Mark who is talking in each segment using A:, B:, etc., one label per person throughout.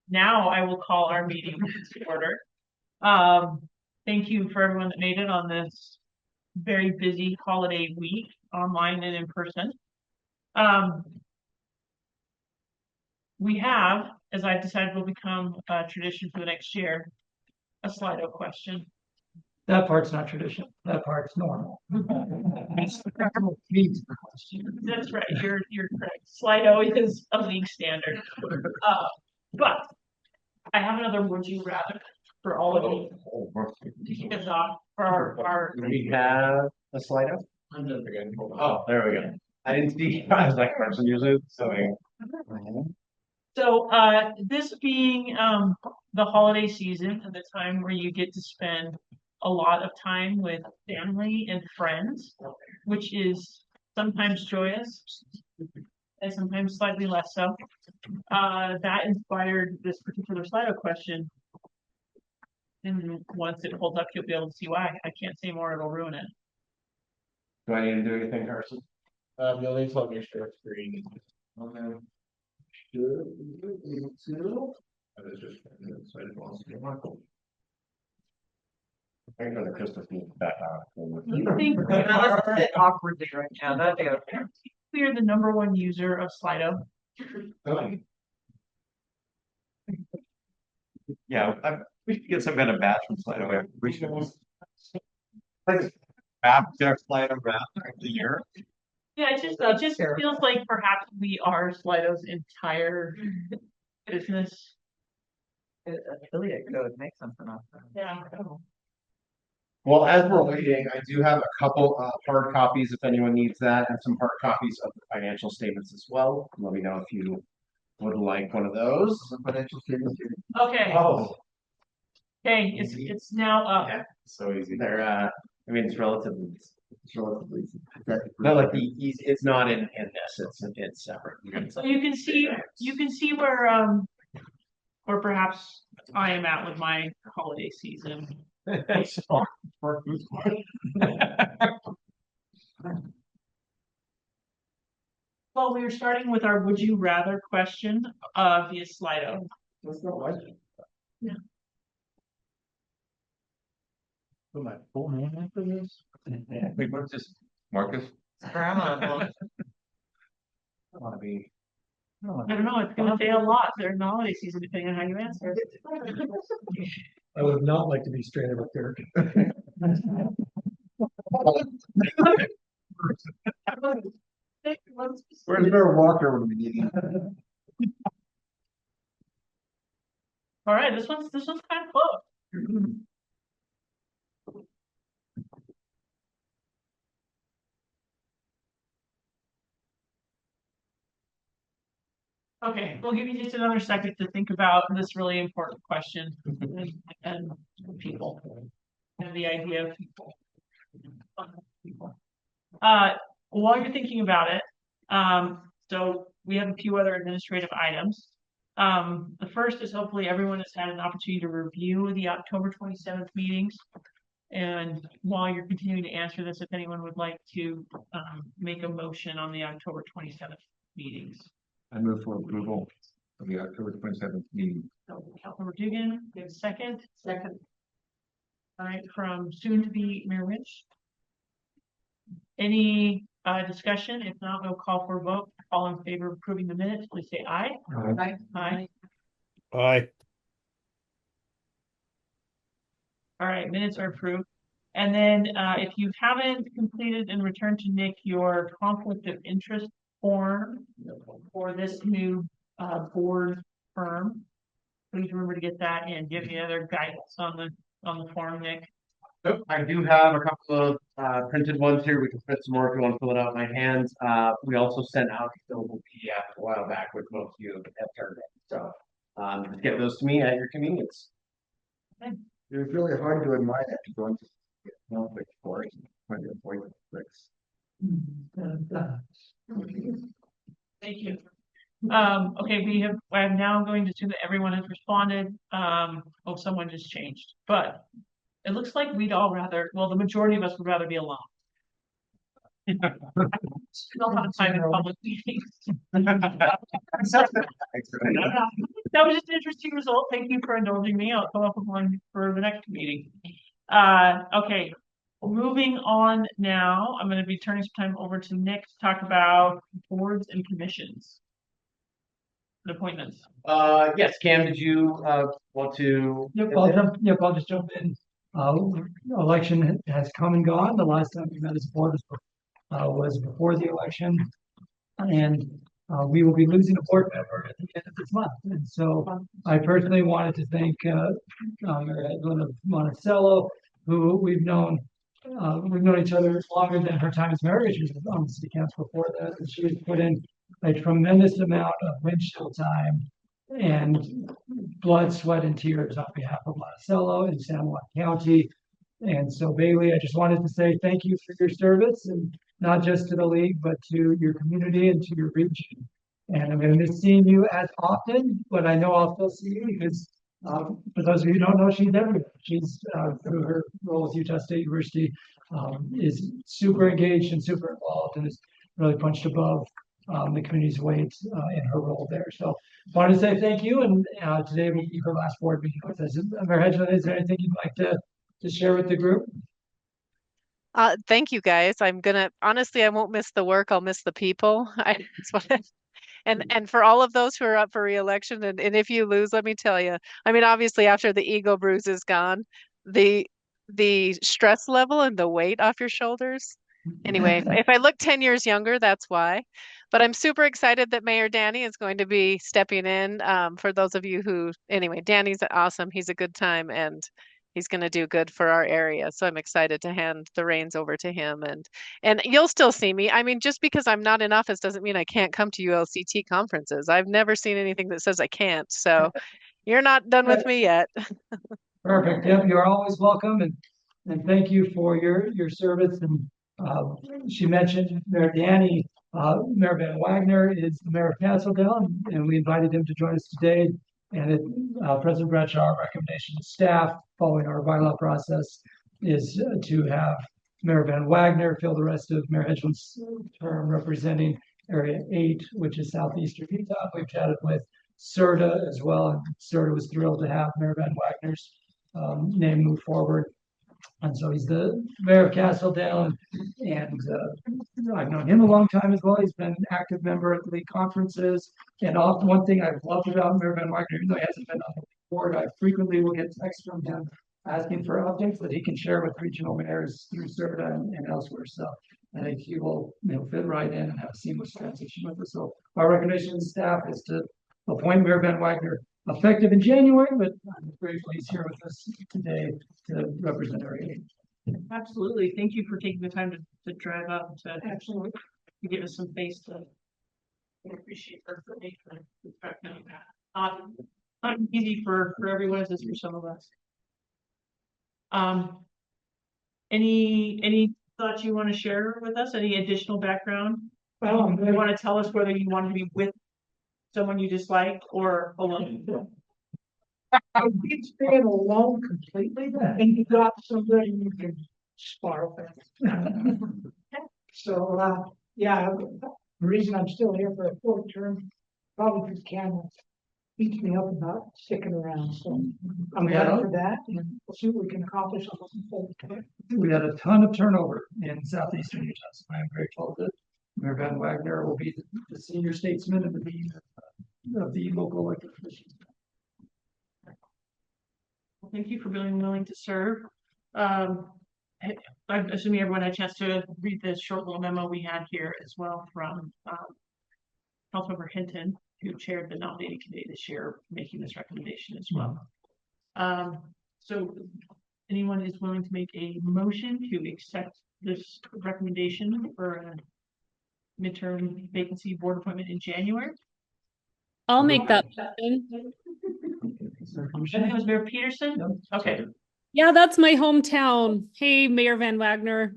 A: Now I will call our meeting to order. Um, thank you for everyone that made it on this very busy holiday week, online and in person. Um, we have, as I've decided will become a tradition for the next year, a Slido question.
B: That part's not tradition. That part's normal.
A: That's right. You're correct. Slido is a league standard. But I have another would you rather for all of you to kick us off for our
C: We have a Slido. Oh, there we go. I didn't see. I was like, person usually.
A: So this being the holiday season and the time where you get to spend a lot of time with family and friends, which is sometimes joyous and sometimes slightly less so. That inspired this particular Slido question. And once it pulls up, you'll be able to see why. I can't say more, it'll ruin it.
C: Do I need to do anything, Carson?
D: You'll need to log your share screen. Okay. That is just.
C: I'm gonna Christmas meeting back out.
A: You think
B: Awkwardly right now. That'd be okay.
A: we're the number one user of Slido?
C: Yeah, we should get some kind of badge from Slido. We should. Like, their Slido wrap of the year.
A: Yeah, it just feels like perhaps we are Slido's entire business.
B: Affiliate code, make something up.
A: Yeah.
C: Well, as we're waiting, I do have a couple hard copies if anyone needs that, and some hard copies of the financial statements as well. Let me know if you would like one of those.
D: Financial statements.
A: Okay.
C: Oh,
A: Okay. It's now up.
C: yeah, so easy. They're I mean, it's relatively
D: easy.
C: not like the easy. It's not in this. It's separate.
A: So you can see where perhaps I am at with my holiday season. Well, we are starting with our would you rather question via Slido.
D: That's not like it.
A: Yeah.
D: Put my full name after this?
C: Wait, what's this? Marcus?
B: Grandma.
C: I want to be.
A: I don't know, it's gonna say a lot during the holiday season depending on how you answer.
B: I would not like to be stranded with Dirk.
D: Where's our walker when we need him?
A: All right, this one's kind of close. Okay, we'll give you just another second to think about this really important question and people and the idea of people. While you're thinking about it, so we have a few other administrative items. The first is hopefully everyone has had an opportunity to review the October 27th meetings. And while you're continuing to answer this, if anyone would like to make a motion on the October 27th meetings.
D: I move for approval of the October 27th meeting.
A: So Councilmember Dugan, give a second. Second. All right, from soon to be Mayor Winch. Any discussion? If not, we'll call for a vote. All in favor of approving the minutes, please say aye.
D: Aye.
A: Aye.
D: Aye.
A: All right, minutes are approved. And then if you haven't completed and returned to Nick your conflict of interest form for this new board firm, please remember to get that in. Give me other guidance on the form, Nick.
C: Nope, I do have a couple of printed ones here. We can print some more if you want to fill it out by hand. We also sent out a fillable PDF a while back with most of you have turned in. So just get those to me at your convenience.
A: Okay.
D: It was really hard to admire that to go into conflict for it. When you're avoiding conflicts.
A: Thank you. Okay, I'm now going to assume that everyone has responded. Oh, someone just changed, but it looks like we'd all rather, well, the majority of us would rather be alone. Spend a lot of time in public meetings.
C: Thanks for that.
A: That was just an interesting result. Thank you for indulging me. I'll come up with one for the next meeting. Okay. Moving on now, I'm going to be turning some time over to Nick to talk about boards and commissions. And appointments.
C: Yes, Cam, did you, want to?
B: I'll just jump in. Election has come and gone. The last time we met as a board was before the election. And we will be losing a board member at the end of this month. And so I personally wanted to thank Mary Edwin of Monticello, who we've known each other longer than her time as mayor. She was on the city council before that, and she has put in a tremendous amount of windshield time and blood, sweat, and tears on behalf of Monticello and San Juan County. And so Bailey, I just wanted to say thank you for your service, and not just to the league, but to your community and to your region. And I'm going to miss seeing you as often, but I know I'll still see you because for those of you who don't know, she's everywhere. She's through her role with Utah State University, is super engaged and super involved, and has really punched above the community's weight in her role there. So I wanted to say thank you, and today will be her last board meeting with us. Mayor Hedgeland, is there anything you'd like to share with the group?
E: Thank you guys. Honestly, I won't miss the work. I'll miss the people. And for all of those who are up for reelection, and if you lose, let me tell you, I mean, obviously after the ego bruise is gone, the stress level and the weight off your shoulders. Anyway, if I look 10 years younger, that's why. But I'm super excited that Mayor Danny is going to be stepping in. For those of you anyway, Danny's awesome. He's a good time, and he's going to do good for our area. So I'm excited to hand the reins over to him, and you'll still see me. I mean, just because I'm not in office doesn't mean I can't come to ULCT conferences. I've never seen anything that says I can't. So you're not done with me yet.
B: Perfect. Yep, you're always welcome, and thank you for your service. And she mentioned Mayor Danny. Mayor Van Wagner is the mayor of Castledale, and we invited him to join us today. And President Bradshaw, our recommendation to staff following our bylaw process is to have Mayor Van Wagner fill the rest of Mayor Hedgeland's term representing Area 8, which is southeastern Utah. We've chatted with CERTA as well, and CERTA was thrilled to have Mayor Van Wagner's name move forward. And so he's the mayor of Castledale, and I've known him a long time as well. He's been an active member at the league conferences. And one thing I've loved about Mayor Van Wagner, even though he hasn't been on the board, I frequently will get texts from him asking for updates that he can share with regional mayors through CERTA and elsewhere. So I think he will fit right in and have a seamless transition with us. So our recommendation to staff is to appoint Mayor Van Wagner effective in January, but I'm grateful he's here with us today to represent our area.
A: Absolutely. Thank you for taking the time to drive up to give us some face to. I appreciate her for making that. Not easy for everyone as it is for some of us. Any thoughts you want to share with us? Any additional background? You want to tell us whether you want to be with someone you dislike or alone?
F: I did stay alone completely, and you got somebody you can spar with. So, yeah, the reason I'm still here for a fourth term, probably because Cameron beats me up about sticking around, so I'm glad for that, and we'll see what we can accomplish. I'm looking forward to it.
B: We had a ton of turnover in southeastern Utah, so I'm grateful that Mayor Van Wagner will be the senior statesman of the local elected officials.
A: Well, thank you for being willing to serve. I'm assuming everyone had a chance to read the short little memo we had here as well from Councilmember Hinton, who chaired the nominating committee this year, making this recommendation as well. So anyone is willing to make a motion to accept this recommendation for a midterm vacancy board appointment in January?
G: I'll make that motion.
A: I think it was Mayor Peterson. Okay.
G: Yeah, that's my hometown. Hey, Mayor Van Wagner.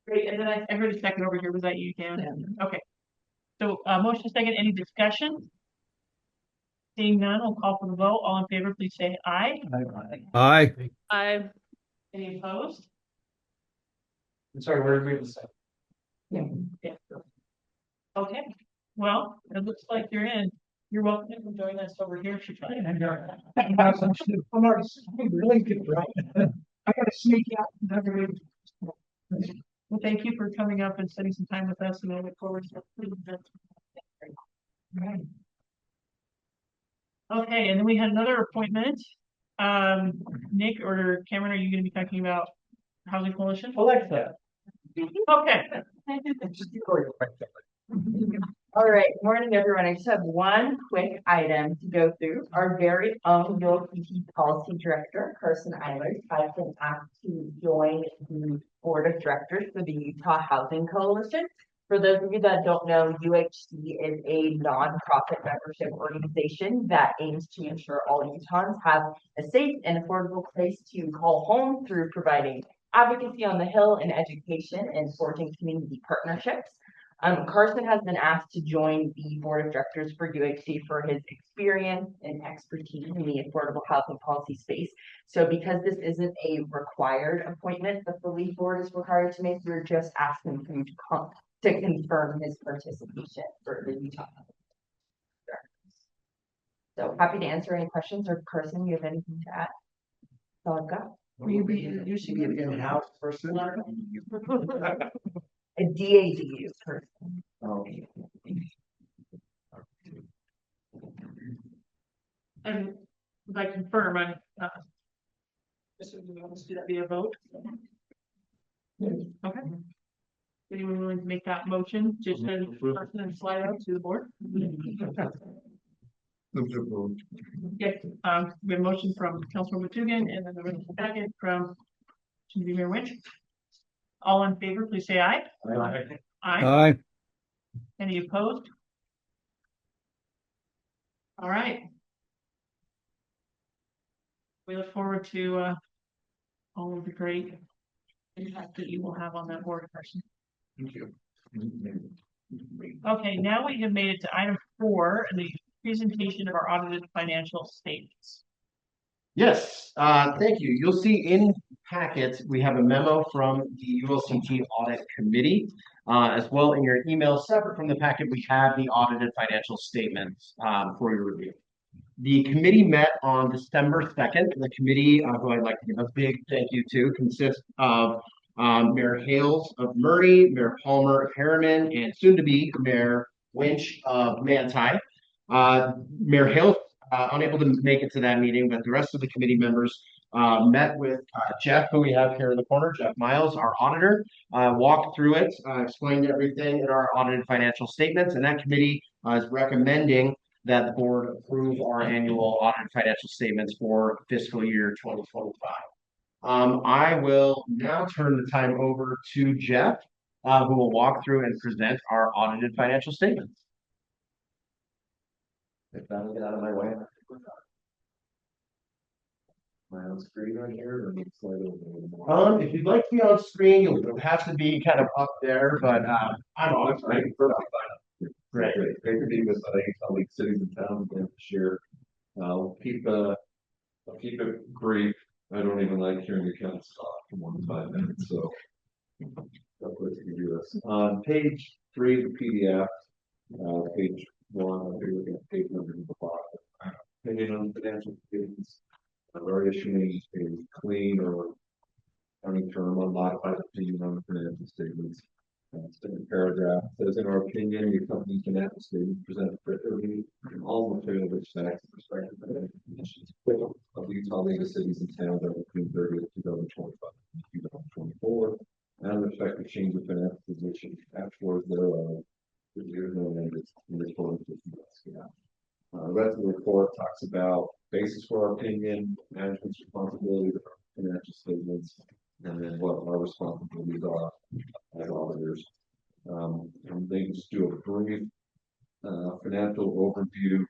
A: Great. And then I heard a second over here. Was that you, Cam? Okay. So motion second, any discussion? Seeing none, we'll call for the vote. All in favor, please say aye.
H: Aye.
G: I
A: Any opposed?
B: I'm sorry, where did we say?
A: Yeah. Okay, well, it looks like you're in. You're welcome to join us over here if you'd like.
F: I'm already, really good, right? I gotta sneak out. and have a read.
A: Well, thank you for coming up and spending some time with us, and I look forward to it. Okay, and then we had another appointment. Nick or Cameron, are you gonna be talking about Housing Coalition?
B: Alexa.
A: Okay.
D: Just go your way.
H: All right, morning, everyone. I just have one quick item to go through. Our very own ULCT policy director, Carson Eilers, has been asked to join the board of directors for the Utah Housing Coalition. For those of you that don't know, UHC is a nonprofit membership organization that aims to ensure all Utahns have a safe and affordable place to call home through providing advocacy on the Hill and education and forging community partnerships. Carson has been asked to join the board of directors for UHC for his experience and expertise in the affordable housing policy space. So because this isn't a required appointment that the lead board is required to make, we're just asking him to confirm his participation for the Utah. So happy to answer any questions, or Carson, you have anything to add? That's all I've got.
A: Will you be introducing
D: An in-house person?
H: A DADU person.
D: Oh.
A: And if I confirm, I'm, let's do that via vote. Okay. Anyone willing to make that motion, just as person and slide out to the board? Yes, we have a motion from Councilmember Tugan, and then there was a second from Mayor Winch. All in favor, please say aye. Aye.
B: Aye.
A: Any opposed? All right. We look forward to all of the great impact that you will have on that board, person.
D: Thank you.
A: Okay, now we have made it to item 4, the presentation of our audited financial statements.
C: Yes, thank you. You'll see in packets, we have a memo from the ULCT Audit Committee. As well in your email, separate from the packet, we have the audited financial statements for your review. The committee met on December 2nd. The committee, who I'd like to give a big thank you to, consists of Mayor Hales of Murray, Mayor Palmer of Harriman, and soon to be Mayor Winch of Manti. Mayor Hales unable to make it to that meeting, but the rest of the committee members met with Jeff, who we have here in the corner, Jeff Miles, our auditor, walked through it, explained everything in our audited financial statements, and that committee is recommending that the board approve our annual audited financial statements for fiscal year 2025. I will now turn the time over to Jeff, who will walk through and present our audited financial statements.
D: If that'll get out of my way. My own screen right here, or need to slide over?
C: If you'd like to be on screen, you'll have to be kind of up there, but I'm on it.
D: Great. Great to be with colleagues, cities and towns again this year. I'll keep it brief. I don't even like hearing accounts talk for more than 5 minutes, so. That's what you can do this. On page 3 of the PDF, page 1, if you're looking at page number in the bottom. Opinion on financial statements. Are issuing a clean or counting term unmodified opinion on the financial statements. Second paragraph says, in our opinion, the company's financial statements present appropriately in all material which facts and perspective conditions of the Utah League of Cities and Towns on June 30th, 2025 and 2024, and respective change of financial position, actuals thereof, the year known as in accordance with U.S. GAAP. The rest of the report talks about basis for our opinion, management's responsibility for financial statements, and then what our responsibilities are as auditors. And they just do a brief financial overview.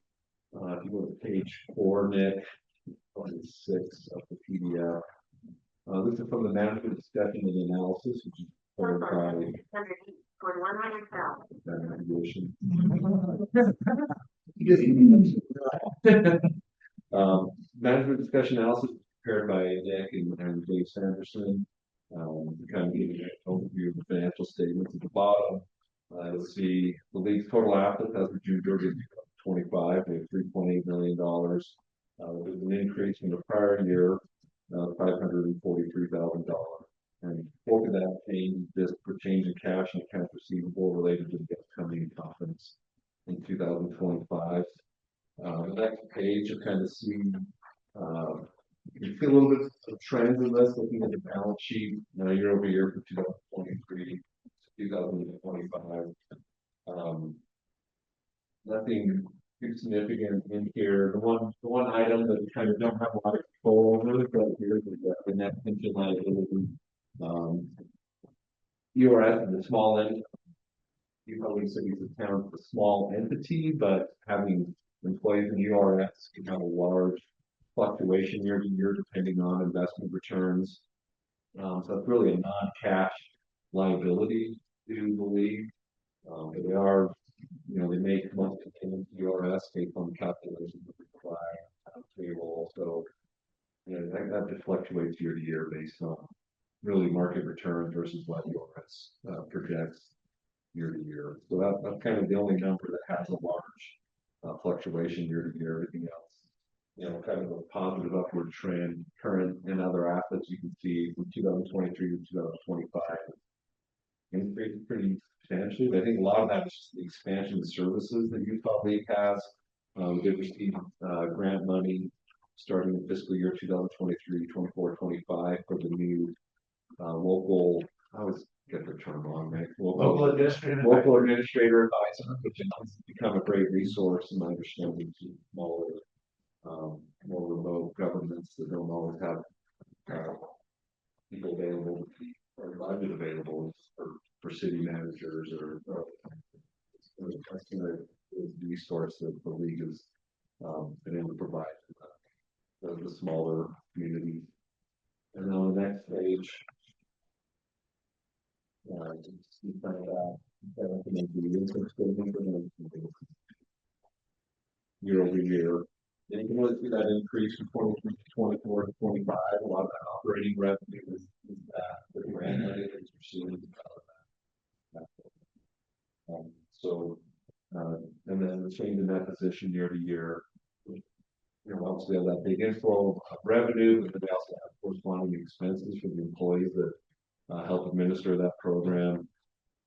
D: If you go to page 4, Nick, 26 of the PDF. This is from the management discussion and analysis, which is covered by evaluation. Management discussion analysis prepared by Nick and Dave Sanderson. kind of give you an overview of the financial statements at the bottom. You'll see the league's total assets as of June 30th, 2025, they have $3.8 million. There's an increase from the prior year, $543,000. And both of that change, this for change in cash and accounts receivable related to the upcoming conference in 2025. The next page, you kind of see, you see a little bit of trends in this, looking at the balance sheet, year over year for 2023, 2025. Nothing too significant in here. The one item that we kind of don't have a lot of control over, but here is the net pension liability. ERS is a small entity. You probably cities and towns is a small entity, but having employees in ERS can have a large fluctuation year to year depending on investment returns. So it's really a non-cash liability to the league. But they are, they make monthly payments to ERS based on the calculations that we provide payroll. So, that just fluctuates year to year based on really market returns versus what ERS projects year to year. So that's kind of the only number that has a large fluctuation year to year. Everything else, kind of a positive upward trend. Current and other assets you can see from 2023 to 2025 increased pretty substantially. But I think a lot of that is just the expansion of services that Utah League has. We did receive grant money starting in fiscal year 2023, 24, 25 for the new local, I always get the term wrong, right? Local administrator advisor, which has become a great resource in my understanding to smaller, more remote governments that don't always have people available or budget available for city managers or that's a resource that the league has been able to provide to the smaller communities. And then on the next page, year over year. And you can really see that increase from 23 to 24 to 25. A lot of that operating revenue is the grant money that you're seeing out of that. And then the change in that position year to year. Obviously have that big inflow of revenue, but they also have corresponding expenses for the employees that help administer that program.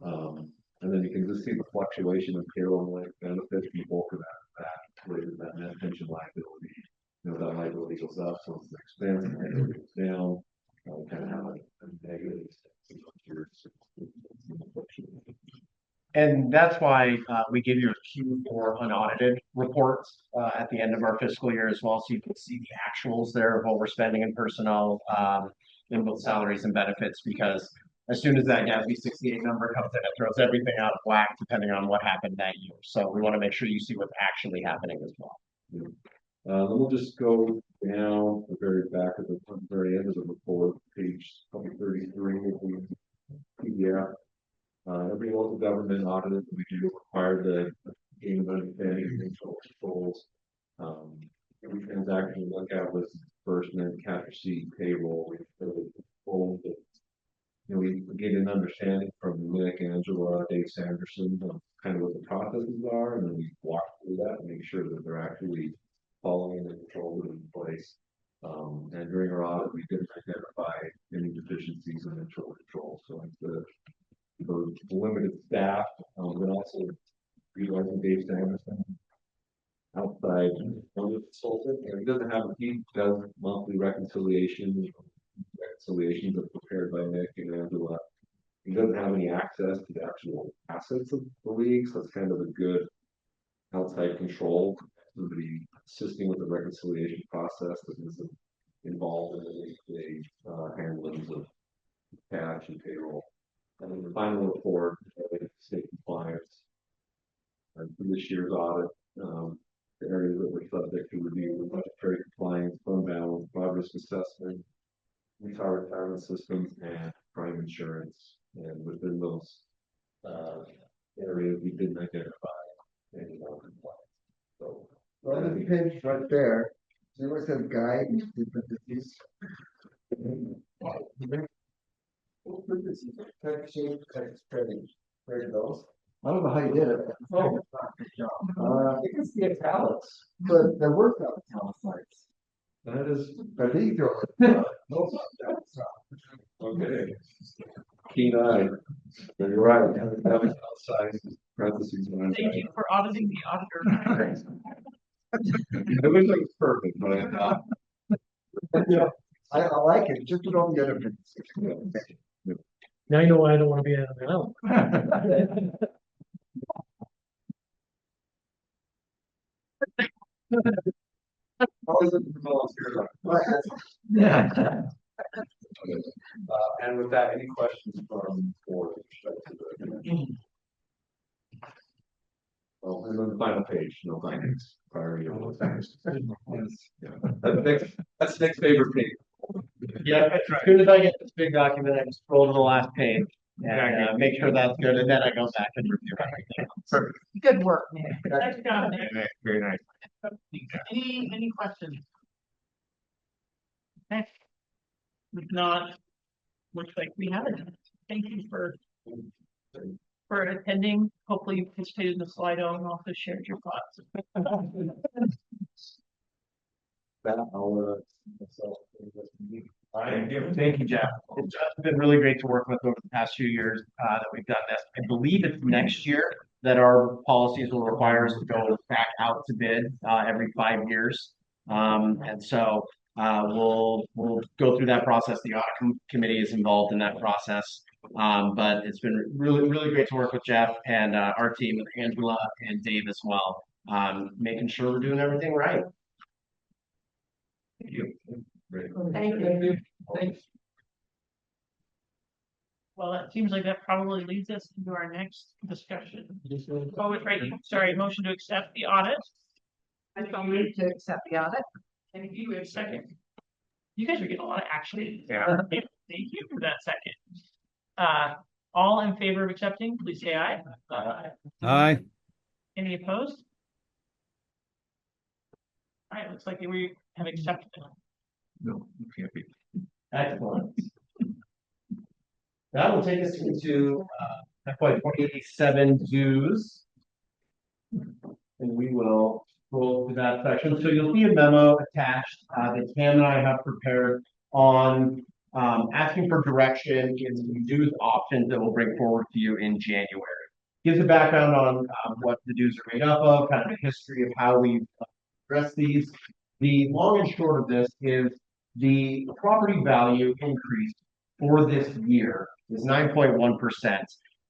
D: And then you can just see the fluctuation of payroll and benefits from both of that related to that net pension liability. That liability goes up, so it's an expense, and it goes down. Kind of have a negative.
C: And that's why we give you a Q4 unaudited reports at the end of our fiscal year as well, so you can see the actuals there of what we're spending in personnel, in both salaries and benefits. Because as soon as that GASB 68 number comes in, it throws everything out of whack depending on what happened that year. So we want to make sure you see what's actually happening as well.
D: Then we'll just go down the very back of the very end of the report, page 33 of the PDF. Every local government audit that we do require the gain of understanding of internal controls. Every transaction we look at was disbursement, cash receipt, payroll. We get an understanding from Nick, Angela, Dave Sanderson of kind of what the processes are, and then we walk through that and make sure that they're actually following the controls in place. And during our audit, we didn't identify any deficiencies in internal control. So the limited staff, but also utilizing Dave Sanderson outside consultant. He does monthly reconciliations that are prepared by Nick and Angela. He doesn't have any access to the actual assets of the league, so it's kind of a good outside control. Somebody assisting with the reconciliation process that isn't involved in the day-to-day handlings of cash and payroll. And then the final report, state compliance. And for this year's audit, the areas that were subject to review were budgetary compliance, fund balance, fraud risk assessment, retired retirement systems, and crime insurance. And within those areas, we didn't identify any non-compliance. So,
I: on the page right there, see where it says guide, Cut shape, cut straight. There it goes. I don't know how you did it.
B: Oh.
I: I think it's the italics, but there were no italics.
D: That is,
I: I think you're. No, that's not.
D: okay. Keen eye. You're right. Having outside parentheses. when I'm
A: Thank you for auditing the auditor.
D: It looks like it's perfect, but
I: Yeah, I like it, just don't get it.
F: Now you know why I don't wanna be out of the house.
D: always looking for volunteers.
B: Yeah.
D: And with that, any questions from board? Oh, and then the final page, no findings, priority of those things. Yeah, that's Nick's favorite page.
C: Yeah, as soon as I get this big document, I just scroll to the last page and make sure that's good, and then I go back and review everything. Perfect.
H: Good work, Nick.
A: Nice job, Nick.
D: Very nice.
A: Any questions? Okay. If not, looks like we have it. Thank you for attending. Hopefully you participated in the Slido and also shared your thoughts.
D: That, I'll,
C: Thank you, Jeff. It's been really great to work with over the past few years that we've done this. I believe it's next year that our policies will require us to go back out to bid every 5 years. And so we'll go through that process. The audit committee is involved in that process. But it's been really great to work with Jeff and our team with Angela and Dave as well, making sure we're doing everything right.
D: thank you. Great.
H: Thank you.
B: Thanks.
A: Well, it seems like that probably leads us into our next discussion. Oh, wait, right, sorry, motion to accept the audit.
H: I shall move to accept the audit.
A: Thank you, we have a second. You guys are getting a lot of action.
C: Yeah.
A: Thank you for that second. All in favor of accepting, please say aye.
J: Aye.
A: Any opposed? All right, looks like we have accepted it.
D: No, you can't be.
C: Excellent. That will take us into FY 27 dues. And we will go through that section. So you'll see a memo attached that Cam and I have prepared on asking for direction in some dues options that we'll bring forward to you in January. Gives a background on what the dues are made up of, kind of a history of how we've addressed these. The long and short of this is the property value increase for this year is 9.1%.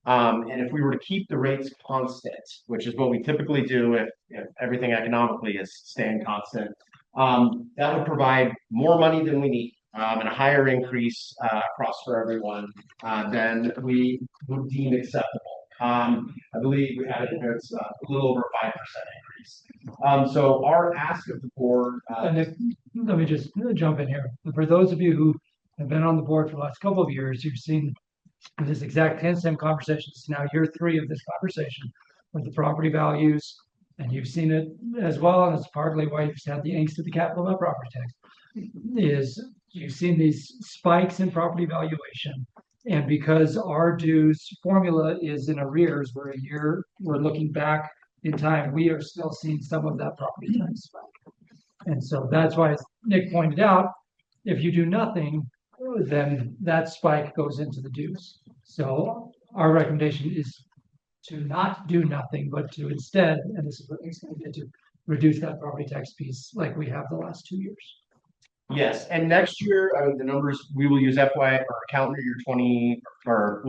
C: And if we were to keep the rates constant, which is what we typically do if everything economically is staying constant, that would provide more money than we need and a higher increase across for everyone than we would deem acceptable. I believe we had a little over a 5% increase. So our ask of the board.
B: And let me just jump in here. For those of you who have been on the board for the last couple of years, you've seen this exact same conversation. It's now year 3 of this conversation with the property values, and you've seen it as well, and it's partly why you've had the angst of the capital about property tax. Is you've seen these spikes in property valuation, and because our dues formula is in arrears, we're looking back in time, we are still seeing some of that property tax spike. And so that's why, as Nick pointed out, if you do nothing, then that spike goes into the dues. So our recommendation is to not do nothing, but to instead, and this is what Nick's going to get to, reduce that property tax piece like we have the last 2 years.
C: Yes, and next year, the numbers, we will use FY or calendar year 20, or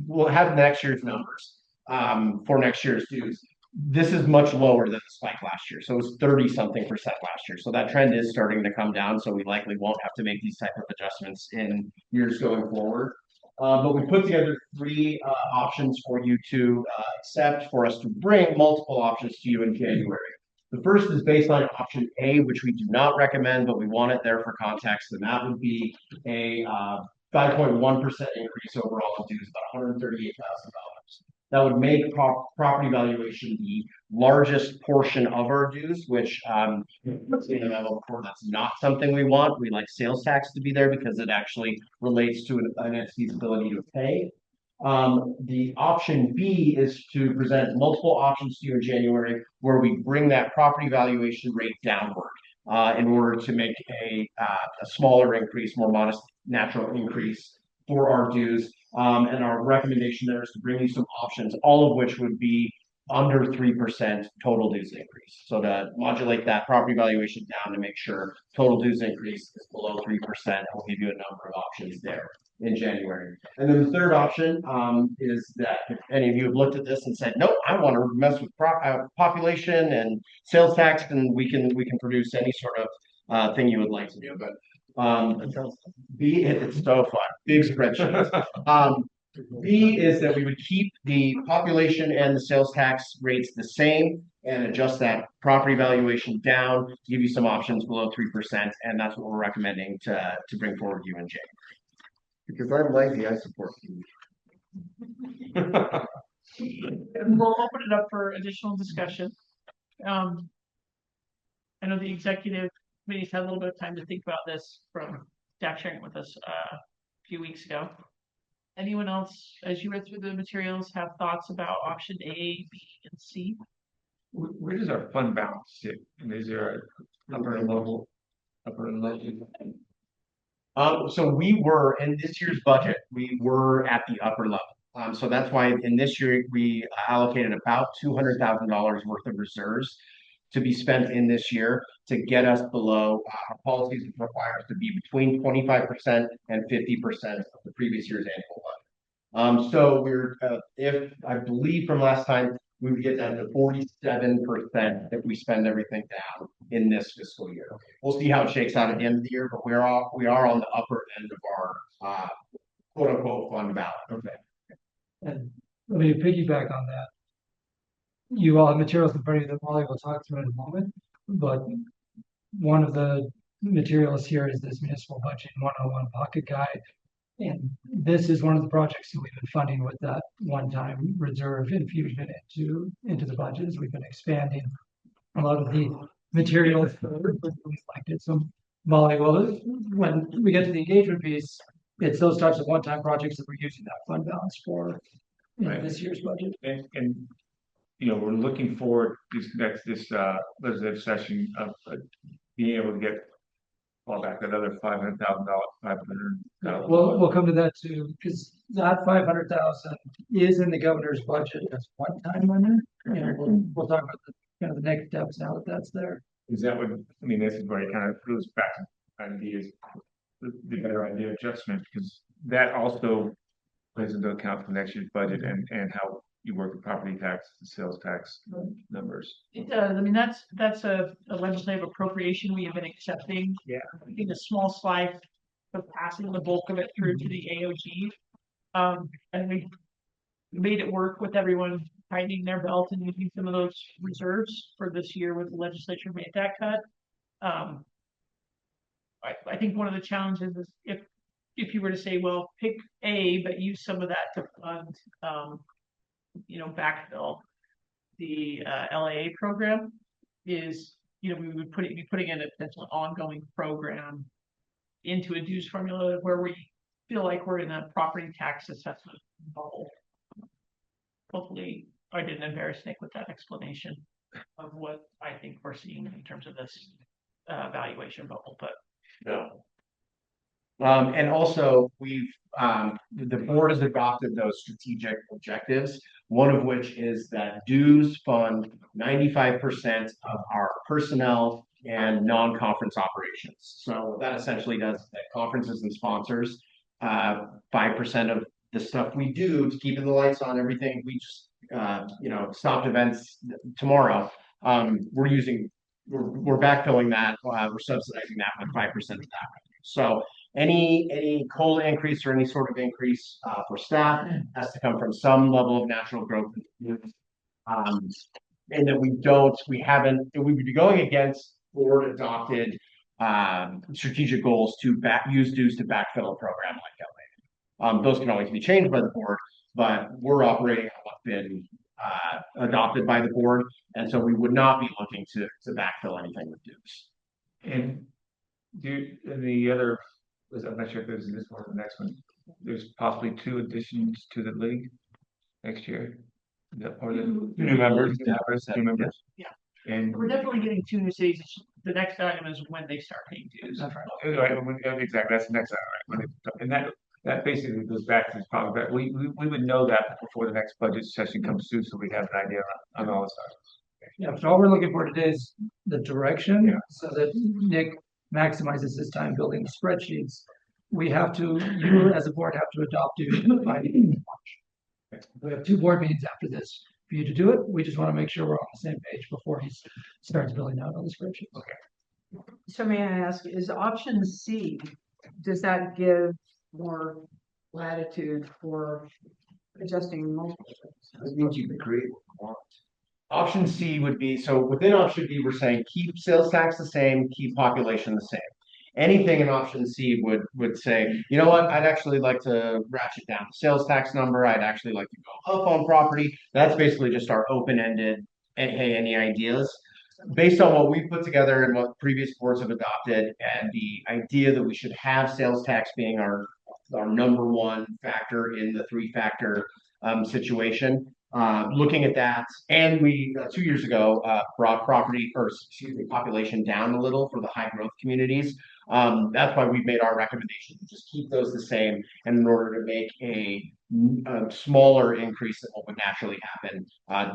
C: we'll have next year's numbers for next year's dues. This is much lower than the spike last year. So it was 30-something% last year. So that trend is starting to come down. So we likely won't have to make these type of adjustments in years going forward. But we put together 3 options for you to accept, for us to bring multiple options to you in January. The first is baseline option A, which we do not recommend, but we want it there for context. And that would be a 5.1% increase overall in dues, about $138,000. that would make property valuation the largest portion of our dues, which, in the memo before, that's not something we want. We like sales tax to be there because it actually relates to an entity's ability to pay. The option B is to present multiple options to you in January where we bring that property valuation rate downward in order to make a smaller increase, more modest natural increase for our dues. And our recommendation there is to bring you some options, all of which would be under 3% total dues increase. So to modulate that property valuation down to make sure total dues increase is below 3%, we'll give you a number of options there in January. And then the third option is that if any of you have looked at this and said, nope, I want to mess with population and sales tax, then we can produce any sort of thing you would like to do. But it's so fun, big spreadsheets. B is that we would keep the population and the sales tax rates the same and adjust that property valuation down, give you some options below 3%, and that's what we're recommending to bring forward to you in January.
D: Because I'm lazy, I support you.
A: And we'll open it up for additional discussion. I know the executive committee's had a little bit of time to think about this from staff sharing with us a few weeks ago. Anyone else, as you read through the materials, have thoughts about option A, B, and C?
J: Where does our fund balance sit? And is there a upper and lower?
C: So we were in this year's budget, we were at the upper level. So that's why in this year we allocated about $200,000 worth of reserves to be spent in this year to get us below our policies require us to be between 25% and 50% of the previous year's annual budget. So we're if I believe from last time we would get down to 47% if we spend everything down in this fiscal year. We'll see how it shakes out at the end of the year, but we are on the upper end of our quote unquote fund balance.
B: Okay. And let me piggyback on that. You all have materials in front of you that Molly will talk through in a moment, but one of the materials here is this municipal budget 101 pocket guide. And this is one of the projects that we've been funding with that one-time reserve infusion into the budget as we've been expanding a lot of the materials selected. So Molly, well, when we get to the engagement piece, it's those types of one-time projects that we're using that fund balance for in this year's budget.
J: And you know, we're looking forward this legislative session of being able to get back another $500,000, $500,000.
B: We'll come to that too, because that 500,000 is in the governor's budget as one-time money. And we'll talk about the kind of the next steps now that that's there.
J: Is that what I mean? This is where it kind of goes back to ideas, the better idea adjustment, because that also plays into account for next year's budget and how you work the property tax, the sales tax numbers.
A: It does. I mean, that's a legislative appropriation we have been accepting.
J: Yeah.
A: I think a small slice of passing the bulk of it through to the AOG. And we made it work with everyone tightening their belt and using some of those reserves for this year with the legislature made that cut. I think one of the challenges is if you were to say, well, pick A, but use some of that to fund backfill the LAA program is, we would be putting in a potential ongoing program into a dues formula where we feel like we're in a property tax assessment bubble. Hopefully I didn't embarrass Nick with that explanation of what I think we're seeing in terms of this valuation bubble, but
C: no. And also the board has adopted those strategic objectives, one of which is that dues fund 95% of our personnel and non-conference operations. So what that essentially does is that conferences and sponsors, 5% of the stuff we do to keeping the lights on, everything we just stopped events tomorrow. We're backfilling that. We're subsidizing that with 5% of that. So any COLA increase or any sort of increase for staff has to come from some level of natural growth. And that we would be going against board adopted strategic goals to use dues to backfill a program like LA. Those can always be changed by the board, but we're operating on what's been adopted by the board, and so we would not be looking to backfill anything with dues.
J: And the other, I'm not sure if it was this one or the next one, there's possibly 2 additions to the league next year. Is that part of it? 2 new members, two members.
A: Yeah.
J: And
A: We're definitely getting 2 new cities. The next item is when they start paying dues.
B: That's right.
J: Exactly, that's the next item, right? And that basically goes back to this problem that we would know that before the next budget session comes through, so we have an idea on all this stuff.
B: Yeah, so all we're looking for today is the direction,
J: Yeah.
B: so that Nick maximizes his time building the spreadsheets. You as a board have to adopt it by the end of March. We have 2 board meetings after this for you to do it. We just want to make sure we're on the same page before he starts building out all the spreadsheets.
J: Okay.
K: So may I ask, is option C, does that give more latitude for adjusting multiple?
C: This means you can create what you want. Option C would be, so within option B, we're saying keep sales tax the same, keep population the same. Anything in option C would say, you know what, I'd actually like to ratchet down the sales tax number. I'd actually like to go up on property. That's basically just our open-ended, hey, any ideas? Based on what we put together and what previous boards have adopted, and the idea that we should have sales tax being our number 1 factor in the 3-factor situation. Looking at that, and we 2 years ago brought population down a little for the high growth communities. That's why we've made our recommendation to just keep those the same, and in order to make a smaller increase than what would naturally happen,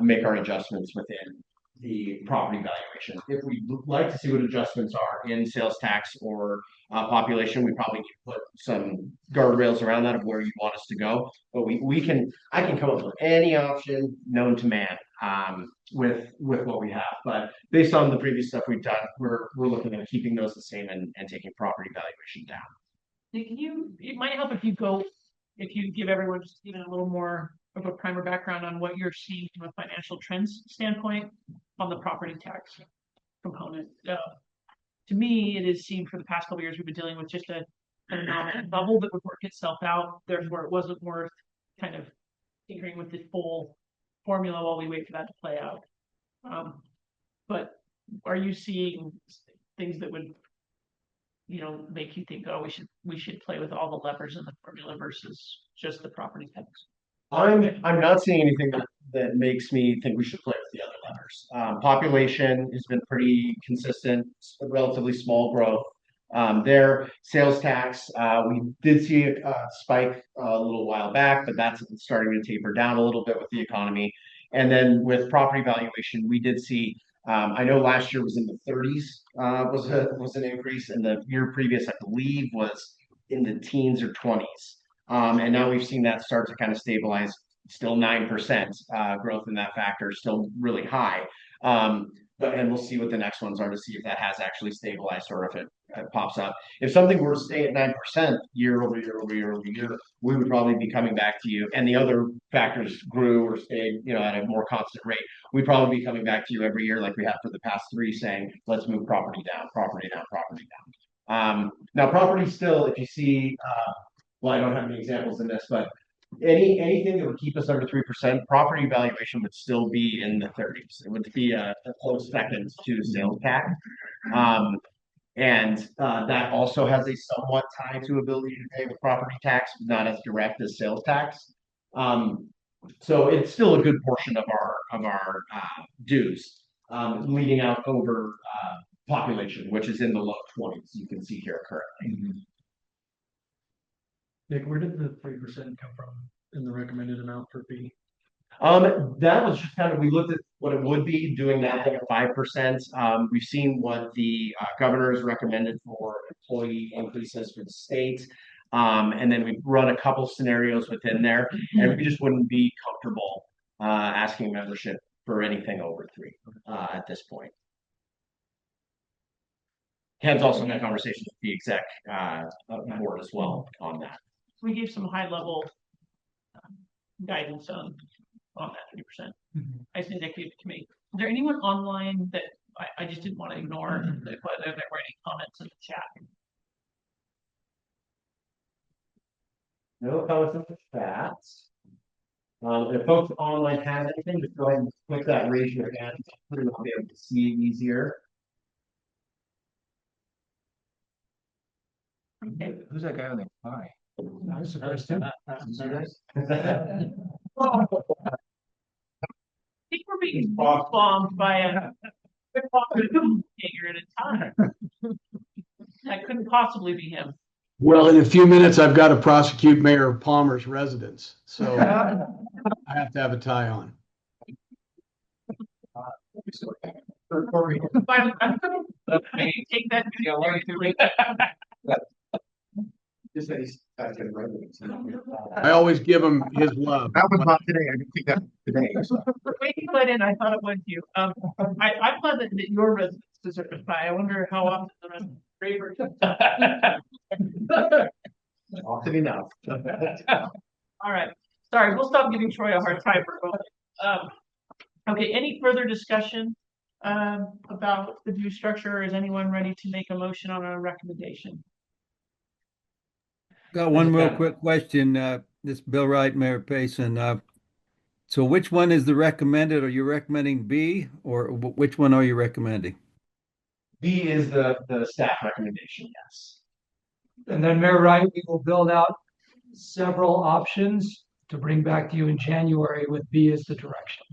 C: make our adjustments within the property valuation. If we'd like to see what adjustments are in sales tax or population, we probably need to put some guardrails around that of where you want us to go. But I can come up with any option known to man with what we have. But based on the previous stuff we've done, we're looking at keeping those the same and taking property valuation down.
A: It might help if you give everyone just even a little more of a primer background on what you're seeing from a financial trends standpoint on the property tax component. To me, it is seen for the past couple of years, we've been dealing with just an anomaly bubble that would work itself out. Therefore, it wasn't worth kind of tinkering with the full formula while we wait for that to play out. But are you seeing things that would, make you think, oh, we should play with all the levers in the formula versus just the property tax?
C: I'm not seeing anything that makes me think we should play with the other levers. Population has been pretty consistent, relatively small growth. Their sales tax, we did see a spike a little while back, but that's starting to taper down a little bit with the economy. And then with property valuation, we did see, I know last year was in the 30s, was an increase, and the year previous, I believe, was in the teens or 20s. And now we've seen that start to kind of stabilize, still 9% growth in that factor, still really high. And we'll see what the next ones are to see if that has actually stabilized or if it pops up. If something were to stay at 9% year over year over year over year, we would probably be coming back to you. And the other factors grew or stayed, at a more constant rate. We'd probably be coming back to you every year like we have for the past 3, saying, let's move property down, property down, property down. Now, property still, if you see, well, I don't have any examples in this, but anything that would keep us under 3%, property valuation would still be in the 30s. It would be a close second to sales tax. And that also has a somewhat tie to ability to pay with property tax, not as direct as sales tax. So it's still a good portion of our dues, leading out over population, which is in the low 20s. You can see here currently.
L: Nick, where did the 3% come from in the recommended amount for fee?
C: That was just kind of, we looked at what it would be doing that thing at 5%. We've seen what the governor has recommended for employee increases for the state. And then we've run a couple scenarios within there, and we just wouldn't be comfortable asking membership for anything over 3 at this point. Ken's also had conversations with the exec board as well on that.
A: We gave some high level guidance on that 3%. I sent that to me. Is there anyone online that I just didn't want to ignore that were any comments in the chat?
C: No comments in the chat. If folks online have anything, just go ahead and click that raise your hand. I'll be able to see it easier.
J: Hey, who's that guy on the pie?
B: That's the first time.
A: I think we're being bombed by a figure at a time. That couldn't possibly be him.
M: Well, in a few minutes, I've got to prosecute Mayor Palmer's residence, so I have to have a tie on.
A: Take that.
M: I always give him his love.
J: That was not today. I didn't think that today.
A: The way you let in, I thought it was you. I'm glad that your residents deserve a tie. I wonder how often the rest of the Raver.
C: Often enough.
A: All right, sorry, we'll stop giving Troy a hard time for a moment. Okay, any further discussion about the due structure, or is anyone ready to make a motion on a recommendation?
N: Got one real quick question. This is Bill Wright, Mayor Payson. So which one is the recommended? Are you recommending B, or which one are you recommending?
C: B is the staff recommendation, yes.
B: And then Mayor Wright, we will build out several options to bring back to you in January with B as the direction.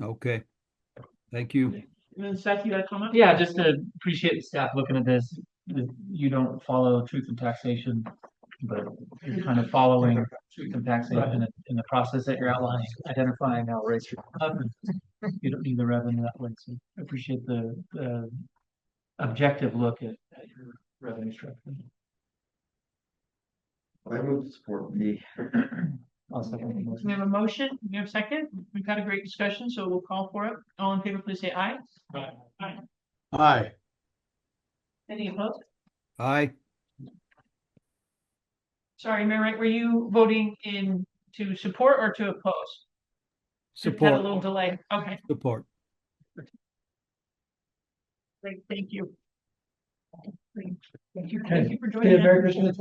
N: Okay. Thank you.
A: And then Seth, you got a comment?
L: Yeah, just to appreciate the staff looking at this. You don't follow truth and taxation, but you're kind of following truth and taxation in the process that you're outlining, identifying how rates are up. You don't need the revenue that way. So I appreciate the objective look at your revenue structure.
D: I would support B.
L: I'll second the motion.
A: We have a motion, we have a second. We've had a great discussion, so we'll call for it. All in favor, please say aye. Aye.
M: Aye.
A: Any opposed?
N: Aye.
A: Sorry, Mayor Wright, were you voting to support or to oppose? We've had a little
N: Support.
A: delay. Okay,
N: Support.
A: great, thank you. Thank you for
B: Okay,
A: joining
B: Merry
A: us.
B: Christmas.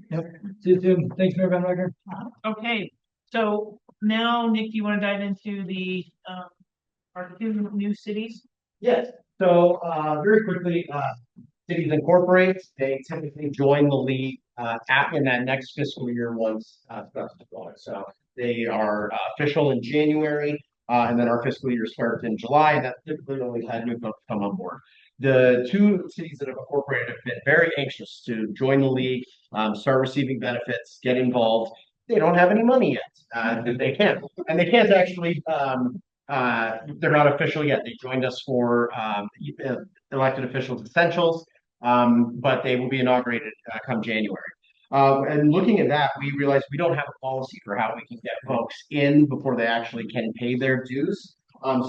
B: Yep, see you soon. Thanks, Mayor Van Wagner.
A: Okay, so now, Nick, do you want to dive into the our two new cities?
C: Yes, so very quickly, cities incorporate, they typically join the league in that next fiscal year once starts to go. So they are official in January, and then our fiscal year starts in July. That typically only had new folks come on board. The two cities that have incorporated have been very anxious to join the league, start receiving benefits, get involved. They don't have any money yet. They can't, and they can't actually. They're not official yet. They joined us for elected officials essentials, but they will be inaugurated come January. And looking at that, we realized we don't have a policy for how we can get folks in before they actually can pay their dues.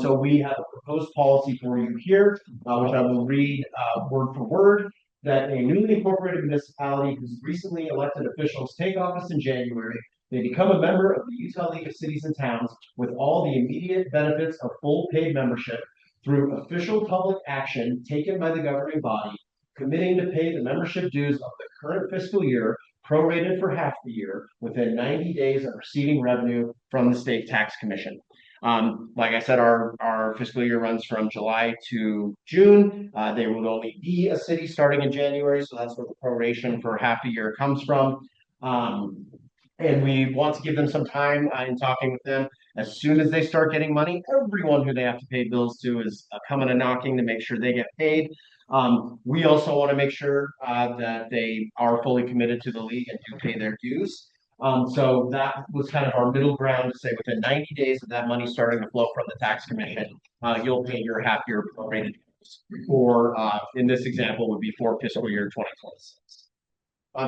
C: So we have a proposed policy for you here, which I will read word for word, that a newly incorporated municipality whose recently elected officials take office in January, they become a member of the Utah League of Cities and Towns with all the immediate benefits of full paid membership through official public action taken by the governing body, committing to pay the membership dues of the current fiscal year, prorated for half the year, within 90 days of receiving revenue from the state tax commission. Like I said, our fiscal year runs from July to June. They will only be a city starting in January, so that's where the proration for half a year comes from. And we want to give them some time in talking with them. As soon as they start getting money, everyone who they have to pay bills to is coming and knocking to make sure they get paid. We also want to make sure that they are fully committed to the league and do pay their dues. So that was kind of our middle ground to say within 90 days of that money starting to flow from the tax commission, you'll pay your half year prorated dues. Or in this example would be for fiscal year 2026.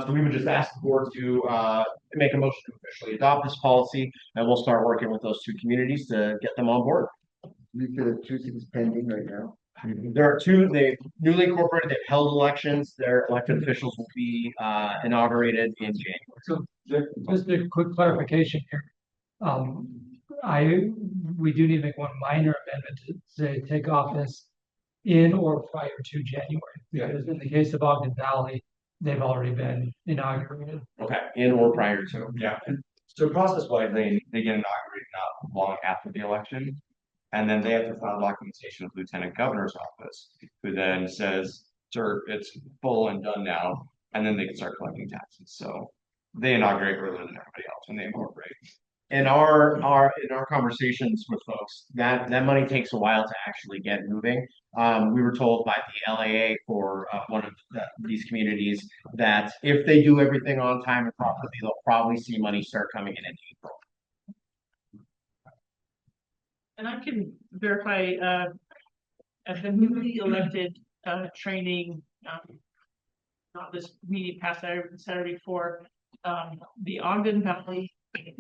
C: So we would just ask the board to make a motion to officially adopt this policy, and we'll start working with those two communities to get them on board.
I: You said the two cities pending right now.
C: There are two, they newly incorporated, they've held elections, their elected officials will be inaugurated in January.
B: So just a quick clarification here. We do need to make one minor amendment to say take office in or prior to January. Because in the case of Ogden Valley, they've already been inaugurated.
C: Okay, in or prior to.
J: Yeah.
O: So process-wise, they get inaugurated not long after the election. And then they have to file documentation with Lieutenant Governor's office, who then says, sir, it's full and done now. And then they can start collecting taxes. So they inaugurate earlier than everybody else when they incorporate.
C: In our conversations with folks, that money takes a while to actually get moving. We were told by the LAA for one of these communities that if they do everything on time and properly, they'll probably see money start coming in April.
A: And I can verify, at the newly elected, training, not this meeting past Saturday before, the Ogden Valley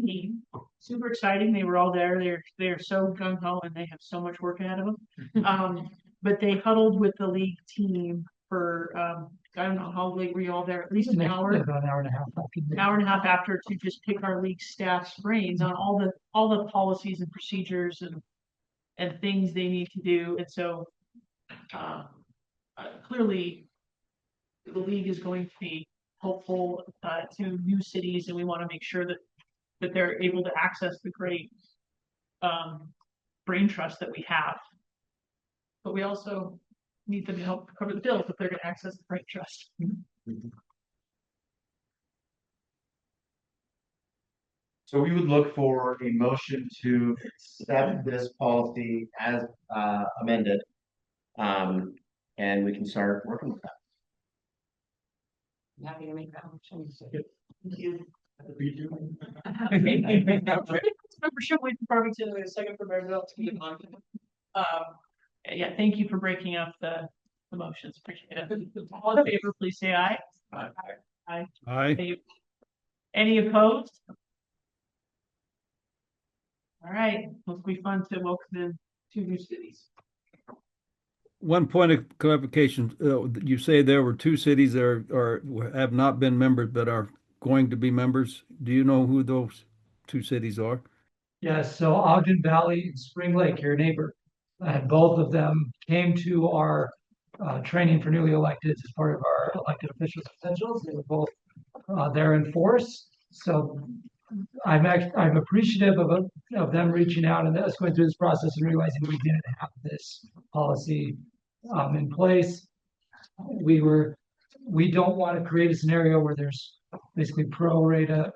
A: team, super exciting. They were all there. They're so gung ho and they have so much work ahead of them. But they huddled with the league team for, I don't know, how late were you all there? At least an hour?
B: About an hour and a half.
A: An hour and a half after, to just pick our league staff's brains on all the policies and procedures and things they need to do. And so clearly the league is going to be helpful to new cities, and we want to make sure that they're able to access the great brain trust that we have. But we also need them to help cover the bills if they're going to access the brain trust.
C: So we would look for a motion to accept this policy as amended. And we can start working with that.
H: I'm happy to make that motion.
A: Thank you. Membership with Farmington, we have a second for Maryville to be on. Yeah, thank you for breaking up the motions. Appreciate it. All in favor, please say aye. Aye.
N: Aye.
A: Any opposed? All right, it'll be fun to welcome in 2 new cities.
N: One point of clarification, you say there were 2 cities that are have not been members but are going to be members. Do you know who those 2 cities are?
B: Yes, so Ogden Valley and Spring Lake, your neighbor, and both of them came to our training for newly elected as part of our elected officials essentials. They were both there in force. So I'm appreciative of them reaching out and us going through this process and realizing we didn't have this policy in place. We don't want to create a scenario where there's basically pro rata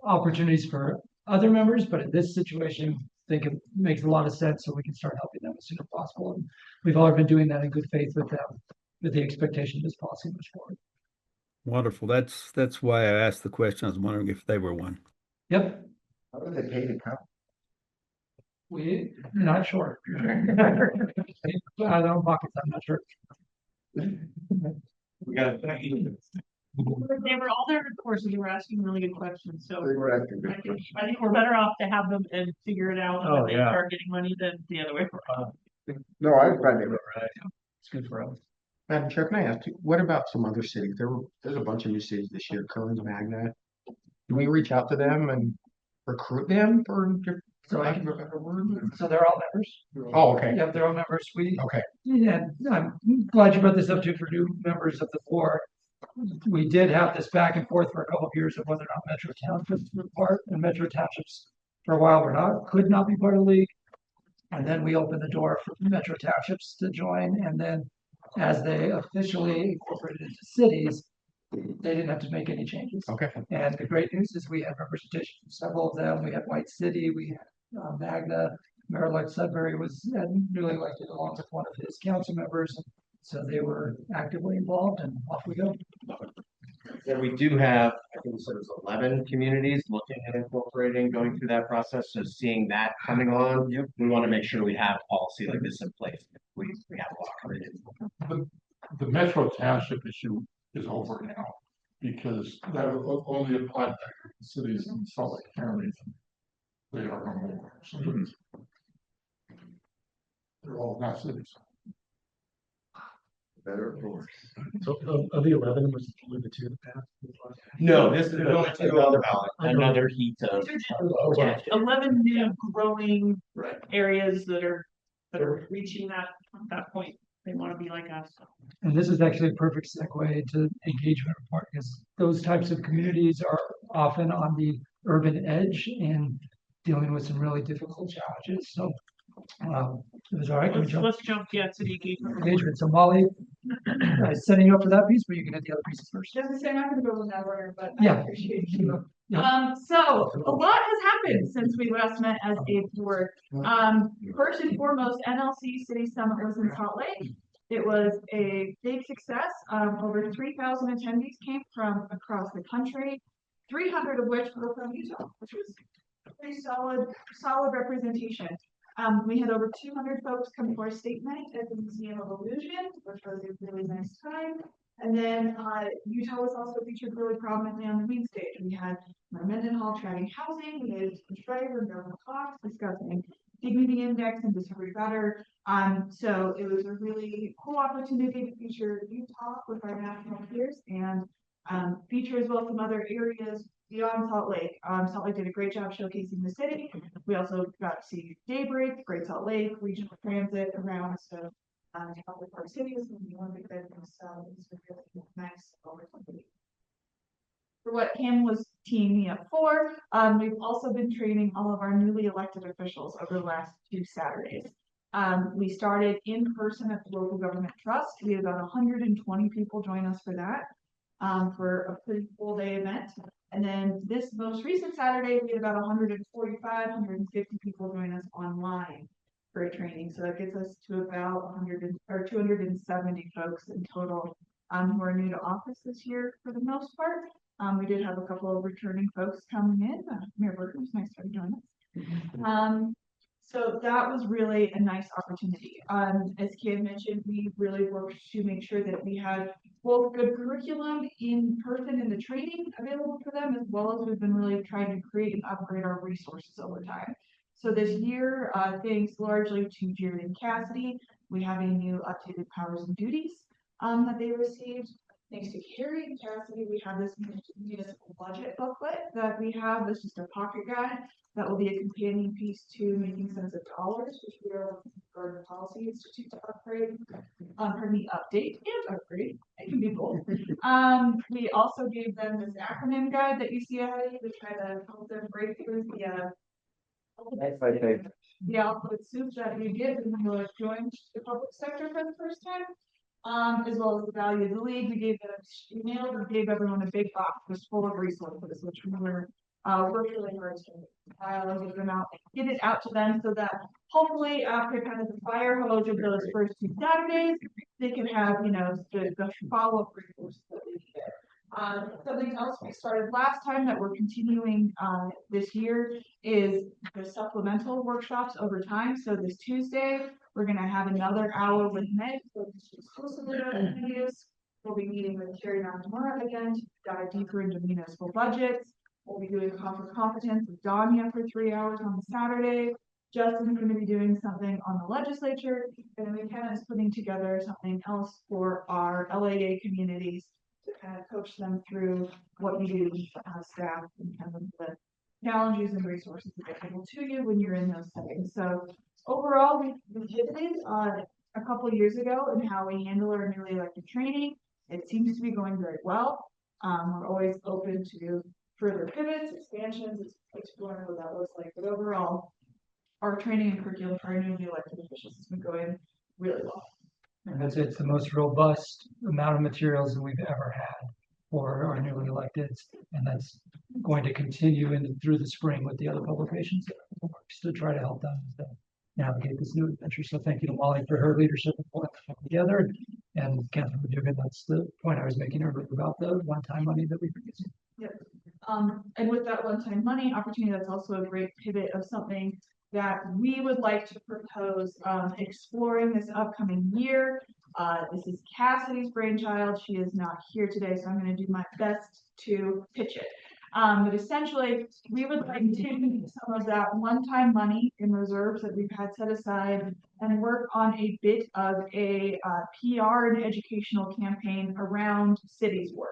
B: opportunities for other members, but in this situation, I think it makes a lot of sense, so we can start helping them as soon as possible. And we've already been doing that in good faith with them, with the expectation this policy moves forward.
N: Wonderful. That's why I asked the question. I was wondering if they were one.
B: Yep.
I: How do they pay to come?
B: We're not sure. Out of their own pockets, I'm not sure.
C: We got
A: They were all there, of course, and they were asking really good questions. So
I: They were asking good questions.
A: I think we're better off to have them and figure it out
L: Oh,
A: when they
L: yeah.
A: start getting money than the other way around.
I: No, I find it right.
L: It's good for us.
C: Madam Chair, can I ask you, what about some other cities? There's a bunch of new cities this year, Kearns, Magna. Do we reach out to them and recruit them for lack of a better word?
B: So they're all members.
C: Oh, okay.
B: Yep, they're all members.
C: Okay.
B: Yeah, I'm glad you brought this up too for new members of the board. We did have this back and forth for a couple of years of whether or not Metro Townships were part, and Metro Townships for a while could not be part of the league. And then we opened the door for Metro Townships to join, and then as they officially incorporated into cities, they didn't have to make any changes.
C: Okay.
B: And the great news is we had representation from several of them. We had White City, we had Magna, Mayor-elect Sudbury was newly elected along with one of his council members. So they were actively involved, and off we go.
C: And we do have, I think we said it was 11 communities looking at incorporating, going through that process. So seeing that coming on, we want to make sure we have a policy like this in place. We have a lot of it.
P: The Metro Township issue is over now because that only applied to cities in Salt Lake County. They are no more. So they're all not cities.
I: Better or worse.
L: So of the 11, was it only the 2 that passed?
C: No, this is going to go on the ballot. Another heat of.
A: Yeah, 11 new growing areas that are reaching that point. They want to be like us.
B: And this is actually a perfect segue to engagement report, because those types of communities are often on the urban edge and dealing with some really difficult challenges. So it was all right. Can we jump?
A: Let's jump, yeah, to the
B: Engagement. So Molly, I was setting you up for that piece, but you can hit the other pieces first.
Q: Just to say, I'm not gonna go in that order, but
B: Yeah.
Q: I appreciate you.
B: Yeah.
Q: So a lot has happened since we last met as a board. First and foremost, NLC City Summit was in Salt Lake. It was a big success. Over 3,000 attendees came from across the country, 300 of which were from Utah, which was a pretty solid representation. We had over 200 folks come to our state night at the Museum of Illusion, which was a really nice time. And then Utah was also featured really prominently on the main stage. We had Mendenhall Tracking Housing, we had Schreiber and Governor Cox discussing Dignity Index and Discovery Better. So it was a really cool opportunity to feature Utah with our national peers and feature as well some other areas beyond Salt Lake. Salt Lake did a great job showcasing the city. We also got to see Daybreak, Great Salt Lake, regional transit around. So public park cities and the Olympic event themselves is a really nice opportunity. For what Cam was teeing me up for, we've also been training all of our newly elected officials over the last 2 Saturdays. We started in person at the Local Government Trust. We had about 120 people join us for that, for a pretty full day event. And then this most recent Saturday, we had about 145, 150 people join us online for a training. So that gets us to about 270 folks in total who are new to office this year for the most part. We did have a couple of returning folks coming in. Mayor Burton, was nice to have you join us. So that was really a nice opportunity. As Kim mentioned, we really worked to make sure that we had both good curriculum in person and the training available for them, as well as we've been really trying to create and upgrade our resources over time. So this year, thanks largely to Jerry and Cassidy, we have a new updated powers and duties that they received. Thanks to Carrie and Cassidy, we have this municipal budget booklet that we have. This is just a pocket guide that will be a companion piece to Making Sense of Dollars, which we are working with the Garden Policy Institute to upgrade, update and upgrade. It can be both. We also gave them this acronym guide that you see ahead of you to try to help them break through the alphabet soup that you get when you join the public sector for the first time. As well as the value of the league. We gave them an email, we gave everyone a big box just full of resources, which we were worked really hard to compile and get it out to them so that hopefully after kind of the fire hose of those first 2 Saturdays, they can have, the follow-up resources that we need. Something else we started last time that we're continuing this year is the supplemental workshops over time. So this Tuesday, we're going to have another hour with Meg, focused exclusively on initiatives. We'll be meeting with Terry Nakamura again to dive deeper into municipal budgets. We'll be doing Conference Competence with Danya for 3 hours on Saturday. Justin's going to be doing something on the legislature, and then McKenna is putting together something else for our LAA communities to kind of coach them through what you do as staff and kind of the challenges and resources available to you when you're in those settings. So overall, we pivoted a couple of years ago in how we handle our newly elected training. It seems to be going very well. We're always open to further pivots, expansions, exploring what that looks like. But overall, our training and curriculum for our newly elected officials has been going really well.
B: And it's the most robust amount of materials that we've ever had for our newly electeds, and that's going to continue through the spring with the other publications to try to help them navigate this new adventure. So thank you to Molly for her leadership and pulling it together, and Catherine for doing it. That's the point I was making earlier about the one-time money that we've been using.
Q: Yep. And with that one-time money opportunity, that's also a great pivot of something that we would like to propose exploring this upcoming year. This is Cassidy's brainchild. She is not here today, so I'm going to do my best to pitch it. But essentially, we would like to take some of that one-time money in reserves that we've had set aside and work on a bit of a PR and educational campaign around cities work.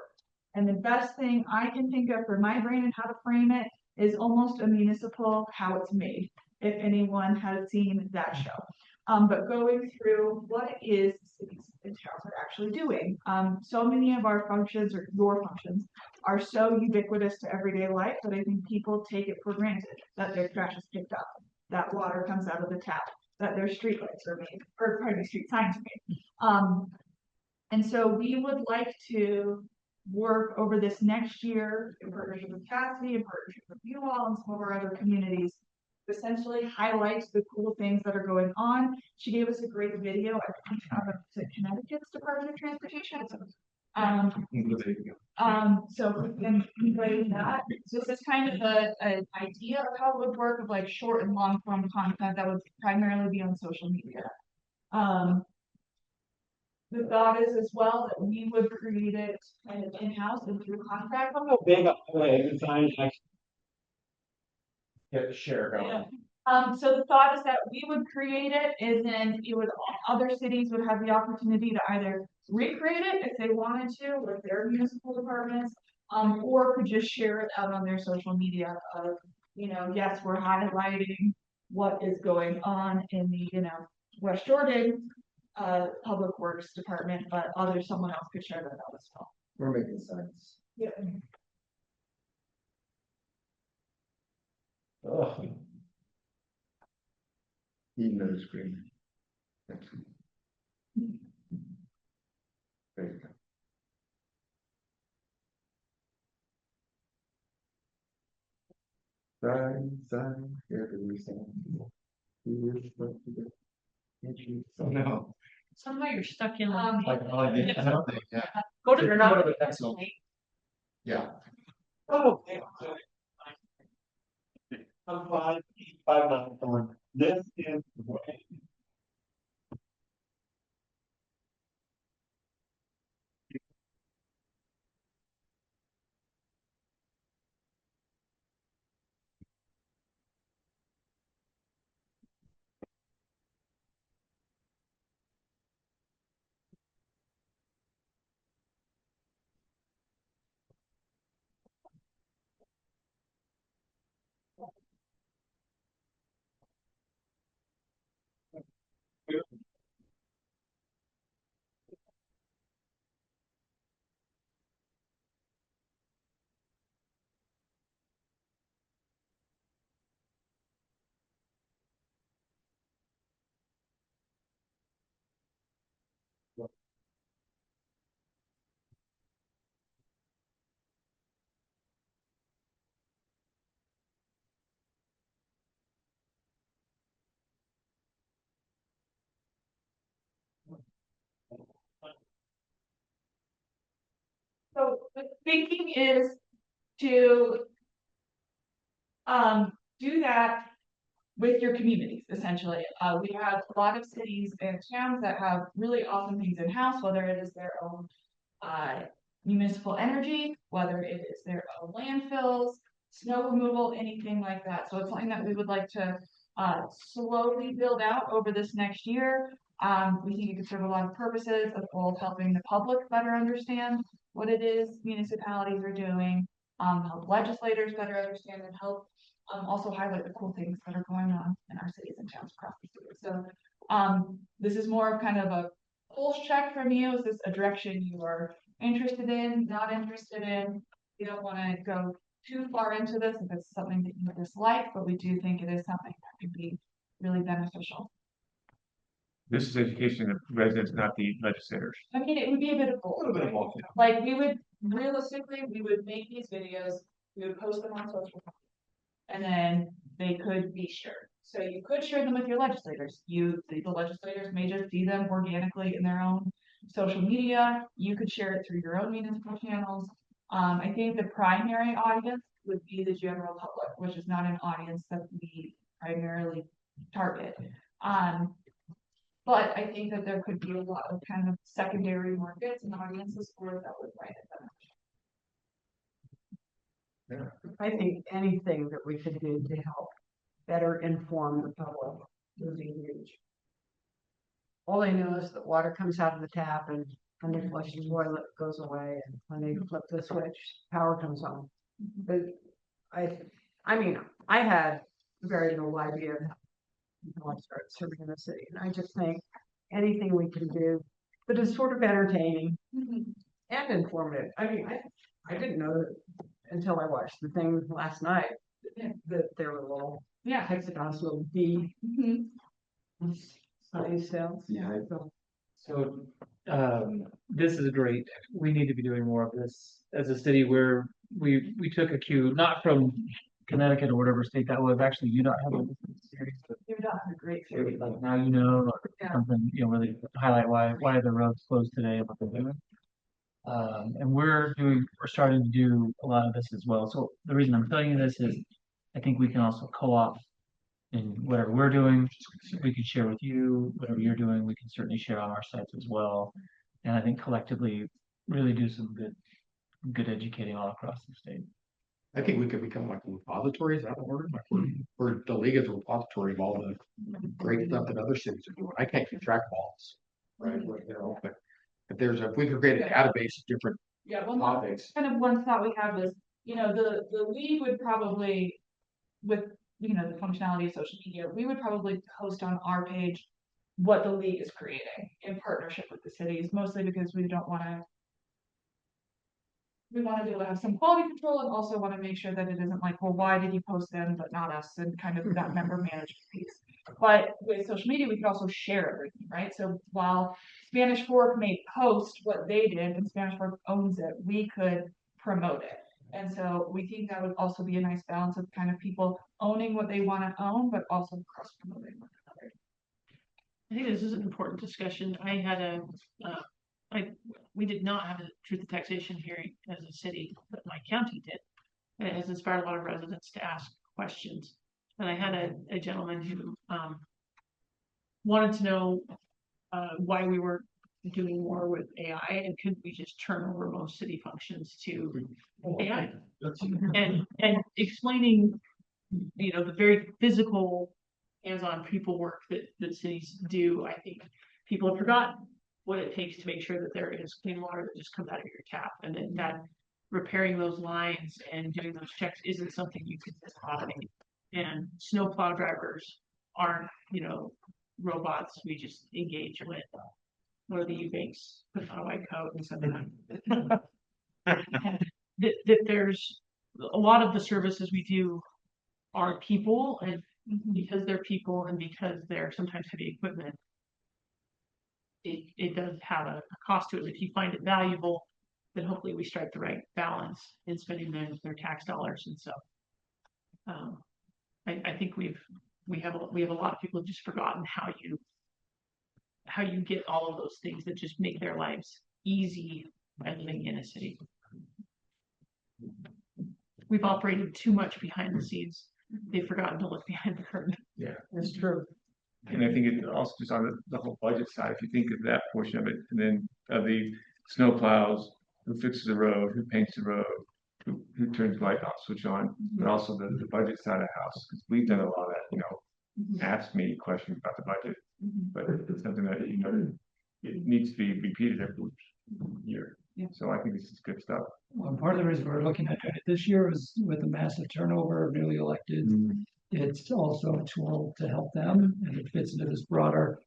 Q: And the best thing I can think of for my brain and how to frame it is almost a municipal How It's Made, if anyone has seen that show. But going through what it is cities and towns are actually doing. So many of our functions, or your functions, are so ubiquitous to everyday life that I think people take it for granted that their trash is picked up, that water comes out of the tap, that their streetlights are made, or pardon me, street signs are made. And so we would like to work over this next year in partnership with Cassidy, in partnership with you all and some of our other communities, to essentially highlight the cool things that are going on. She gave us a great video, I think, out of Connecticut's Department of Transportation. So we can invite that. So this is kind of an idea of how it would work, of like short and long form content that would primarily be on social media. The thought is as well that we would create it kind of in-house and through contract.
C: How big a design get the share going?
Q: Yeah. So the thought is that we would create it, and then it would, other cities would have the opportunity to either recreate it if they wanted to with their municipal departments, or could just share it out on their social media of, you know, yes, we're highlighting what is going on in the, you know, West Jordan Public Works Department, but someone else could share that out as well.
I: We're making sense.
Q: Yeah.
I: Oh. Eating no screaming. Great. Sign, every sign.
C: No.
A: Somehow you're stuck in.
I: Like, oh, I did, I don't think, yeah.
A: Go to
I: You're
A: the
I: not the next one. Yeah.
C: Oh.
I: I'm 5'9", this is the way.
Q: So the thinking is to do that with your communities, essentially. We have a lot of cities and towns that have really awesome things in-house, whether it is their own municipal energy, whether it is their own landfills, snow removal, anything like that. So it's something that we would like to slowly build out over this next year. We think it could serve a lot of purposes of both helping the public better understand what it is municipalities are doing, help legislators better understand, and help also highlight the cool things that are going on in our cities and towns across the state. So this is more of kind of a pulse check from you. Is this a direction you are interested in, not interested in? You don't want to go too far into this if it's something that you dislike, but we do think it is something that could be really beneficial.
J: This is education of residents, not the legislators.
Q: I mean, it would be a bit of both.
J: A little bit of both, yeah.
Q: Like we would realistically, we would make these videos, we would post them on social media, and then they could be shared. So you could share them with your legislators. The legislators may just see them organically in their own social media. You could share it through your own municipal channels. I think the primary audience would be the general public, which is not an audience that we primarily target. But I think that there could be a lot of kind of secondary markets and audiences for that would find it beneficial.
K: I think anything that we could do to help better inform the public would be huge. All they know is that water comes out of the tap, and when they flush the toilet, it goes away, and when they flip the switch, power comes on. But I mean, I had very little idea of how I started serving in the city, and I just think anything we can do that is sort of entertaining and informative. I mean, I didn't know that until I watched the thing last night, that there were little
Q: Yeah.
K: hexagons, little D. Size cells.
L: Yeah.
K: So,
L: So, this is great. We need to be doing more of this as a city where we took a cue, not from Connecticut or whatever state that was. Actually, you don't have a series, but
Q: You're done. A great
L: it was
Q: series.
L: like now you know, or
Q: Yeah.
L: something, really highlight why are the roads closed today and what they're doing. And we're starting to do a lot of this as well. So the reason I'm telling you this is I think we can also co-op in whatever we're doing. We can share with you, whatever you're doing, we can certainly share on our sites as well. And I think collectively really do some good educating all across the state.
I: I think we could become like a repository, is that the word? Like we're the league is a repository of all the great stuff that other cities are doing. I can't keep track of all this, right? But if we could create a database of different
Q: Yeah,
I: topics.
Q: kind of one thought we had was, the league would probably, with, the functionality of social media, we would probably post on our page what the league is creating in partnership with the cities, mostly because we want to be able to have some quality control and also want to make sure that it isn't like, well, why did you post them but not us, and kind of that member management piece. But with social media, we could also share everything, right? So while Spanish Fork may post what they did and Spanish Fork owns it, we could promote it. And so we think that would also be a nice balance of kind of people owning what they want to own, but also cross promoting one another.
A: I think this is an important discussion. I had we did not have a truth and taxation hearing as a city, but my county did. And it has inspired a lot of residents to ask questions. And I had a gentleman who wanted to know why we were doing more with AI, and could we just turn over most city functions to AI? And explaining, the very physical, hands-on people work that cities do. I think people have forgotten what it takes to make sure that there is clean water that just comes out of your tap, and that repairing those lines and doing those checks isn't something you can just automate. And snowplow drivers aren't, robots we just engage with. One of the Eubanks put on a white coat and something. that there's a lot of the services we do are people, and because they're people and because they're sometimes heavy equipment, it does have a cost to it. If you find it valuable, then hopefully we strike the right balance in spending their tax dollars. And so I think we have a lot of people who've just forgotten how you get all of those things that just make their lives easy by living in a city. We've operated too much behind the scenes. They've forgotten to look behind the curtain.
J: Yeah,
K: that's true.
J: And I think it also just on the whole budget side, if you think of that portion of it, and then of the snow plows, who fixes the road, who paints the road, who turns the light off, switch on, but also the budget side of the house, because we've done a lot of that, ask me questions about the budget, but it's something that, it needs to be repeated every year.
Q: Yeah.
J: So I think this is good stuff.
B: Well, part of the reason we're looking at doing it this year is with the massive turnover of newly elected. It's also a tool to help them, and it fits into this broader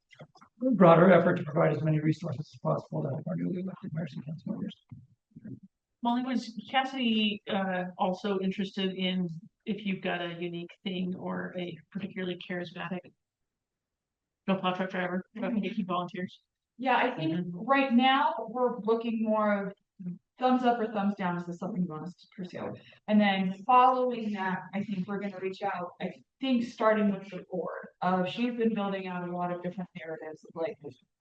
B: effort to provide as many resources as possible to help our newly elected mayors and council members.
A: Molly, was Cassidy also interested in if you've got a unique thing or a particularly charismatic snowplow truck driver, taking volunteers?
Q: Yeah, I think right now we're looking more of thumbs up or thumbs down. Is this something you want us to pursue? And then following that, I think we're going to reach out. I think starting with the board. She's been building out a lot of different narratives, like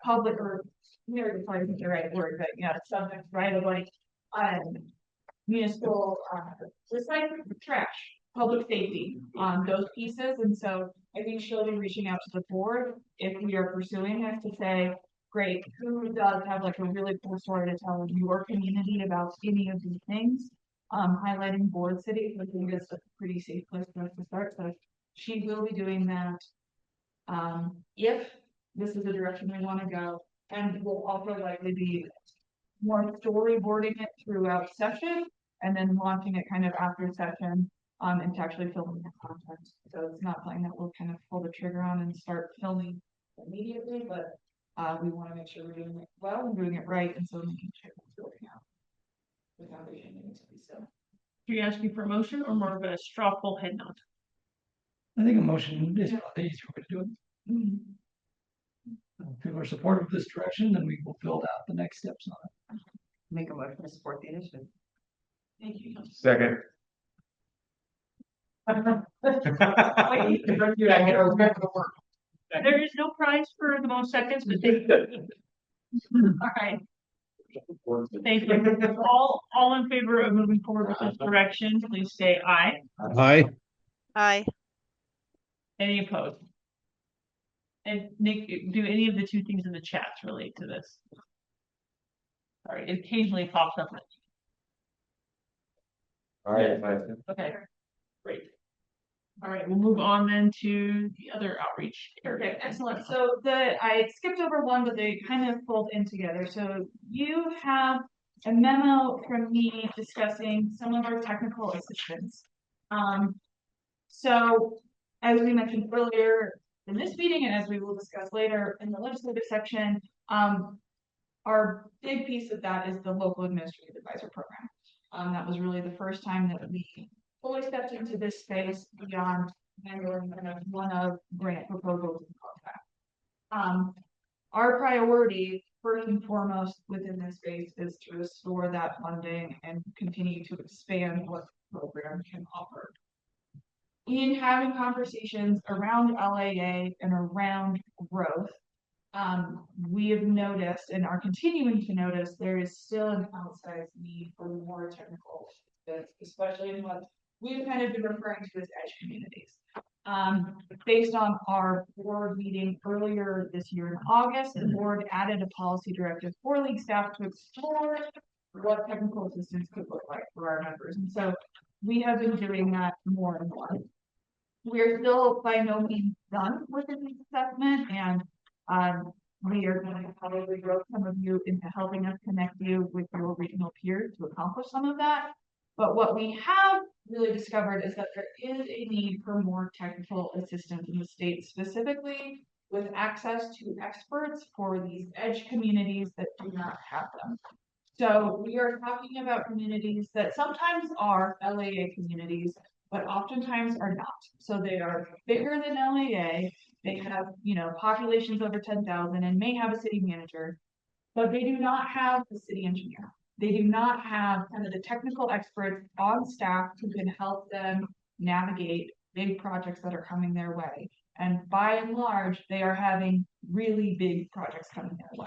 Q: public or narrative. I think the right word, but subjects, right? Of like municipal recycling, trash, public safety, those pieces. And so I think she'll be reaching out to the board if we are pursuing this to say, great, who does have like a really cool story to tell in your community about any of these things? Highlighting board cities, I think is a pretty safe place for us to start. So she will be doing that if this is the direction we want to go, and we'll also likely be more storyboarding it throughout session and then launching it kind of after session and to actually filming the content. So it's not something that we'll kind of pull the trigger on and start filming immediately, but we want to make sure we're doing it well and doing it right, and so making sure it's building out the foundation needs to be
A: Are you asking for a motion or more of a straw poll head nod?
B: I think a motion is the easier way to do it. If people are supportive of this direction, then we will build out the next steps on it.
H: Make a motion to support the initiative.
A: Thank you.
J: Second.
A: There is no prize for the most seconds, but thank you. All right. Thank you. All in favor of moving forward with this direction, please say aye.
N: Aye.
E: Aye.
A: Any opposed? And Nick, do any of the two things in the chats relate to this? Sorry, it occasionally pops up.
C: All right.
A: Okay, great. All right, we'll move on then to the other outreach area.
Q: Okay, excellent. So I skipped over one, but they kind of fold in together. So you have a memo from me discussing some of our technical assistance. So as we mentioned earlier in this meeting, and as we will discuss later in the legislative section, our big piece of that is the local administrative advisor program. That was really the first time that we fully stepped into this space beyond handling kind of one of grant proposals and contract. Our priority, first and foremost within this space, is to restore that funding and continue to expand what the program can offer. In having conversations around LAA and around growth, we have noticed and are continuing to notice there is still an outsized need for more technical assistance, especially in what we've kind of been referring to as edge communities. Based on our board meeting earlier this year in August, the board added a policy directive for league staff to explore what technical assistance could look like for our members. And so we have been doing that more and more. We're still by no means done with the needs assessment, and we are going to probably rope some of you into helping us connect you with your regional peers to accomplish some of that. But what we have really discovered is that there is a need for more technical assistance in the state, specifically with access to experts for these edge communities that do not have them. So we are talking about communities that sometimes are LAA communities, but oftentimes are not. So they are bigger than LAA. They have, populations over 10,000 and may have a city manager, but they do not have a city engineer. They do not have kind of the technical experts on staff who can help them navigate big projects that are coming their way. And by and large, they are having really big projects coming their way.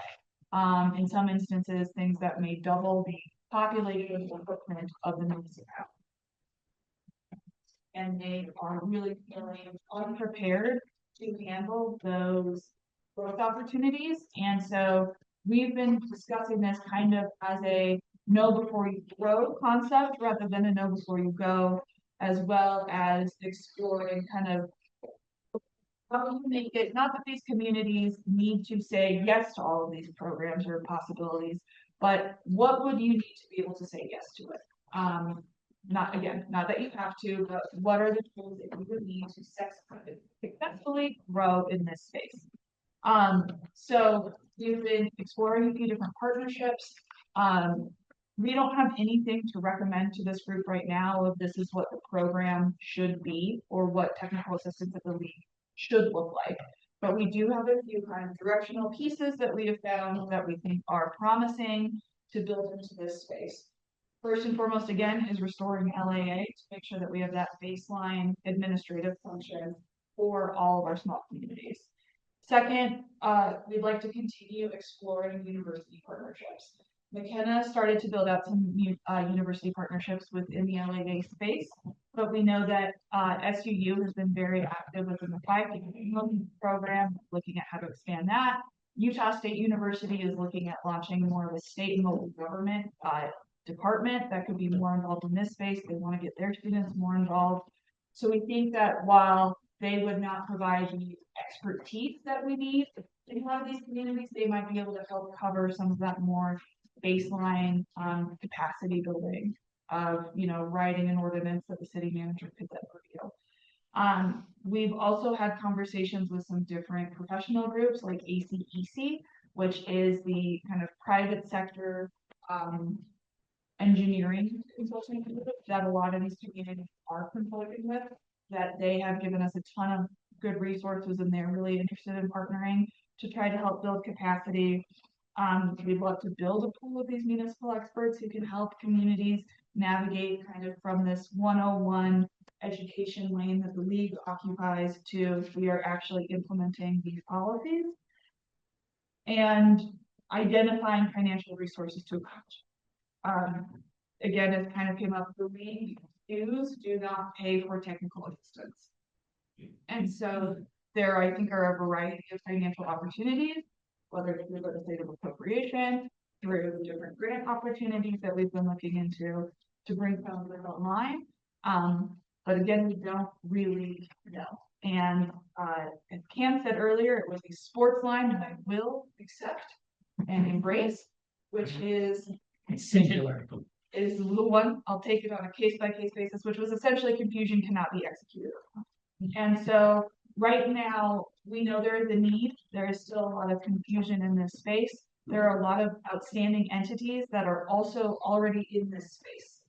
Q: In some instances, things that may double the population or footprint of the municipality. And they are really feeling unprepared to handle those growth opportunities. And so we've been discussing this kind of as a know before you grow concept rather than a know before you go, as well as exploring kind of how do you make it, not that these communities need to say yes to all of these programs or possibilities, but what would you need to be able to say yes to it? Not that you have to, but what are the tools that you would need to successfully grow in this space? So we've been exploring a few different partnerships. We don't have anything to recommend to this group right now of this is what the program should be or what technical assistance at the league should look like. But we do have a few kind of directional pieces that we have found that we think are promising to build into this space. First and foremost, again, is restoring LAA to make sure that we have that baseline administrative function for all of our small communities. Second, we'd like to continue exploring university partnerships. McKenna started to build out some university partnerships within the LAA space, but we know that SUU has been very active within the 5K program, looking at how to expand that. Utah State University is looking at launching more of a state and local government department that could be more involved in this space. They want to get their students more involved. So we think that while they would not provide the expertise that we need in a lot of these communities, they might be able to help cover some of that more baseline capacity building of, writing an ordinance that the city manager could then review. We've also had conversations with some different professional groups like ACEC, which is the kind of private sector engineering consulting that a lot of these communities are consulting with, that they have given us a ton of good resources and they're really interested in partnering to try to help build capacity. We'd love to build a pool of these municipal experts who can help communities navigate kind of from this 101 education lane that the league occupies to we are actually implementing these policies and identifying financial resources to accomplish. Again, it kind of came up, the league dues do not pay for technical assistance. And so there, I think, are a variety of financial opportunities, whether it's through legislative appropriation, through different grant opportunities that we've been looking into to bring some of this online. But again, we don't really know. And as Cam said earlier, it was a sports line that I will accept and embrace, which is
B: Singular.
Q: is the one, I'll take it on a case-by-case basis, which was essentially confusion cannot be executed. And so right now, we know there is a need. There is still a lot of confusion in this space. There are a lot of outstanding entities that are also already in this space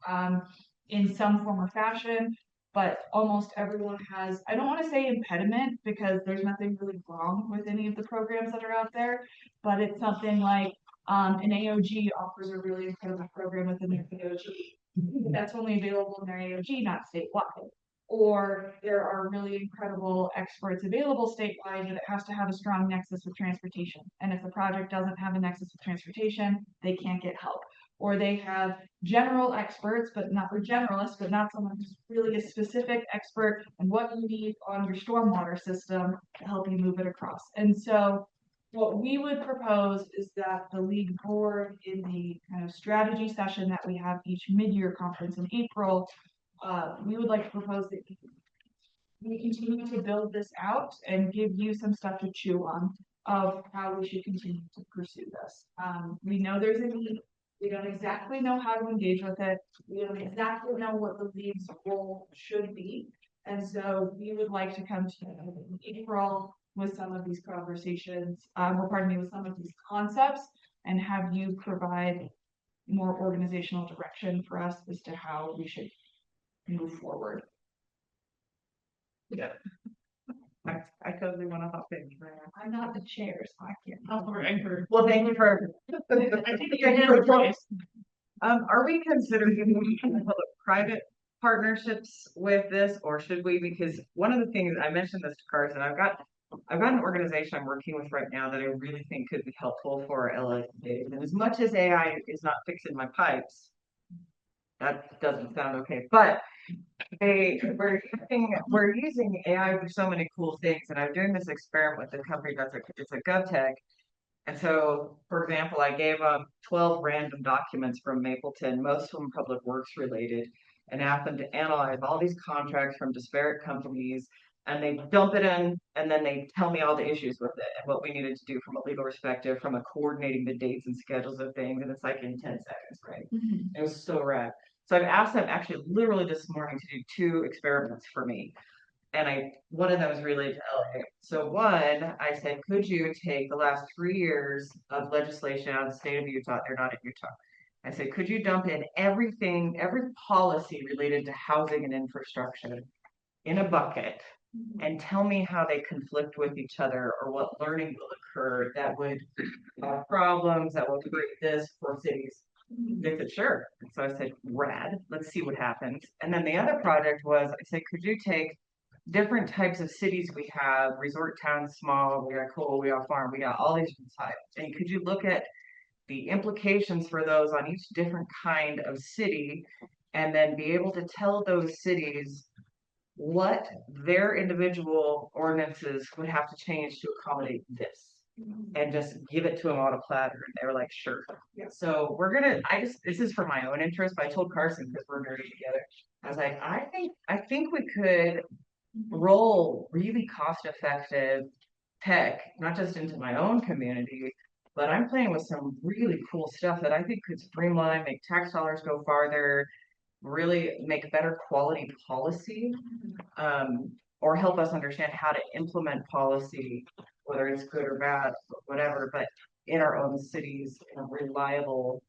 Q: in some form or fashion, but almost everyone has, I don't want to say impediment because there's nothing really wrong with any of the programs that are out there, but it's something like an AOG offers a really incredible program within their AOG. That's only available in their AOG, not statewide. Or there are really incredible experts available statewide, but it has to have a strong nexus with transportation. And if the project doesn't have a nexus with transportation, they can't get help. Or they have general experts, but not or generalists, but not someone who's really a specific expert in what you need on your stormwater system to help you move it across. And so what we would propose is that the league board in the kind of strategy session that we have each mid-year conference in April, we would like to propose that we continue to build this out and give you some stuff to chew on of how we should continue to pursue this. We know there's a need. We don't exactly know how to engage with it. We don't exactly know what the league's role should be. And so we would like to come to you in April with some of these conversations, or pardon me, with some of these concepts and have you provide more organizational direction for us as to how we should move forward.
H: Yeah. I totally want to hop in. I'm not the chair, so I can't.
Q: Well,
H: thank you for.
Q: I think you're here twice.
H: Are we considering public-private partnerships with this, or should we? Because one of the things I mentioned this to Carson, I've got an organization I'm working with right now that I really think could be helpful for LA. And as much as AI is not fixing my pipes, that doesn't sound okay, but we're using AI for so many cool things, and I'm doing this experiment with a company it's a GovTech. And so, for example, I gave them 12 random documents from Mapleton, most of them public works related, and asked them to analyze all these contracts from disparate companies, and they dump it in, and then they tell me all the issues with it and what we needed to do from a legal perspective, from a coordinating the dates and schedules of things, and it's like in 10 seconds, right? It was so rad. So I've asked them actually literally this morning to do 2 experiments for me. And one of them was related to LA. So one, I said, could you take the last 3 years of legislation out of the state of Utah? They're not in Utah. I said, could you dump in everything, every policy related to housing and infrastructure in a bucket and tell me how they conflict with each other or what learning will occur that would have problems that will create this for cities? They said, sure. And so I said, rad, let's see what happens. And then the other project was, I said, could you take different types of cities we have, resort towns, small, we got coal, we got farm, we got all these types. And could you look at the implications for those on each different kind of city and then be able to tell those cities what their individual ordinances would have to change to accommodate this? And just give it to them on a platter. And they were like, sure. So this is for my own interest, but I told Carson because we're nerdy together. I was like, I think we could roll really cost effective tech, not just into my own community, but I'm playing with some really cool stuff that I think could streamline, make tax dollars go farther, really make better quality policy, or help us understand how to implement policy, whether it's good or bad, whatever, but in our own cities in a reliable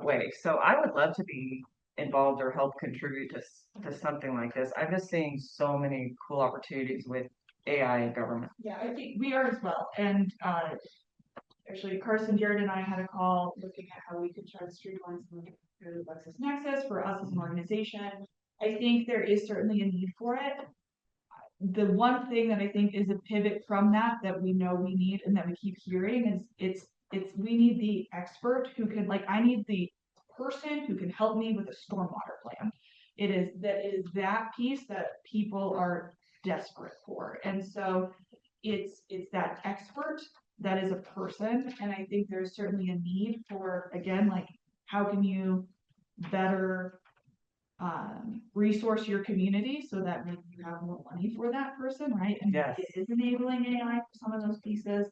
H: way. So I would love to be involved or help contribute to something like this. I'm just seeing so many cool opportunities with AI in government.
Q: Yeah, I think we are as well. And actually, Carson, Jared, and I had a call looking at how we could try to streamline some of it through LexisNexis for us as an organization. I think there is certainly a need for it. The one thing that I think is a pivot from that we know we need and that we keep hearing is we need the expert who can, like, I need the person who can help me with a stormwater plan. It is that piece that people are desperate for. And so it's that expert that is a person. And I think there's certainly a need for, again, like, how can you better resource your community so that maybe you have more money for that person, right? And
H: Yes.
Q: it is enabling AI for some of those pieces.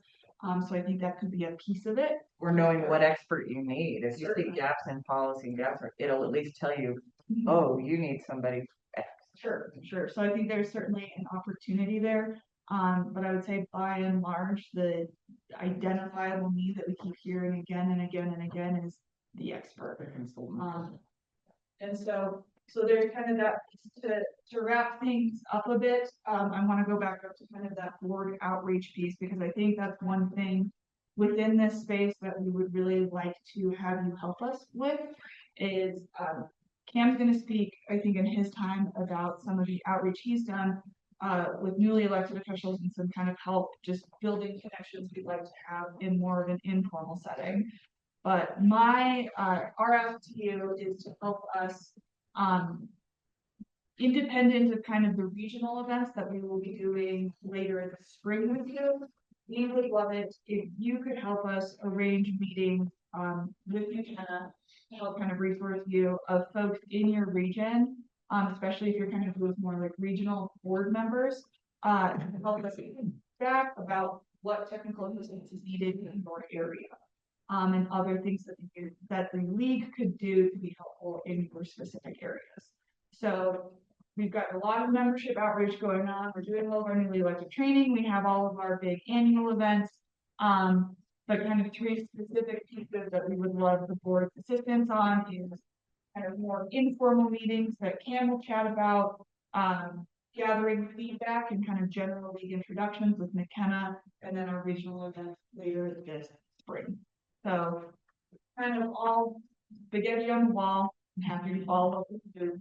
Q: So I think that could be a piece of it.
H: Or knowing what expert you need. If you see
Q: Certainly.
H: gaps in policy and gaps, it'll at least tell you, oh, you need somebody X.
Q: Sure. So I think there's certainly an opportunity there. But I would say by and large, the identifiable need that we keep hearing again and again and again is the expert. And so there's kind of that to wrap things up a bit. I want to go back up to kind of that board outreach piece, because I think that's one thing within this space that we would really like to have you help us with is Cam's going to speak, I think, in his time about some of the outreach he's done with newly elected officials and some kind of help just building connections we'd like to have in more of an informal setting. But my RF to you is to help us, independent of kind of the regional events that we will be doing later in the spring with you. We would love it if you could help us arrange meetings with McKenna to help kind of resource you of folks in your region, especially if you're kind of with more like regional board members, to help us back about what technical assistance is needed in your area. And other things that the league could do to be helpful in your specific areas. So we've got a lot of membership outreach going on. We're doing all of our newly elected training. We have all of our big annual events. But kind of 3 specific pieces that we would love the board's assistance on is kind of more informal meetings that Cam will chat about, gathering feedback and kind of general league introductions with McKenna, and then our regional events later this spring. So kind of all spaghetti on the wall. I'm happy to follow up with you,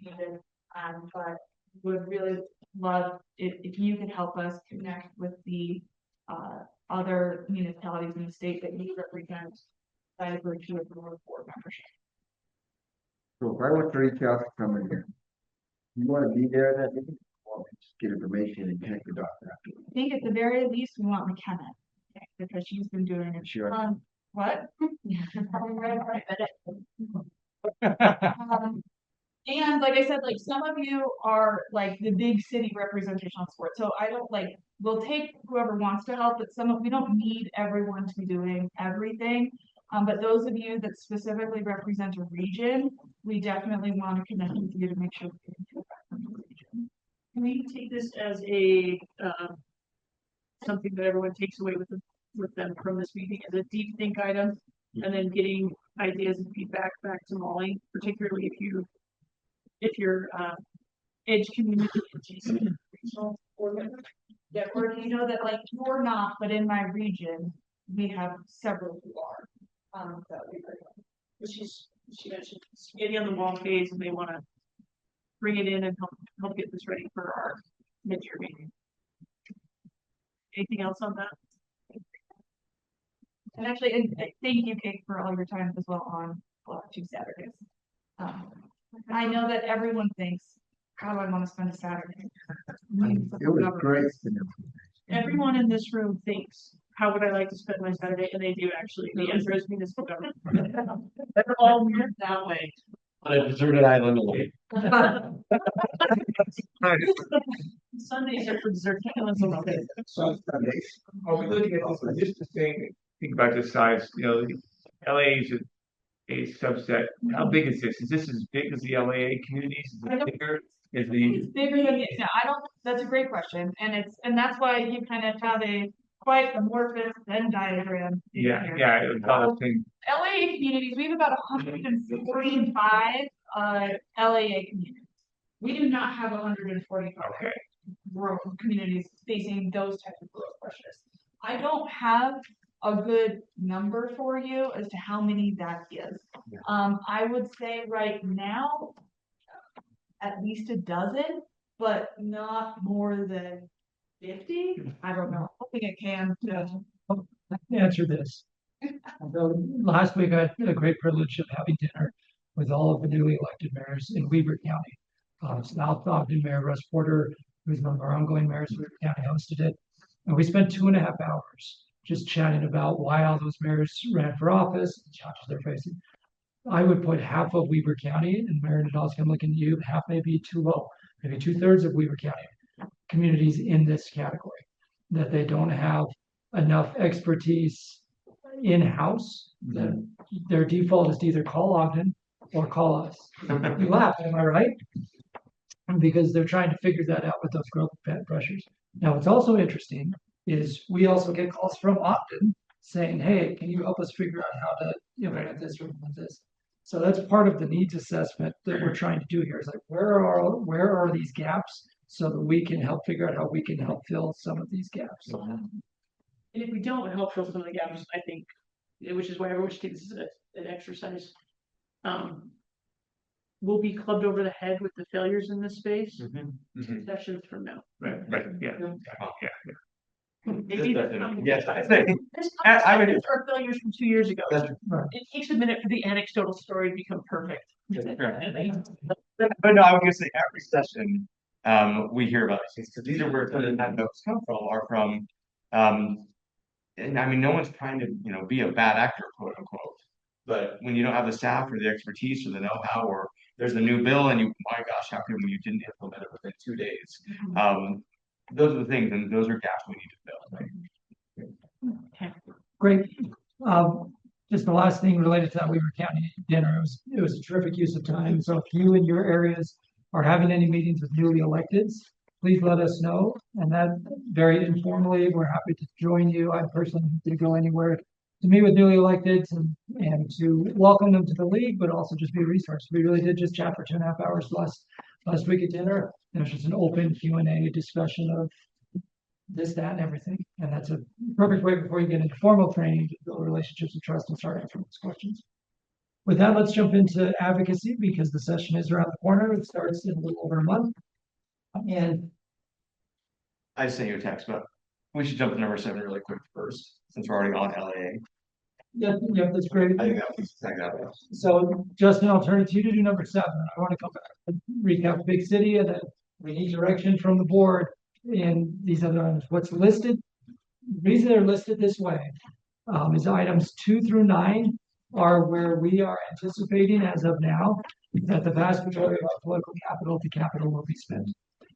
Q: but would really love if you could help us connect with the other municipalities in the state that you represent by virtue of your board membership.
R: So if I were to reach out to someone here, you want to be there that meeting? Or just get information and connect the dots after?
Q: I think at the very least we want McKenna, because she's been doing it.
R: Sure.
Q: What? And like I said, like some of you are like the big city representation on sports. So I don't like, we'll take whoever wants to help, but we don't need everyone to be doing everything. But those of you that specifically represent a region, we definitely want to connect with you to make sure we can do that from the region.
A: Can we take this as a something that everyone takes away with them from this meeting as a deep think item, and then getting ideas and feedback back to Molly, particularly if you're edge community adjacent regional board member.
Q: Yeah, or you know that like you're not, but in my region we have several who are. That would be very good.
A: But she mentioned spaghetti on the wall phase, and they want to bring it in and help get this ready for our mid-year meeting. Anything else on that?
Q: And actually, thank you, Kate, for all your time as well on 2 Saturdays. I know that everyone thinks, how do I want to spend a Saturday?
R: It was great.
A: Everyone in this room thinks, how would I like to spend my Saturday? And they do actually. The answer is municipal government. They're all weird that way.
C: On a deserted island away.
A: Sundays are for dessert islands.
J: Sundays. Are we looking at also just the thing? Think about the size. You know, LA is a subset. How big is this? Is this as big as the LAA communities? Is it bigger? Is the
Q: It's bigger than no, I don't. That's a great question, and that's why you kind of have quite amorphous Venn diagram. in
J: Yeah,
Q: here.
J: yeah, it was all the same.
Q: LAA communities, we have about 145 LAA communities. We do not have 145
J: Okay.
Q: rural communities facing those types of growth pressures. I don't have a good number for you as to how many that is. I would say right now, at least a dozen, but not more than 50. I don't know. Hoping it can.
B: Answer this. So last week, I had a great privilege of having dinner with all of the newly elected mayors in Weber County. South Ogden Mayor Russ Porter, who's one of our ongoing mayors, Weber County hosted it. And we spent 2.5 hours just chatting about why all those mayors ran for office, the challenges they're facing. I would put half of Weber County, and Mayor Nadolski, I'm looking at you, half may be too low, maybe 2/3 of Weber County communities in this category, that they don't have enough expertise in-house, that their default is to either call Ogden or call us. You laugh, am I right? Because they're trying to figure that out with those growth pressures. Now, what's also interesting is we also get calls from Ogden saying, hey, can you help us figure out how to implement this or implement this? So that's part of the needs assessment that we're trying to do here is like, where are these gaps so that we can help figure out how we can help fill some of these gaps.
A: And if we don't help fill some of the gaps, I think, which is why everyone should take this as an exercise. We'll be clubbed over the head with the failures in this space 2 sessions from now.
J: Right, yeah.
A: Maybe
C: Yes, I think.
A: I would our failures from 2 years ago. It takes a minute for the anecdotal story to become perfect.
O: But no, I was gonna say every session, we hear about these things, because these are where that notes come from, are from, and I mean, no one's trying to, be a bad actor, quote unquote. But when you don't have the staff or the expertise or the know-how, or there's a new bill and my gosh, how come you didn't implement it within 2 days? Those are the things, and those are gaps we need to fill.
B: Great. Just the last thing related to that Weaver County dinner, it was a terrific use of time. So if you in your areas are having any meetings with newly electeds, please let us know. And that very informally, we're happy to join you. I personally didn't go anywhere to meet with newly electeds and to welcome them to the league, but also just be a resource. We really did just chat for 2.5 hours last week at dinner. It was just an open Q&A discussion of this, that, and everything. And that's a perfect way before you get into formal training to build relationships and trust and start answering those questions. With that, let's jump into advocacy because the session is around the corner. It starts in a little over a month. And
O: I sent you a text, but we should jump to number 7 really quick first, since we're already on LAA.
B: Yep, that's great.
O: I think that was exactly.
B: So Justin, I'll turn it to you to do number 7. I want to come back and recap big city, and then we need direction from the board in these other items. What's listed, the reason they're listed this way is items 2 through 9 are where we are anticipating as of now that the vast majority of our political capital to capital will be spent.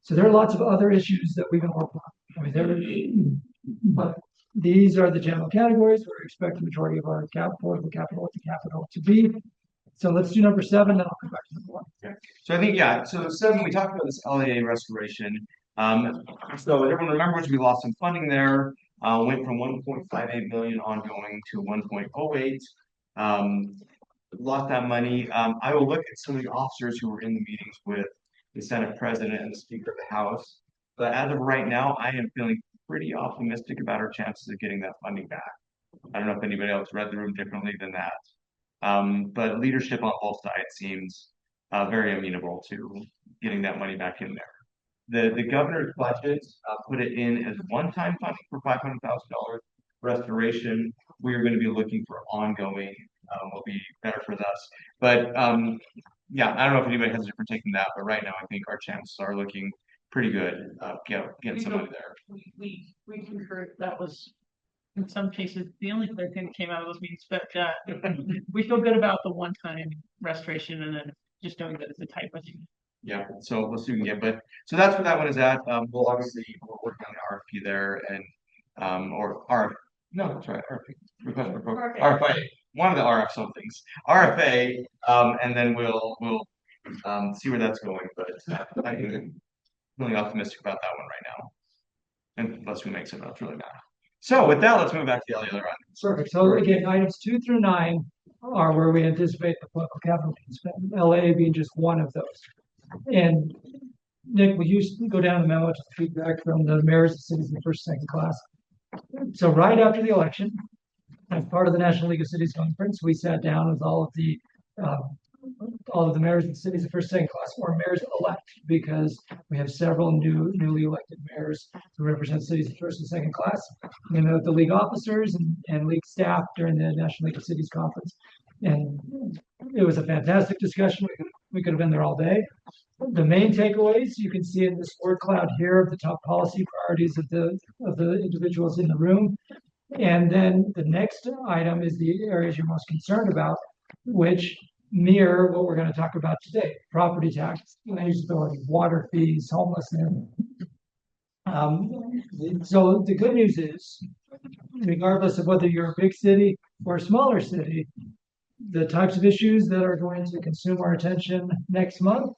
B: So there are lots of other issues that we've been working on. I mean, but these are the general categories where we expect the majority of our political capital to capital to be. So let's do number 7, then I'll come back to number 1.
O: Okay. So I think, so 7, we talked about this LAA restoration. So everyone remembers we lost some funding there, went from 1.58 million ongoing to 1.08. Lost that money. I will look at some of the officers who were in the meetings with the Senate President and the Speaker of the House. But as of right now, I am feeling pretty optimistic about our chances of getting that funding back. I don't know if anybody else read the room differently than that. But leadership on both sides seems very amenable to getting that money back in there. The governor's budget put it in as one-time funding for $500,000 restoration. We are going to be looking for ongoing. Will be better for us. But I don't know if anybody has a different take than that. But right now, I think our chances are looking pretty good. Getting some money there.
A: We concur. That was in some cases the only clear thing that came out of those meetings. But we feel good about the one-time restoration, and then just knowing that it's a tight budget.
O: Yeah, so let's see what we can get. But so that's where that one is at. We'll obviously we're working on the RFP there, and or RFP. No, that's right. RFP. Request for proposal. RFA. One of the RF somethings. RFA. And then we'll see where that's going. But I'm really optimistic about that one right now. Unless we make some else really bad. So with that, let's move back to the other items.
B: Perfect. So again, items 2 through 9 are where we anticipate the political capital being spent, LA being just one of those. And Nick, will you go down the memo to the feedback from the mayors of cities in the first, second class? So right after the election, as part of the National League of Cities Conference, we sat down with all of the mayors of cities of first, second class, or mayors elect, because we have several newly elected mayors who represent cities of first and second class. We met with the league officers and league staff during the National League of Cities Conference. And it was a fantastic discussion. We could have been there all day. The main takeaways, you can see in this word cloud here of the top policy priorities of the individuals in the room. And then the next item is the areas you're most concerned about, which mirror what we're going to talk about today: property tax, land use authority, water fees, homelessness. So the good news is, regardless of whether you're a big city or a smaller city, the types of issues that are going to consume our attention next month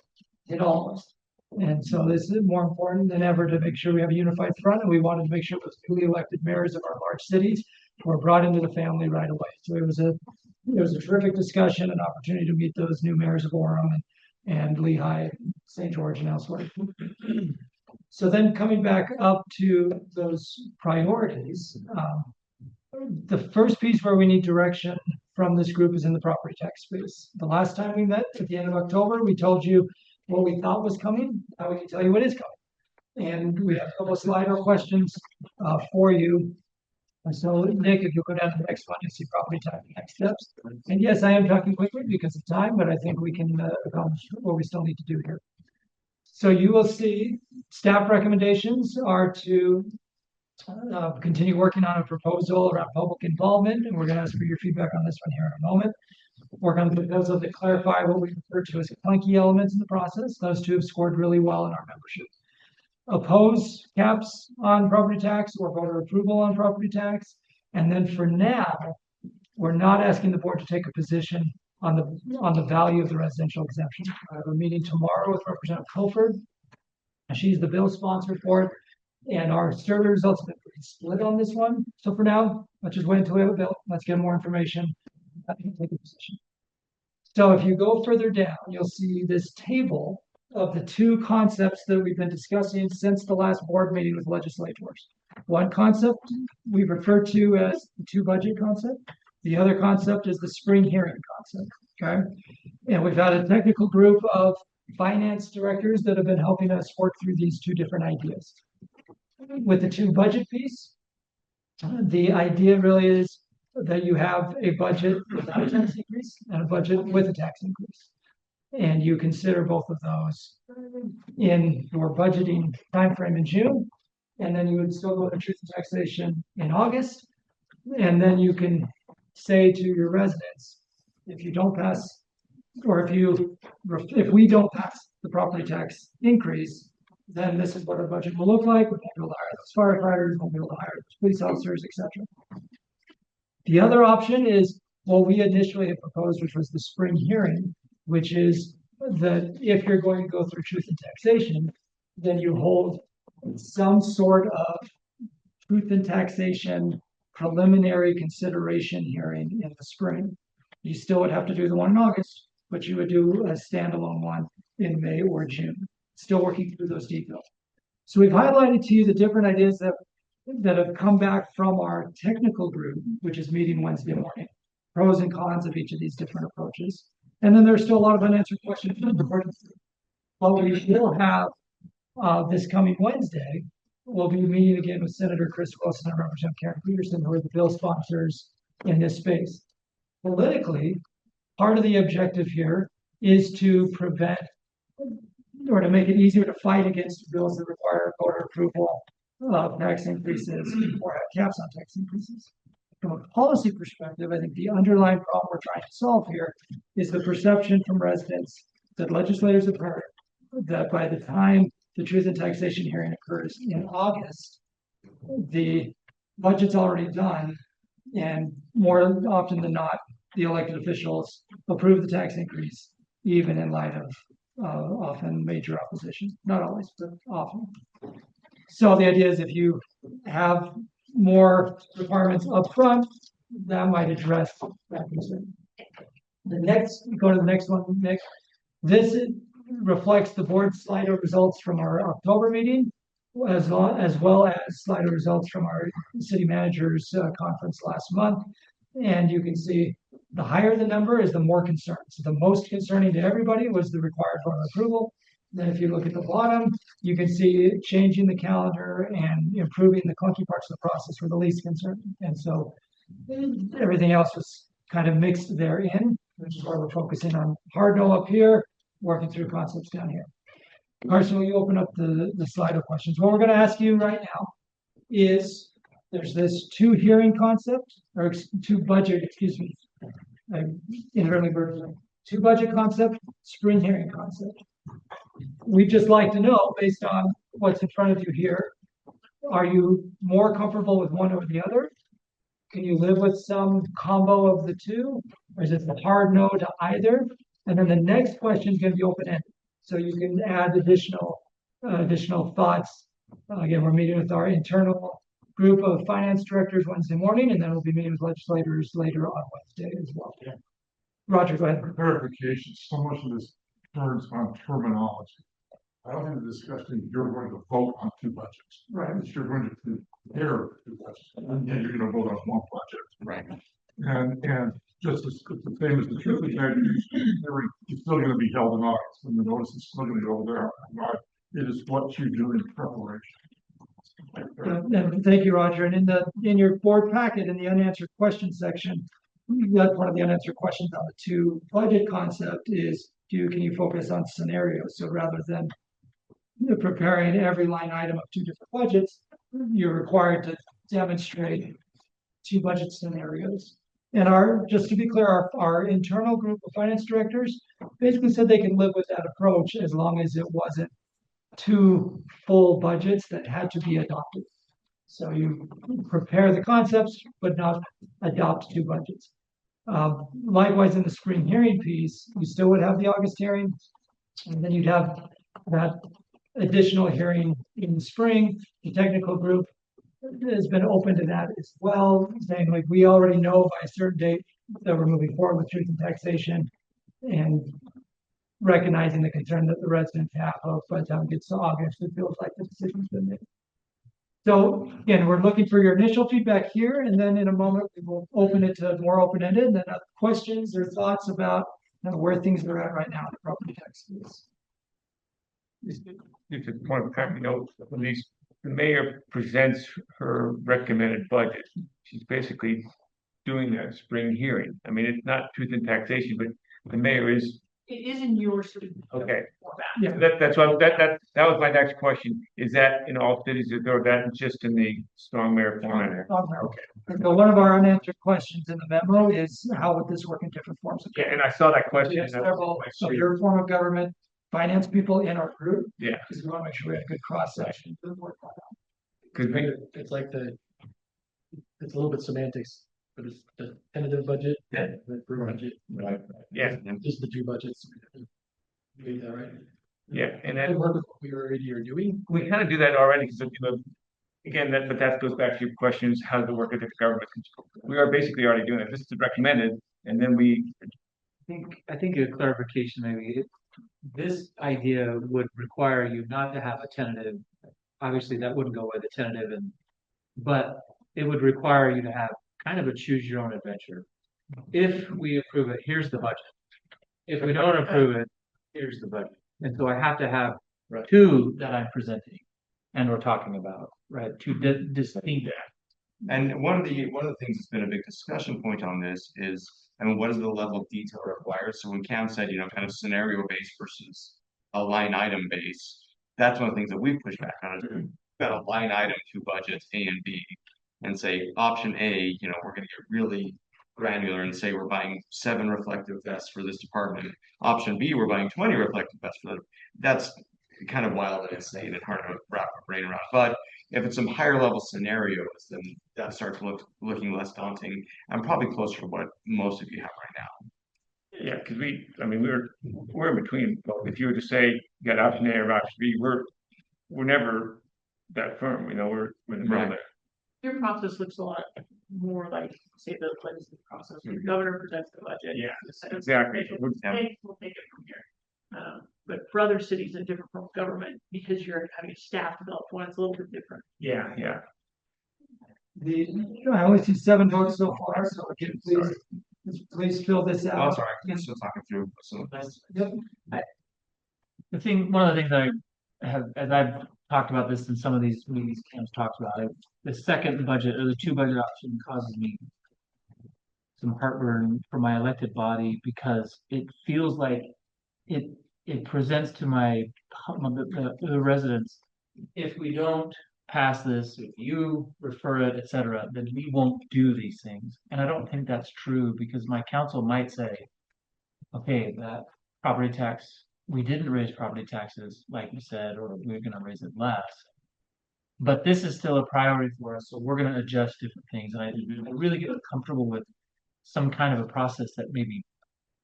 B: hit all of us. And so this is more important than ever to make sure we have a unified front, and we wanted to make sure those newly elected mayors of our large cities were brought into the family right away. So it was a terrific discussion, an opportunity to meet those new mayors of Orem and Lehigh, St. George, and elsewhere. So then coming back up to those priorities, the first piece where we need direction from this group is in the property tax space. The last time we met at the end of October, we told you what we thought was coming. Now we can tell you what is coming. And we have a couple of Slido questions for you. And so Nick, if you'll go down to the next one, you'll see property tax next steps. And yes, I am talking quickly because of time, but I think we can accomplish what we still need to do here. So you will see staff recommendations are to continue working on a proposal around public involvement, and we're going to ask for your feedback on this one here in a moment. Work on the proposal to clarify what we refer to as clunky elements in the process. Those two have scored really well in our membership. Oppose caps on property tax or voter approval on property tax. And then for now, we're not asking the board to take a position on the value of the residential exemption. I have a meeting tomorrow with Representative Pilford. She's the bill sponsor for it. And our survey results have been pretty split on this one. So for now, let's just wait until we have a bill. Let's get more information. I can take a position. So if you go further down, you'll see this table of the two concepts that we've been discussing since the last board meeting with legislators. One concept we refer to as the two budget concept. The other concept is the spring hearing concept. Okay. And we've had a technical group of finance directors that have been helping us work through these two different ideas. With the two budget piece, the idea really is that you have a budget without a tax increase and a budget with a tax increase. And you consider both of those in your budgeting timeframe in June. And then you would still go to truth and taxation in August. And then you can say to your residents, if you don't pass, or if we don't pass the property tax increase, then this is what our budget will look like. We won't be able to hire those firefighters, we won't be able to hire those police officers, etc. The other option is what we initially had proposed, which was the spring hearing, which is that if you're going to go through truth and taxation, then you hold some sort of truth and taxation preliminary consideration hearing in the spring. You still would have to do the one in August, but you would do a standalone one in May or June. Still working through those details. So we've highlighted to you the different ideas that have come back from our technical group, which is meeting Wednesday morning, pros and cons of each of these different approaches. And then there's still a lot of unanswered questions. But we will have this coming Wednesday, we'll be meeting again with Senator Chris Wilson and Representative Karen Peterson, who are the bill sponsors in this space. Politically, part of the objective here is to prevent or to make it easier to fight against bills that require voter approval of tax increases or have caps on tax increases. From a policy perspective, I think the underlying problem we're trying to solve here is the perception from residents that legislators have heard that by the time the truth and taxation hearing occurs in August, the budget's already done, and more often than not, the elected officials approve the tax increase, even in light of often major opposition. Not always, but often. So the idea is if you have more requirements up front, that might address that concern. Go to the next one, next. This reflects the board Slido results from our October meeting, as well as Slido results from our city managers conference last month. And you can see the higher the number is the more concerned. So the most concerning to everybody was the required voter approval. Then if you look at the bottom, you can see changing the calendar and improving the clunky parts of the process were the least concerned. And so everything else was kind of mixed therein, which is why we're focusing on hard no up here, working through concepts down here. Carson, will you open up the Slido questions? What we're going to ask you right now is there's this two hearing concept, or two budget, excuse me, inadvertently verted. Two budget concept, spring hearing concept. We'd just like to know, based on what's in front of you here, are you more comfortable with one over the other? Can you live with some combo of the two? Or is it a hard no to either? And then the next question is going to be open-ended. So you can add additional thoughts. Again, we're meeting with our internal group of finance directors Wednesday morning, and then we'll be meeting with legislators later on Wednesday as well. Yeah. Roger, go ahead.
P: For clarification, so much of this turns on terminology. I don't think the discussion, you're going to vote on two budgets.
B: Right.
P: You're going to compare two budgets, and you're going to vote on one budget.
O: Right.
P: And just as the same as the truth is that it's still going to be held in August, and the notice is still going to go there. It is what you do in preparation.
B: And thank you, Roger. And in your board packet, in the unanswered question section, that's one of the unanswered questions on the two budget concept is, can you focus on scenarios? So rather than preparing every line item of two different budgets, you're required to demonstrate two budget scenarios. And just to be clear, our internal group of finance directors basically said they can live with that approach as long as it wasn't two full budgets that had to be adopted. So you prepare the concepts, but not adopt two budgets. Likewise, in the spring hearing piece, you still would have the August hearing, and then you'd have that additional hearing in the spring. The technical group has been open to that as well, saying like, we already know by a certain date that we're moving forward with truth and taxation, and recognizing the concern that the residents have of by the time it gets to August, it feels like the decision's been made. So again, we're looking for your initial feedback here, and then in a moment we will open it to more open-ended, and then questions or thoughts about where things are at right now in the property tax space.
J: Just a point of fact, when the mayor presents her recommended budget, she's basically doing that spring hearing. I mean, it's not truth and taxation, but the mayor is.
Q: It is in your city.
J: Okay.
B: Yeah.
J: That's what that was my next question. Is that in all cities, or that just in the strong mayor format?
B: Okay. So one of our unanswered questions in the memo is how would this work in different forms of
J: government? Yeah, and I saw that question.
B: We have several of your form of government finance people in our group.
J: Yeah.
B: Because we want to make sure we have a good cross section to work that out.
L: Because it's like it's a little bit semantics. But it's the tentative budget, the approved budget.
J: Right. Yeah.
L: Just the two budgets. You get that right?
J: Yeah, and then
L: work with what we already are doing.
J: We kind of do that already because again, that goes back to your questions: how does it work at the government? We are basically already doing it. This is recommended, and then we.
L: I think a clarification maybe. This idea would require you not to have a tentative. Obviously, that wouldn't go with a tentative, but it would require you to have kind of a choose your own adventure. If we approve it, here's the budget. If we don't approve it, here's the budget. And so I have to have two that I'm presenting and we're talking about, right? Two distinct.
O: And one of the things that's been a big discussion point on this is, I mean, what is the level of detail required? So when Cam said, kind of scenario based versus a line item base, that's one of the things that we push back on. We've got a line item, two budgets, A and B, and say option A, we're going to get really granular and say we're buying 7 reflective vests for this department. Option B, we're buying 20 reflective vests for them. That's kind of wild and insane and hard to wrap our brain around. But if it's some higher level scenarios, then that starts looking less daunting and probably closer to what most of you have right now.
J: Yeah, because we're in between both. If you were to say you got option A or option B, we're never that firm. We're in the middle there.
A: Your process looks a lot more like, say, the legislative process. The governor presents the budget.
J: Yeah,
A: the Senate
J: exactly.
A: will take it from here. But for other cities in different forms of government, because you're having a staff develop one, it's a little bit different.
J: Yeah, yeah.
B: I only see 7 votes so far, so if you please fill this
O: Oh,
B: out.
O: sorry, I'm still talking through. So
B: Yep.
L: One of the things I have, as I've talked about this in some of these meetings, Cam's talked about it, the second budget or the 2 budget option causes me some heartburn for my elected body because it feels like it presents to the residents, if we don't pass this, if you refer it, et cetera, then we won't do these things. And I don't think that's true because my council might say, okay, that property tax, we didn't raise property taxes like you said, or we're gonna raise it less. But this is still a priority for us, so we're gonna adjust different things. And I really get comfortable with some kind of a process that maybe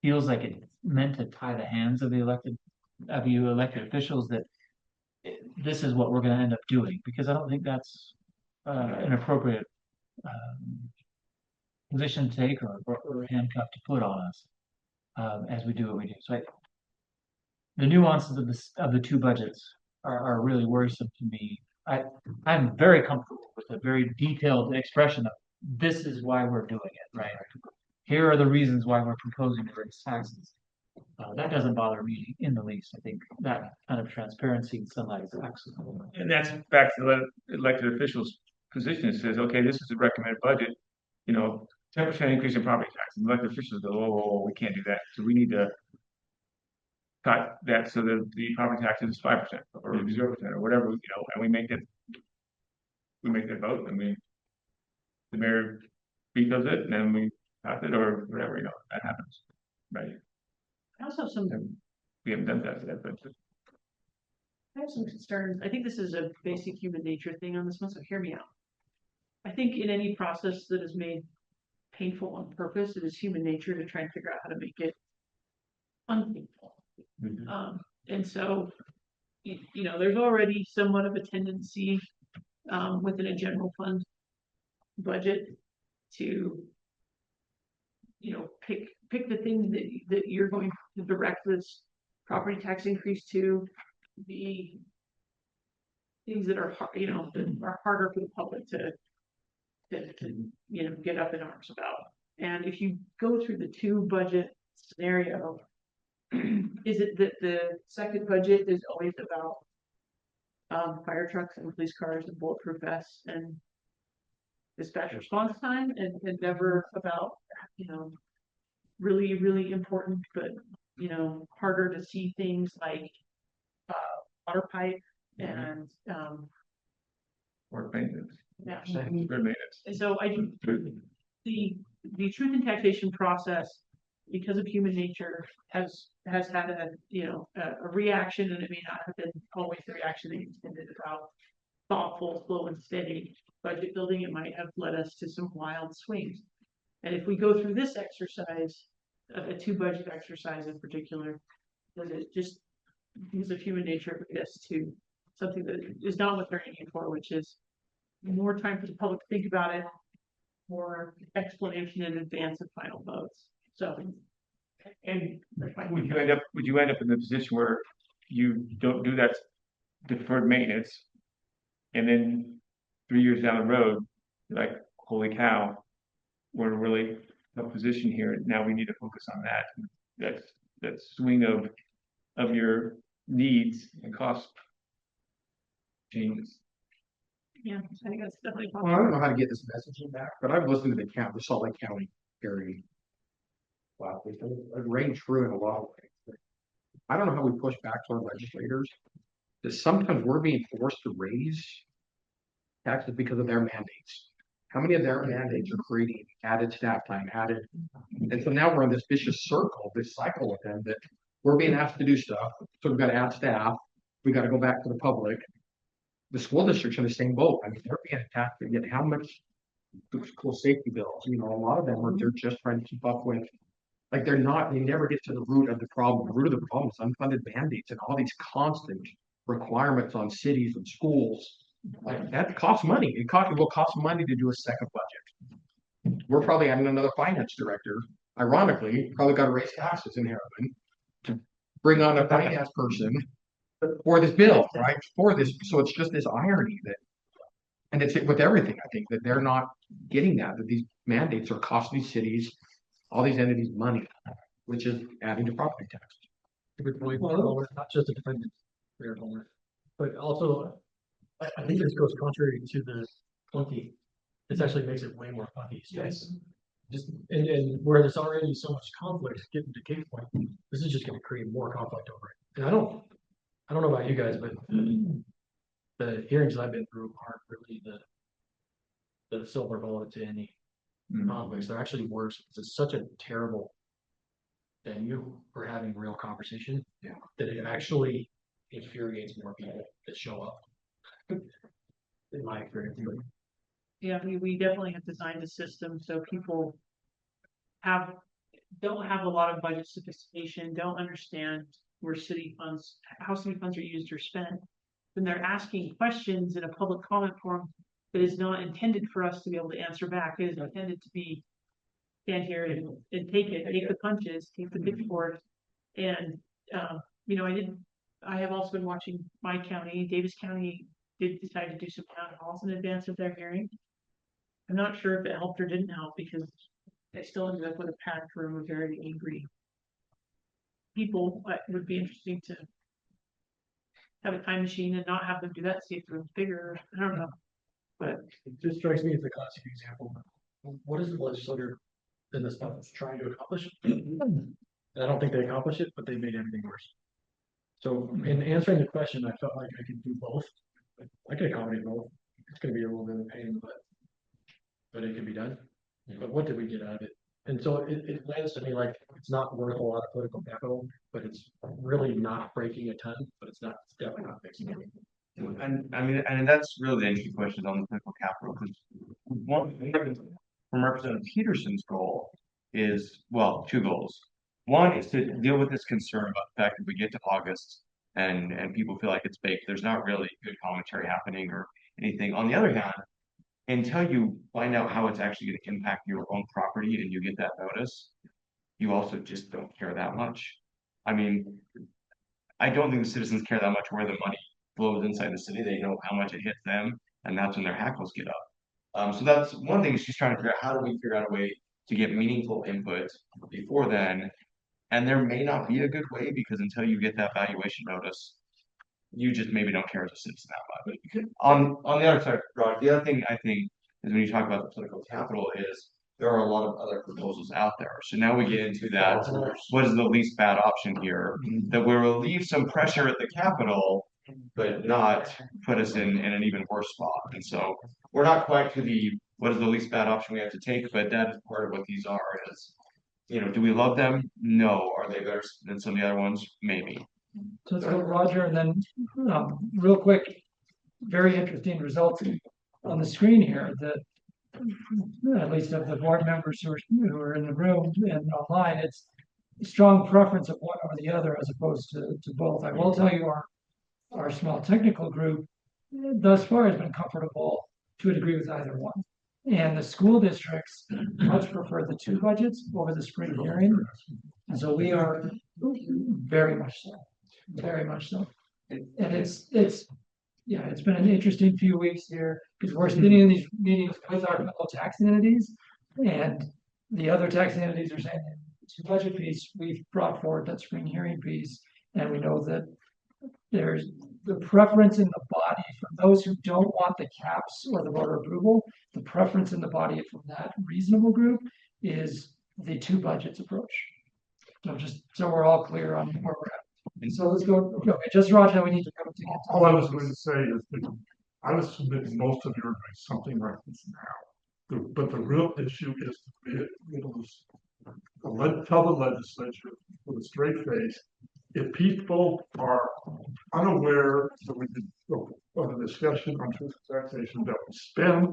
L: feels like it's meant to tie the hands of you elected officials that this is what we're gonna end up doing, because I don't think that's an appropriate position to take or handcuff to put on us as we do what we do. So the nuances of the 2 budgets are really worrisome to me. I'm very comfortable with a very detailed expression of this is why we're doing it, right? Here are the reasons why we're proposing to raise taxes. That doesn't bother me in the least. I think that kind of transparency and sunlight is excellent.
J: And that's back to the elected officials' position. It says, okay, this is the recommended budget, 10% increase in property tax. And elected officials go, oh, we can't do that. So we need to cut that so that the property tax is 5% or 0% or whatever, and we make that vote. The mayor vetoes it and then we pass it or whatever, that happens. Right.
A: I also have some
J: We haven't done that yet, but
A: I have some concerns. I think this is a basic human nature thing on this one, so hear me out. I think in any process that is made painful on purpose, it is human nature to try and figure out how to make it unpainful. And so, there's already somewhat of a tendency within a general fund budget to, pick the things that you're going to direct this property tax increase to, the things that are that are harder for the public to get up in arms about. And if you go through the 2 budget scenario, is it that the second budget is always about fire trucks and police cars and bulletproof vests and dispatch response time and never about really, really important but harder to see things like water pipe and
J: or maintenance.
A: Yeah.
J: Good maintenance.
A: And so the truth and taxation process, because of human nature, has had a reaction, and it may not have been always the reaction that you intended about thoughtful, slow and steady budget building. It might have led us to some wild swings. And if we go through this exercise, a 2 budget exercise in particular, that it just because of human nature lead us to something that is not what they're aiming for, which is more time for the public to think about it, more explanation in advance of final votes. So,
J: and would you end up in the position where you don't do that deferred maintenance, and then 3 years down the road, you're like, holy cow, we're in a really tough position here. Now we need to focus on that swing of your needs and cost changes.
A: Yeah, I think that's definitely
I: Well, I don't know how to get this messaging back, but I've listened to the Salt Lake County area. Wow, it rang true in a lot of ways. I don't know how we push back to our legislators. That sometimes we're being forced to raise taxes because of their mandates. How many of their mandates are creating added staff time, and so now we're in this vicious circle, this cycle with them that we're being asked to do stuff. So we've got to add staff. We got to go back to the public. The school district's in the same boat. I mean, they're being attacked to get how much school safety bills. A lot of them they're just trying to keep up with. Like they never get to the root of the problem. The root of the problem is unfunded mandates and all these constant requirements on cities and schools Like, that costs money. It will cost money to do a second budget. We're probably having another finance director, ironically, probably gotta raise taxes in Harriman to bring on a finance person for this bill, right? For this, so it's just this irony that, and it's with everything, I think, that they're not getting that these mandates are costing these cities, all these entities money, which is adding to property tax.
S: Good point. Well, it's not just a defendant, Mayor Palmer, but also, I think this goes contrary to the funky. This actually makes it way more funky. Yes. Just, and where there's already so much conflict getting to Kate's point, this is just gonna create more conflict over it. And I don't know about you guys, but the hearings I've been through aren't really the silver bullet to any conflicts. They're actually worse. It's such a terrible venue for having real conversation. Yeah. That it actually infuriates more people that show up. In my experience.
A: Yeah, we definitely have designed a system so people don't have a lot of budget sophistication, don't understand where how city funds are used or spent. When they're asking questions in a public comment forum that is not intended for us to be able to answer back, it is intended to be stand here and take the punches, take the pitchfork. And I have also been watching my county, Davis County did decide to do some town halls in advance of their hearing. I'm not sure if it helped or didn't help because I still ended up with a packed room of very angry people. But it would be interesting to have a time machine and not have them do that, see if it was bigger. I don't know. But
S: it just strikes me as a classic example. What is the legislature in this month trying to accomplish? And I don't think they accomplished it, but they made everything worse. So in answering the question, I felt like I could do both. I could accommodate both. It's going to be a little bit of pain, but it can be done. But what did we get out of it? And so it lands to me like it's not worth a lot of political capital, but it's really not breaking a ton, but it's definitely not fixing anything.
O: And I mean, and that's really the interesting question on the political capital, because one from Representative Peterson's goal is, well, two goals. One is to deal with this concern about the fact that we get to August and people feel like it's baked. There's not really good commentary happening or anything. On the other hand, until you find out how it's actually going to impact your own property and you get that notice, you also just don't care that much. I mean, I don't think the citizens care that much where the money flows inside the city. They know how much it hits them, and that's when their hackles get up. So that's one thing she's trying to figure out. How do we figure out a way to get meaningful input before then? And there may not be a good way because until you get that valuation notice, you just maybe don't care as a citizen that much. On the other side, Rod, the other thing I think is when you talk about the political capital is there are a lot of other proposals out there. So now we get into that, what is the least bad option here? That will relieve some pressure at the Capitol, but not put us in an even worse spot. And so we're not quite to the what is the least bad option we have to take, but that is part of what these are is, do we love them? No. Are they better than some of the other ones? Maybe.
B: So let's go Roger, and then real quick, very interesting results on the screen here that at least of the board members who are in the room and online, it's a strong preference of one over the other as opposed to both. I will tell you our small technical group thus far has been comfortable to a degree with either one. And the school districts much prefer the two budgets over the spring hearing. And so we are very much so. Very much so. And it's been an interesting few weeks here because we're sitting in these meetings with our fellow taxing entities, and the other taxing entities are saying it's a budget piece. We've brought forward that spring hearing piece, and we know that there's the preference in the body for those who don't want the caps or the voter approval. The preference in the body from that reasonable group is the two budgets approach. So just so we're all clear on where we're at. And so let's go. Okay, just Roger, we need to come together.
P: All I was going to say is that I would submit most of you are doing something like this now. But the real issue is tell the legislature with a straight face, if people are unaware that we did of a discussion on truth and taxation, that we spend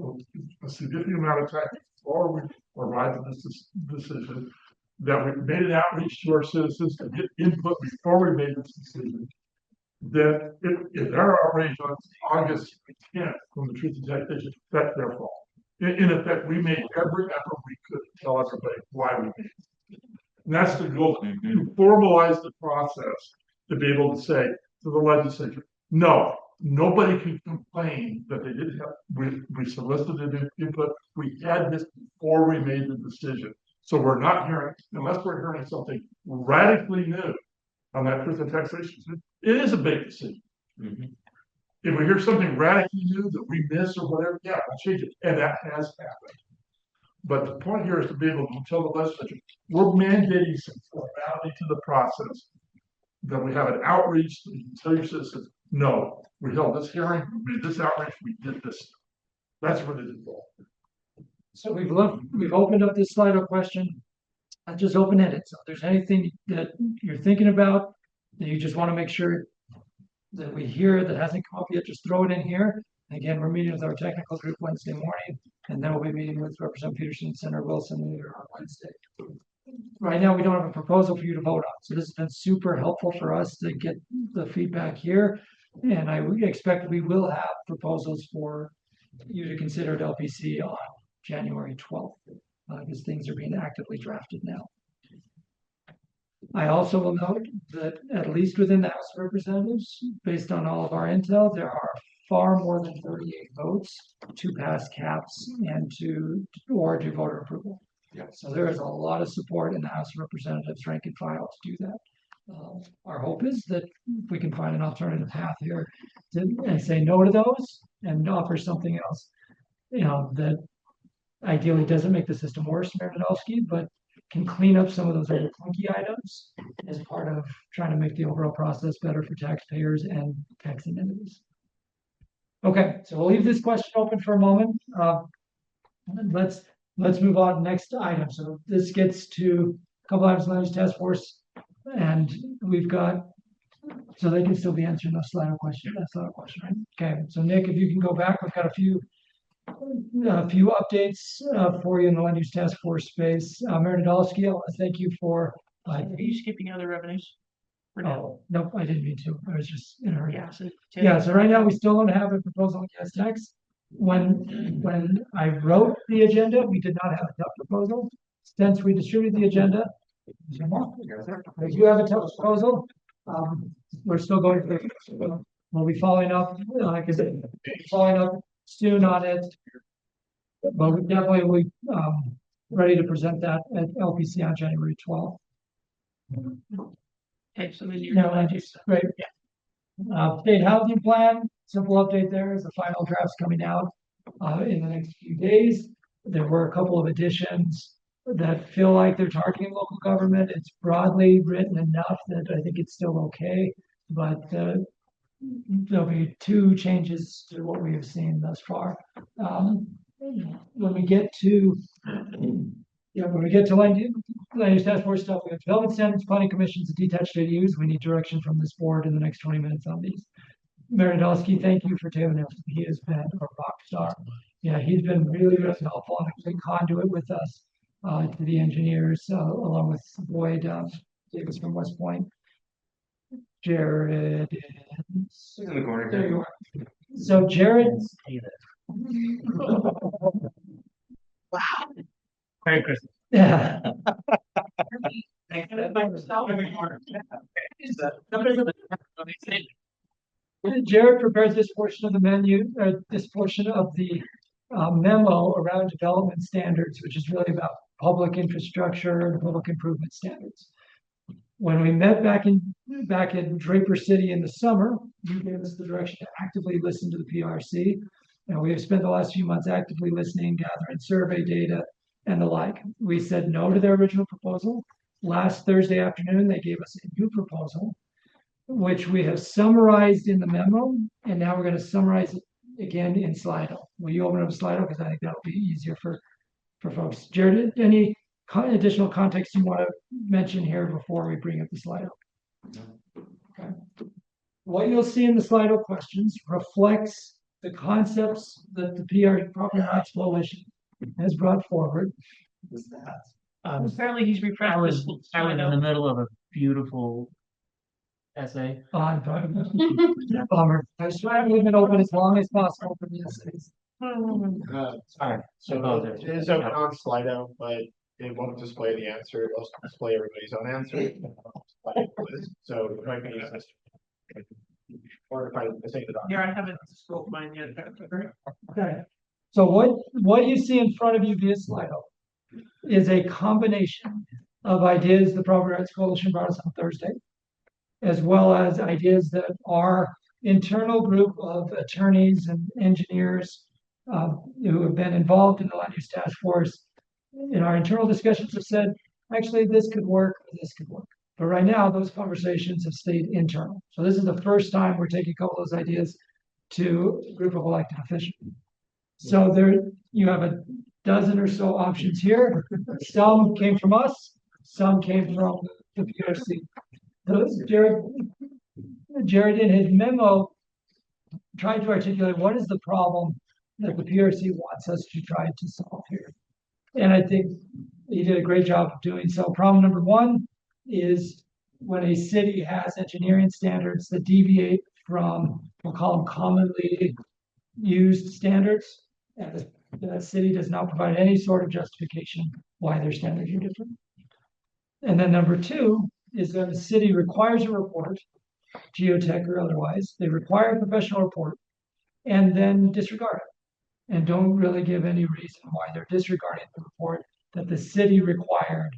P: a significant amount of time before we arrive at this decision, that we made an outreach to our citizens to get input before we made this decision, that if they're outraged on August 10th from the truth and taxation, that's their fault. In effect, we made every effort we could to tell everybody why we made it. And that's the goal, to formalize the process, to be able to say to the legislature, no, nobody can complain that they didn't have, we solicited input, we had this before we made the decision. So we're not hearing, unless we're hearing something radically new on that truth and taxation, it is a big decision. If we hear something radically new that we miss or whatever, yeah, we'll change it, and that has happened. But the point here is to be able to tell the legislature, we're mandating some formality to the process. That we have an outreach, that you can tell your citizens, no, we held this hearing, we did this outreach, we did this. That's what it involved.
B: So we've opened up this Slido question. I just open ended. So if there's anything that you're thinking about that you just want to make sure that we hear that hasn't come up yet, just throw it in here. Again, we're meeting with our technical group Wednesday morning, and then we'll be meeting with Representative Peterson and Senator Wilson later on Wednesday. Right now, we don't have a proposal for you to vote on. So this has been super helpful for us to get the feedback here. And I expect we will have proposals for you to consider at LPC on January 12th, because things are being actively drafted now. I also will note that at least within the House of Representatives, based on all of our intel, there are far more than 38 votes to pass caps and to voter approval.
I: Yeah.
B: So there is a lot of support in the House of Representatives rank and file to do that. Our hope is that we can find an alternative path here and say no to those and offer something else, that ideally doesn't make the system worse, Mayor Nadolski, but can clean up some of those other clunky items as part of trying to make the overall process better for taxpayers and taxing entities. Okay, so we'll leave this question open for a moment. Let's move on. Next item. So this gets to a couple items land use task force, and we've got, so they can still be answering those Slido questions. That's not a question, right? Okay, so Nick, if you can go back, we've got a few updates for you in the land use task force space. Mayor Nadolski, I want to thank you for.
A: Are you skipping other revenues?
B: Oh, nope, I didn't mean to. I was just in a hurry.
A: Yeah, so
B: Yeah, so right now we still don't have a proposal on gas tax. When I wrote the agenda, we did not have a tough proposal. Since we distributed the agenda, if you have a tough proposal, we're still going to, we'll be following up, following up soon on it. But we definitely will be ready to present that at LPC on January 12th.
A: Okay, so then you're.
B: No, I just, great. State housing plan, simple update there is the final draft's coming out in the next few days. There were a couple of additions that feel like they're targeting local government. It's broadly written enough that I think it's still okay, but there'll be two changes to what we have seen thus far. When we get to land use task force stuff, we have development standards, planning commissions, and detached ADUs. We need direction from this board in the next 20 minutes on these. Mayor Nadolski, thank you for Taylor Nelson. He has been a rock star. Yeah, he's been really, really helpful and a big conduit with us to the engineers, along with Boyd Davis from West Point. Jared is
O: in the corner.
B: There you are. So Jared.
A: Wow. Merry Christmas.
B: Yeah. Jared prepared this portion of the menu, this portion of the memo around development standards, which is really about public infrastructure and public improvement standards. When we met back in Draper City in the summer, you gave us the direction to actively listen to the PRC. And we have spent the last few months actively listening, gathering survey data, and the like. We said no to their original proposal. Last Thursday afternoon, they gave us a new proposal, which we have summarized in the memo, and now we're going to summarize it again in Slido. Will you open up Slido? Because I think that'll be easier for folks. Jared, any additional context you want to mention here before we bring up the Slido? Okay. What you'll see in the Slido questions reflects the concepts that the PR Property Rights Coalition has brought forward. What's that?
A: Apparently he's refreshed.
L: I was in the middle of a beautiful essay.
B: On, bummer. I was trying to leave it open as long as possible for the essays.
S: Sorry. So
L: apologize.
S: it is open on Slido, but it won't display the answer. It'll display everybody's own answer. So if I can use this. Or if I say the
A: Here, I haven't scrolled mine yet.
B: Okay. So what you see in front of you via Slido is a combination of ideas the Property Rights Coalition brought us on Thursday, as well as ideas that our internal group of attorneys and engineers who have been involved in the land use task force in our internal discussions have said, actually, this could work, this could work. But right now, those conversations have stayed internal. So this is the first time we're taking a couple of those ideas to a group of elected officials. So there, you have a dozen or so options here. Some came from us, some came from the PRC. Jared in his memo tried to articulate what is the problem that the PRC wants us to try to solve here. And I think he did a great job of doing so. Problem number one is when a city has engineering standards that deviate from, we'll call them commonly used standards, and the city does not provide any sort of justification why their standards are different. And then number two is when the city requires a report, geotech or otherwise, they require a professional report and then disregard it and don't really give any reason why they're disregarding the report that the city required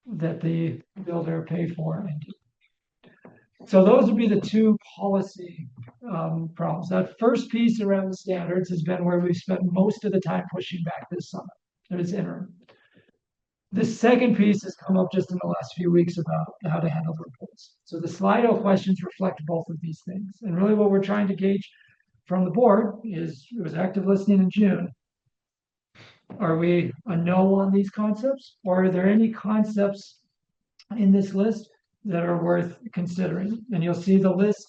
B: that the builder pay for and do. So those would be the two policy problems. That first piece around the standards has been where we've spent most of the time pushing back this summer. That is interim. The second piece has come up just in the last few weeks about how to handle the reports. So the Slido questions reflect both of these things. And really what we're trying to gauge from the board is, it was active listening in June. Are we a no on these concepts? Or are there any concepts in this list that are worth considering? And you'll see the list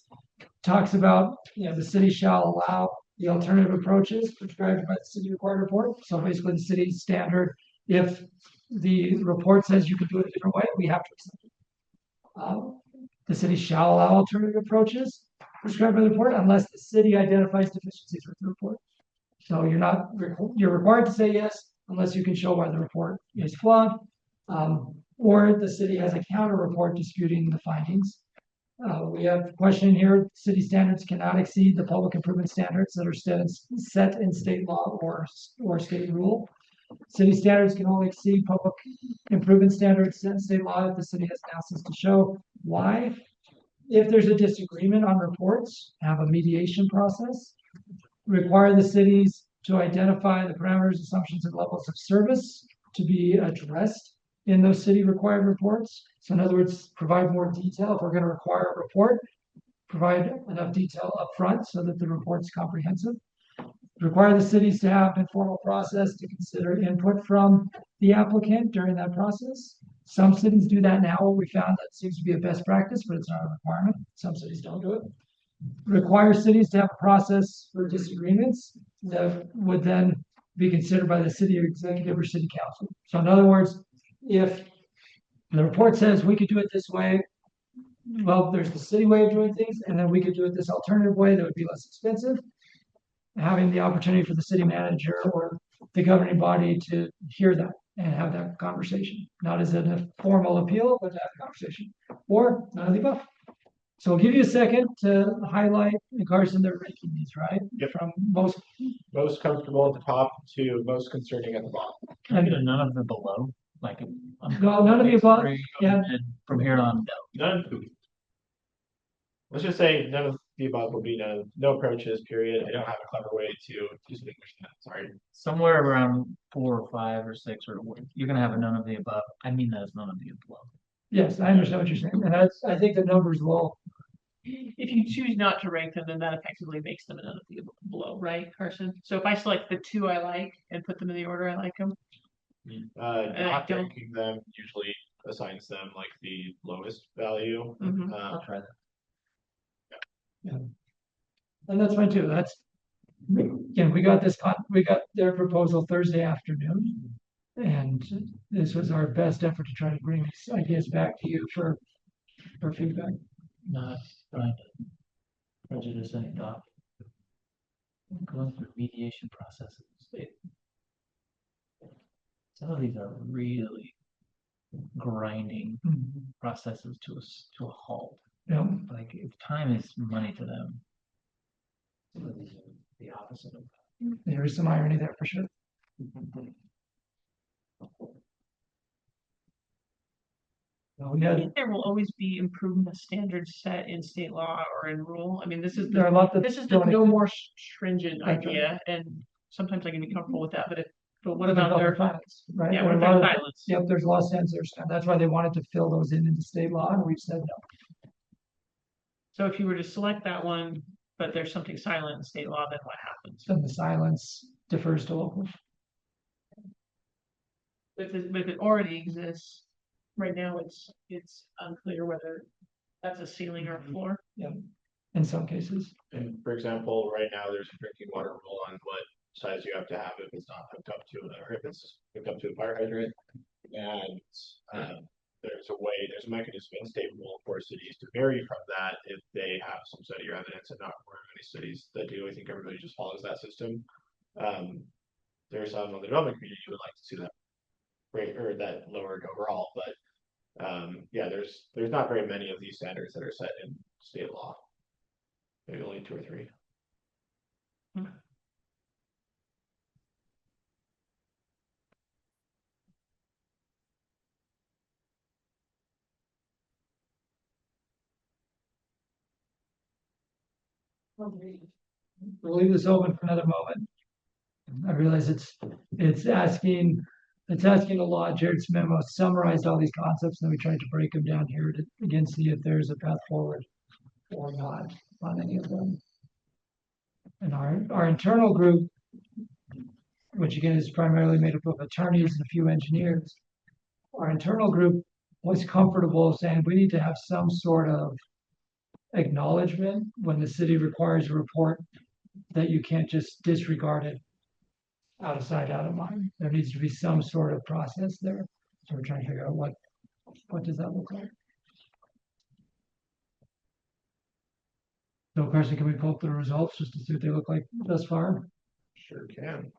B: talks about, the city shall allow the alternative approaches prescribed by the city required report. So basically the city's standard, if the report says you can do it a different way, we have to accept it. The city shall allow alternative approaches prescribed by the report unless the city identifies deficiencies with the report. So you're required to say yes unless you can show why the report is flawed, or the city has a counter report disputing the findings. We have a question here: city standards cannot exceed the public improvement standards that are set in state law or state rule. City standards can only exceed public improvement standards set in state law if the city has analysis to show why. If there's a disagreement on reports, have a mediation process. Require the cities to identify the parameters, assumptions, and levels of service to be addressed in those city required reports. So in other words, provide more detail. If we're going to require a report, provide enough detail up front so that the report's comprehensive. Require the cities to have an informal process to consider input from the applicant during that process. Some cities do that now. We found that seems to be a best practice, but it's not a requirement. Some cities don't do it. Require cities to have a process for disagreements that would then be considered by the city executive or city council. So in other words, if the report says we could do it this way, well, there's the city way of doing things, and then we could do it this alternative way that would be less expensive. Having the opportunity for the city manager or the governing body to hear that and have that conversation, not as a formal appeal, but to have a conversation, or none of the above. So I'll give you a second to highlight, Carson, they're ranking these, right?
S: Yep.
B: From most
S: comfortable at the top to most concerning at the bottom.
L: Can I get a none of the below? Like,
B: No, none of the above. Yeah.
L: And from here on,
S: None. Let's just say none of the above will be no approaches, period. I don't have a clever way to distinguish that. Sorry.
L: somewhere around 4 or 5 or 6, or you're gonna have a none of the above. I mean that as none of the above.
B: Yes, I understand what you're saying, and I think the numbers will.
A: If you choose not to rank them, then that effectively makes them none of the below, right, Carson? So if I select the 2 I like and put them in the order I like them.
S: Not ranking them usually assigns them like the lowest value.
L: I'll try that.
B: Yeah. And that's fine too. That's, again, we got their proposal Thursday afternoon. And this was our best effort to try to bring these ideas back to you for feedback.
L: not trying to prejudice any thought. Going through mediation processes. Some of these are really grinding processes to a halt.
B: Yeah.
L: Like if time is money to them, some of these are the opposite of that.
B: There is some irony there for sure. We
A: I
B: had,
A: think there will always be improvement standards set in state law or in rule. I mean, this is
B: there are a lot that
A: this is the
B: don't
A: no more stringent
B: That's right.
A: idea, and sometimes I can be comfortable with that. But what
B: What
A: about their
B: silence, right?
A: Yeah,
B: There
A: what
B: are a lot
A: about
B: of-
A: silence?
B: Yep, there's a lot of censors, and that's why they wanted to fill those in into state law, and we've said no.
A: So if you were to select that one, but there's something silent in state law, then what happens?
B: Then the silence defers to local.
A: But if it already exists, right now it's unclear whether that's a ceiling or a floor.
B: Yeah, in some cases.
I: And for example, right now, there's a drinking water rule on what size you have to have if it's not hooked up to, or if it's hooked up to a fire hydrant. And, there's a mechanism in state rule for cities to vary from that if they have some study or evidence, and not very many cities that do. I think everybody just follows that system. There's some on the development community who would like to see that rate or that lowered overall, but yeah, there's not very many of these standards that are set in state law. Maybe only 2 or 3.
B: We'll leave this open for another moment. I realize it's asking a lot. Jared's memo summarized all these concepts, and then we tried to break them down here to again see if there's a path forward or not on any of them. And our internal group, which again is primarily made up of attorneys and a few engineers, our internal group was comfortable saying we need to have some sort of acknowledgement when the city requires a report that you can't just disregard it out of sight, out of mind. There needs to be some sort of process there. So we're trying to figure out what does that look like. So Carson, can we pull up the results just to see what they look like thus far?
I: Sure can.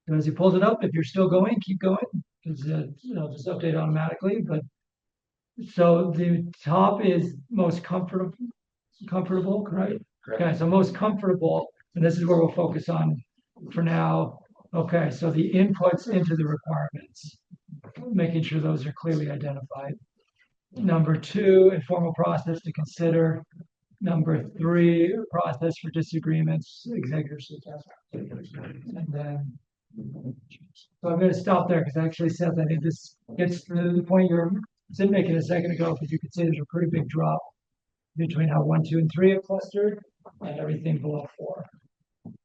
B: And as he pulls it up, if you're still going, keep going, because just update automatically. But so the top is most comfortable, correct?
I: Correct.
B: Okay, so most comfortable, and this is where we'll focus on for now. Okay, so the inputs into the requirements, making sure those are clearly identified. Number 2, informal process to consider. Number 3, process for disagreements, executive session. And then, so I'm going to stop there because actually, Seth, I think this gets to the point you're making a second ago, because you could say there's a pretty big drop between how 1, 2, and 3 are clustered and everything below 4.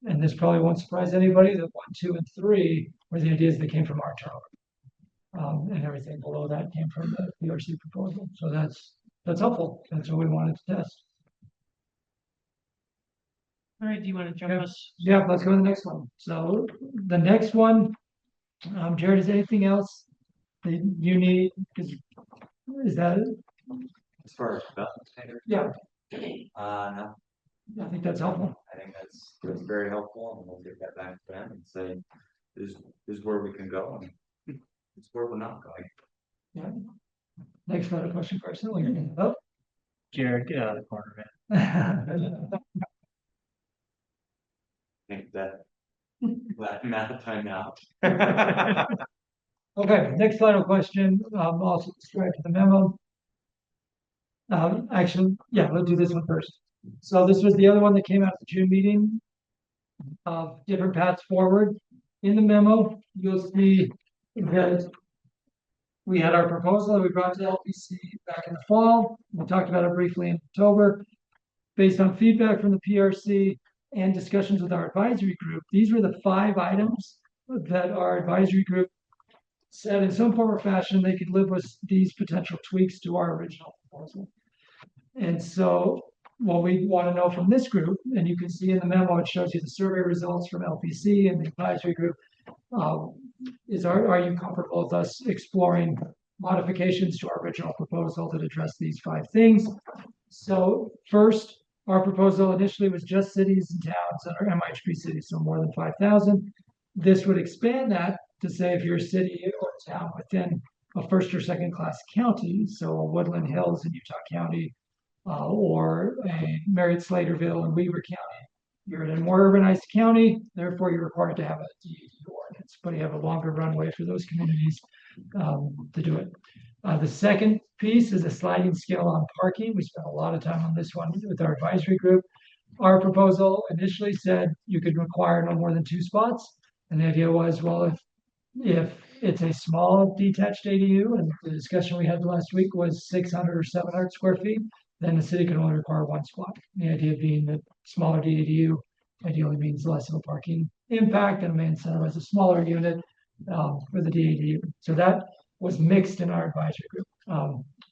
B: And this probably won't surprise anybody that 1, 2, and 3 were the ideas that came from our turnover. And everything below that came from the PRC proposal. So that's helpful. That's what we wanted to test.
A: All right, do you want to jump us?
B: Yeah, let's go to the next one. So the next one, Jared, is there anything else that you need? Is that it?
T: As far as development standards?
B: Yeah.
T: No,
B: I think that's helpful.
T: I think that's very helpful, and we'll get that back to them and say, this is where we can go, and it's where we're not going.
B: Yeah. Next other question, Carson. When you're in. Oh.
L: Jared, get out of the corner, man.
T: I think that I'm out of time now.
B: Okay, next final question, also described to the memo. Actually, yeah, let's do this one first. So this was the other one that came out of the June meeting of different paths forward. In the memo, you'll see that we had our proposal that we brought to LPC back in the fall. We talked about it briefly in October. Based on feedback from the PRC and discussions with our advisory group, these were the 5 items that our advisory group said in some form or fashion they could live with these potential tweaks to our original proposal. And so what we want to know from this group, and you can see in the memo, it shows you the survey results from LPC and the advisory group. Are you comfortable with us exploring modifications to our original proposal that address these 5 things? So first, our proposal initially was just cities and towns that are MIHB cities, so more than 5,000. This would expand that to say if you're a city or town within a first or second class county, so Woodland Hills in Utah County, or a Marriott Slaterville in Weaver County. You're in a more urbanized county, therefore you're required to have a DED ordinance, but you have a longer runway for those communities to do it. The second piece is a sliding scale on parking. We spent a lot of time on this one with our advisory group. Our proposal initially said you could require no more than 2 spots. And the idea was, well, if it's a small detached ADU, and the discussion we had last week was 600 or 700 square feet, then the city can only require 1 spot. The idea being that smaller ADU ideally means less of a parking impact and may incentivize a smaller unit for the DADU. So that was mixed in our advisory group.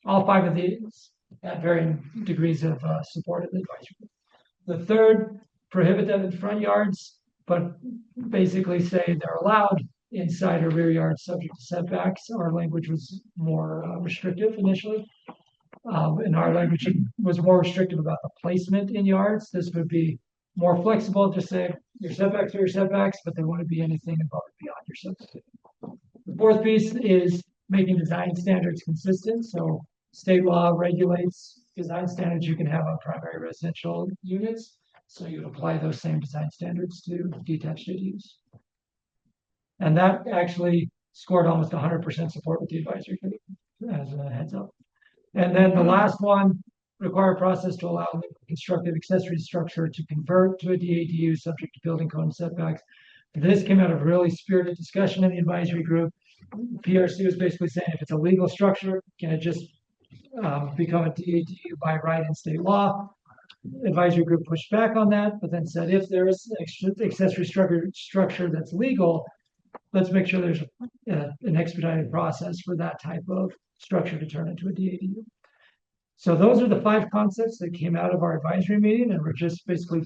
B: All 5 of these had varying degrees of support of the advisory group. The third, prohibit them in front yards, but basically say they're allowed inside or rear yards subject to setbacks. Our language was more restrictive initially. And our language was more restrictive about the placement in yards. This would be more flexible, just say your setbacks are your setbacks, but they wouldn't be anything above and beyond your setbacks. The 4th piece is making design standards consistent. So state law regulates design standards you can have on primary residential units. So you apply those same design standards to detached ADUs. And that actually scored almost 100% support with the advisory group, as a heads up. And then the last one, require a process to allow constructive accessory structure to convert to a DADU subject to building code and setbacks. This came out of really spirited discussion in the advisory group. PRC was basically saying if it's a legal structure, can it just become a DADU by right in state law? Advisory group pushed back on that, but then said if there is accessory structure that's legal, let's make sure there's an expedited process for that type of structure to turn into a DADU. So those are the 5 concepts that came out of our advisory meeting, and we're just basically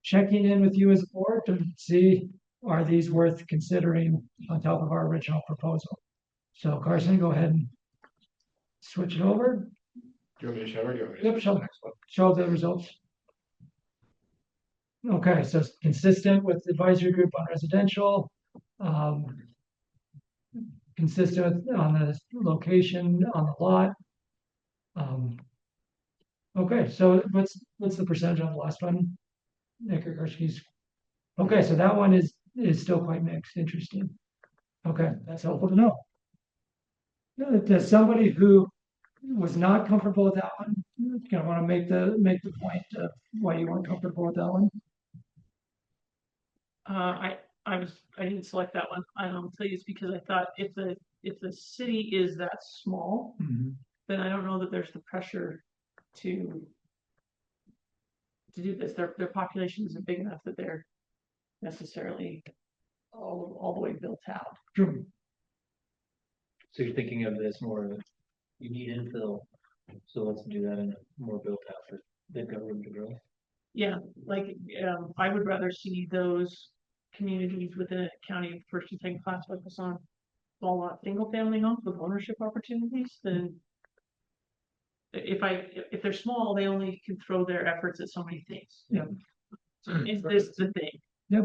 B: checking in with you as a board to see, are these worth considering on top of our original proposal? So Carson, go ahead and switch it over.
I: Do you want me to show or do you want me to?
B: Yep, show the results. Okay, so it's consistent with the advisory group on residential, consistent on the location on the lot. Okay, so what's the percentage on the last one? Nick or Karski's? Okay, so that one is still quite mixed. Interesting. Okay, that's helpful to know. Does somebody who was not comfortable with that one, kind of want to make the point of why you weren't comfortable with that one?
A: I didn't select that one. I'll tell you it's because I thought if the city is that small, then I don't know that there's the pressure to do this. Their population isn't big enough that they're necessarily all the way built out.
B: True.
L: So you're thinking of this more of you need infill, so let's do that in a more built out for they've got room to grow.
A: Yeah, like I would rather see those communities within a county of first and second class focus on small lot single family homes with ownership opportunities than if they're small, they only can throw their efforts at so many things.
B: Yep.
A: Is this the thing?
B: Yep.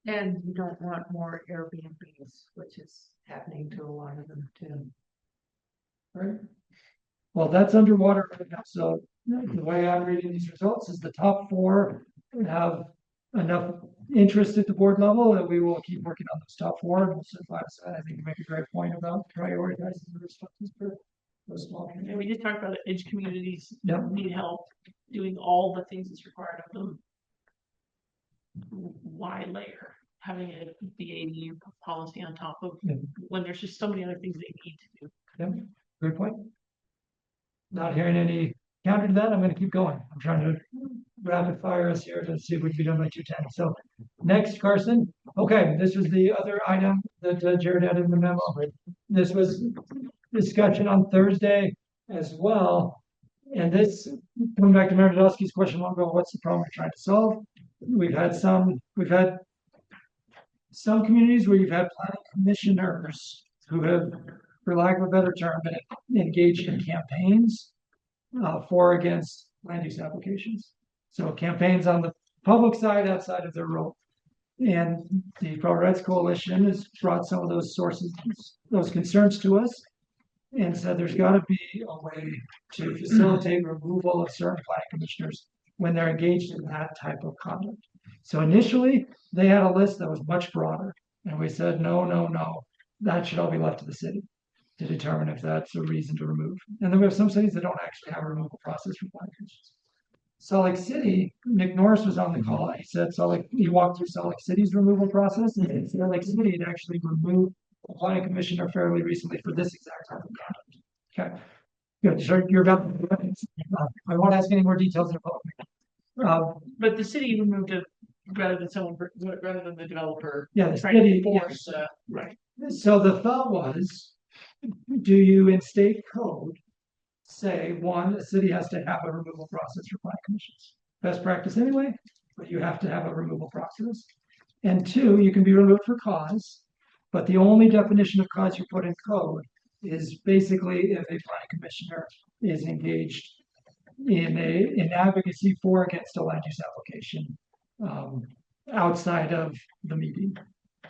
K: And you don't want more Airbnbs, which is happening to a lot of them too.
B: Right. Well, that's underwater right now. So the way I'm reading these results is the top 4 have enough interest at the board level that we will keep working on those top 4. And so I think you make a great point about prioritizing the responses for those small communities.
A: And we did talk about edge communities
B: Yep.
A: need help doing all the things that's required of them. Why layer having a ADU policy on top of when there's just so many other things they need to do?
B: Yep. Good point. Not hearing any counter to that, I'm going to keep going. I'm trying to rapid fire us here to see if we can be done by 2:10. So next, Carson. Okay, this was the other item that Jared had in the memo. This was discussion on Thursday as well. And this coming back to Mayor Nadolski's question a while ago, what's the problem we're trying to solve? We've had some communities where you've had planning commissioners who have, for lack of a better term, been engaged in campaigns for or against land use applications. So campaigns on the public side outside of their role. And the Property Rights Coalition has brought some of those sources, those concerns to us and said there's got to be a way to facilitate removal of certain planning commissioners when they're engaged in that type of conduct. So initially, they had a list that was much broader, and we said, no, that should all be left to the city to determine if that's a reason to remove. And then we have some cities that don't actually have a removal process for planning commissions. Salt Lake City, Nick Norris was on the call. He said he walked through Salt Lake City's removal process, and Salt Lake City had actually removed a planning commissioner fairly recently for this exact type of conduct. Okay, good. So you're about. I won't ask any more details in a public meeting.
A: But the city removed it rather than the developer.
B: Yeah, the
A: trying to
B: city,
A: force, right.
B: So the thought was, do you in state code say, one, a city has to have a removal process for planning commissions? Best practice anyway, but you have to have a removal process. And two, you can be removed for cause, but the only definition of cause you put in code is basically if a planning commissioner is engaged in advocacy for or against a land use application outside of the meeting.